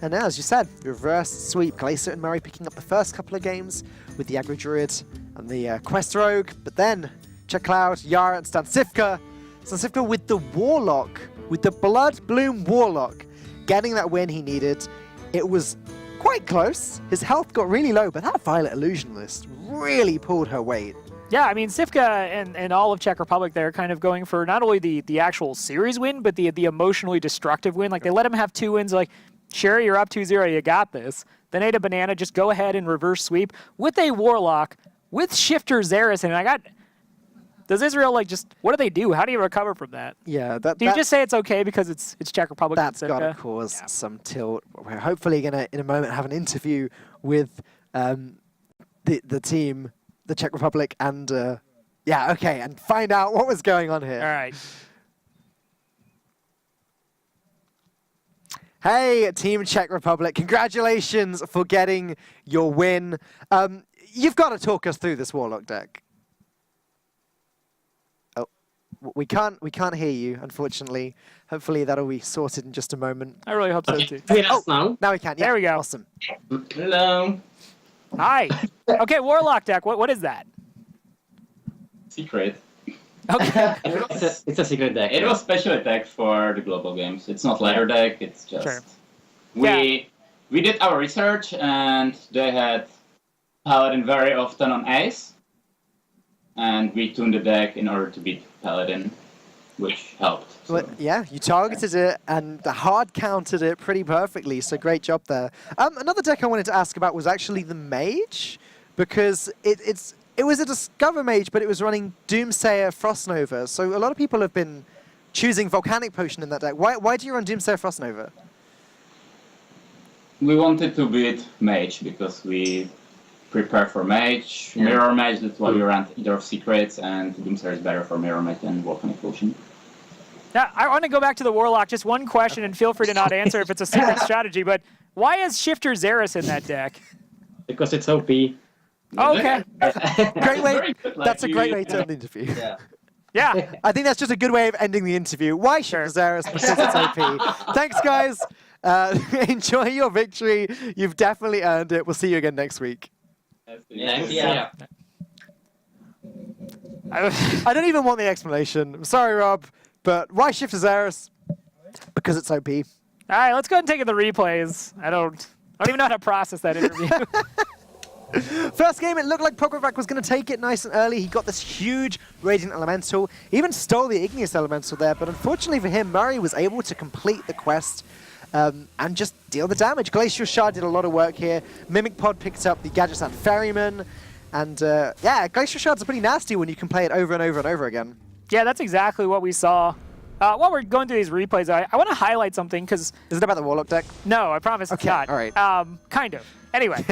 And now, as you said, reverse sweep. Glacier and Murray picking up the first couple of games with the Aggro Druid and the Quest Rogue. But then, Czech Cloud, Yara, and Stansifka. Stansifka with the Warlock, with the Blood Bloom Warlock, getting that win he needed. It was quite close. His health got really low, but that Violet Illusionist really pulled her weight. Yeah, I mean, Sivka and all of Czech Republic, they're kind of going for not only the actual series win, but the emotionally destructive win. Like, they let him have 2 wins, like, sure, you're up 2-0, you got this. Then ate a banana, just go ahead and reverse sweep with a Warlock, with Shifter Xeris, and does Israel, like, just, what do they do? How do you recover from that? Yeah, Do you just say it's okay because it's Czech Republic? That's got to cause some tilt. We're hopefully going to, in a moment, have an interview with the team, the Czech Republic, and and find out what was going on here. All right. Hey, Team Czech Republic, congratulations for getting your win. You've got to talk us through this Warlock deck. Oh, we can't hear you, unfortunately. Hopefully that'll be sorted in just a moment. I really hope so, too. Hear us now? Now we can. Yeah, There we go. Awesome. Hello. Hi. Okay, Warlock deck, what is that? Secret. Okay. It's a secret deck. It was special attack for the global games. It's not ladder deck. It's just Sure. we did our research and they had Paladin very often on Ace, and we tuned the deck in order to beat Paladin, which helped. So. Well, yeah, you targeted it and the hard countered it pretty perfectly, so great job there. Another deck I wanted to ask about was actually the Mage, because it was a Discover Mage, but it was running Doomsayer Frostnova, so a lot of people have been choosing Volcanic Potion in that deck. Why do you run Doomsayer Frostnova? We wanted to beat Mage because we prepare for Mage, Mirror Mage, that's why we ran either of Secrets, and Doomsayer is better for Mirror Mage than Volcanic Potion. Now, I want to go back to the Warlock. Just one question, and feel free to not answer if it's a secret strategy, but why is Shifter Xeris in that deck? Because it's OP. Okay. Great way. That's a great way to end the interview. Yeah. Yeah. I think that's just a good way of ending the interview. Why Shifter Xeris? Because it's OP. Thanks, guys. Enjoy your victory. You've definitely earned it. We'll see you again next week. Yeah. I don't even want the explanation. I'm sorry, Rob, but why Shifter Xeris? Because it's OP. All right, let's go ahead and take in the replays. I don't even know how to process that interview. First game, it looked like Pogovac was going to take it nice and early. He got this huge Radiant Elemental. He even stole the Igneous Elemental there, but unfortunately for him, Murray was able to complete the quest and just deal the damage. Glacial Shard did a lot of work here. Mimic Pod picked up the Gadget Sand Ferryman. And yeah, Glacial Shards are pretty nasty when you can play it over and over and over again. Yeah, that's exactly what we saw. While we're going through these replays, I want to highlight something, because... Is it about the Warlock deck? No, I promise it's not. All right. Kind of. Anyway.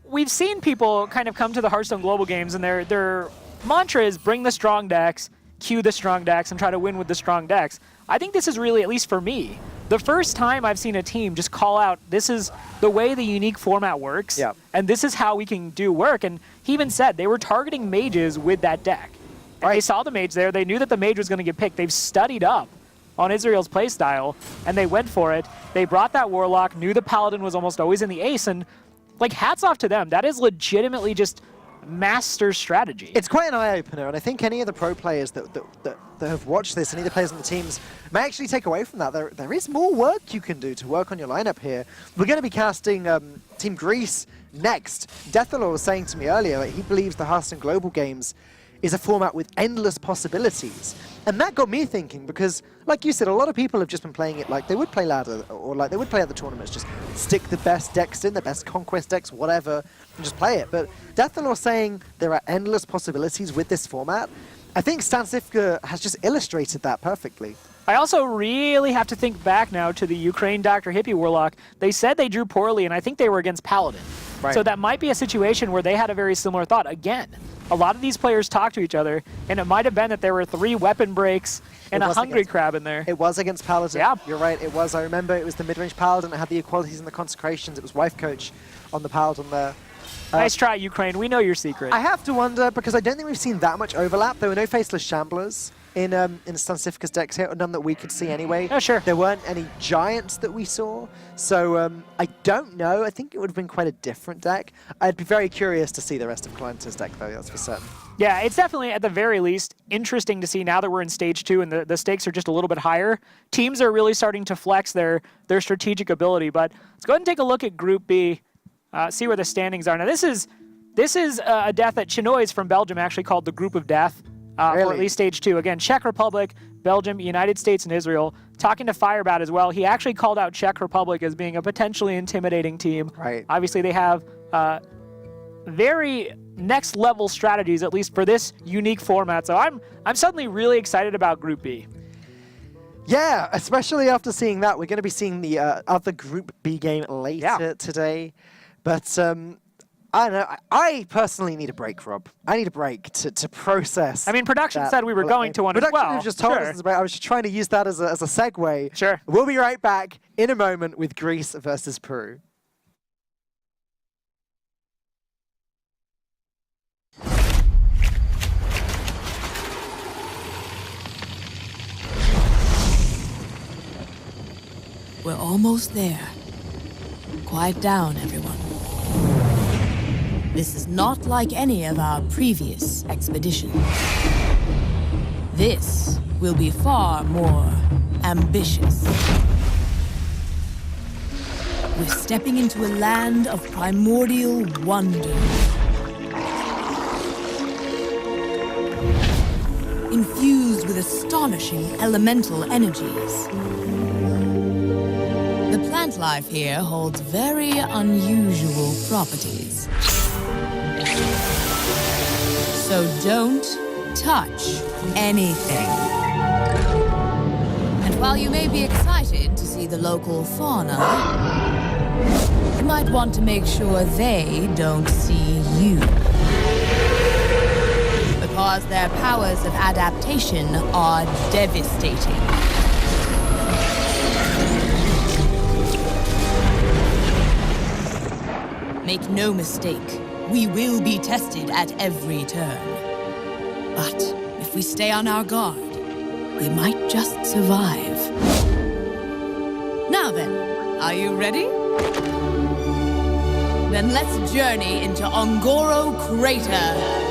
We've seen people kind of come to the Hearthstone Global Games, and their mantra is bring the strong decks, queue the strong decks, and try to win with the strong decks. I think this is really, at least for me, the first time I've seen a team just call out, this is the way the unique format works, and this is how we can do work. And he even said they were targeting mages with that deck. They saw the mage there. They knew that the mage was going to get picked. They've studied up on Israel's playstyle, and they went for it. They brought that Warlock, knew the Paladin was almost always in the ace, and like, hats off to them. That is legitimately just master strategy. It's quite an eye-opener, and I think any of the pro players that have watched this, any of the players on the teams, may actually take away from that. There is more work you can do to work on your lineup here. We're going to be casting Team Greece next. Deathalor was saying to me earlier that he believes the Hearthstone Global Games is a format with endless possibilities. And that got me thinking, because, like you said, a lot of people have just been playing it like they would play ladder, or like they would play at the tournaments, just stick the best decks in, the best conquest decks, whatever, and just play it. But Deathalor saying there are endless possibilities with this format, I think Stansifka has just illustrated that perfectly. I also really have to think back now to the Ukraine Dr. Hippie Warlock. They said they drew poorly, and I think they were against Paladin. Right. So that might be a situation where they had a very similar thought. Again, a lot of these players talk to each other, and it might have been that there were 3 weapon breaks and a Hungry Crab in there. It was against Paladin. Yeah. You're right, it was. I remember it was the mid-range Paladin. It had the equalities and the consecrations. It was Wife Coach on the Paladin there. Nice try, Ukraine. We know your secret. I have to wonder, because I don't think we've seen that much overlap. There were no Faceless Shamblers. in Stansifica's decks here, none that we could see anyway. Oh, sure. There weren't any giants that we saw, so I don't know. I think it would have been quite a different deck. I'd be very curious to see the rest of Clantis' deck, though, that's for certain. Yeah, it's definitely, at the very least, interesting to see now that we're in stage 2 and the stakes are just a little bit higher. Teams are really starting to flex their strategic ability, but let's go ahead and take a look at Group B, see where the standings are. Now, this is a death that Chinois from Belgium actually called the Group of Death. Really? For at least stage 2. Again, Czech Republic, Belgium, United States, and Israel. Talking to Firebat as well, he actually called out Czech Republic as being a potentially intimidating team. Right. Obviously, they have very next level strategies, at least for this unique format. So I'm suddenly really excited about Group B. Yeah, especially after seeing that. We're going to be seeing the other Group B game later today. But I don't know. I personally need a break, Rob. I need a break to process. I mean, production that. said we were going to one as Production well. just told Sure. us about. I was just trying to use that as a segue. Sure. We'll be right back in a moment with Greece versus Peru. We're almost there. Quiet down, everyone. This is not like any of our previous expeditions. This will be far more ambitious. We're stepping into a land of primordial wonder. Infused with astonishing elemental energies. The plant life here holds very unusual properties. So don't touch anything. And while you may be excited to see the local fauna, you might want to make sure they don't see you. Because their powers of adaptation are devastating. Make no mistake, we will be tested at every turn. But if we stay on our guard, we might just survive. Now then, are you ready? Then let's journey into Ongoro Crater.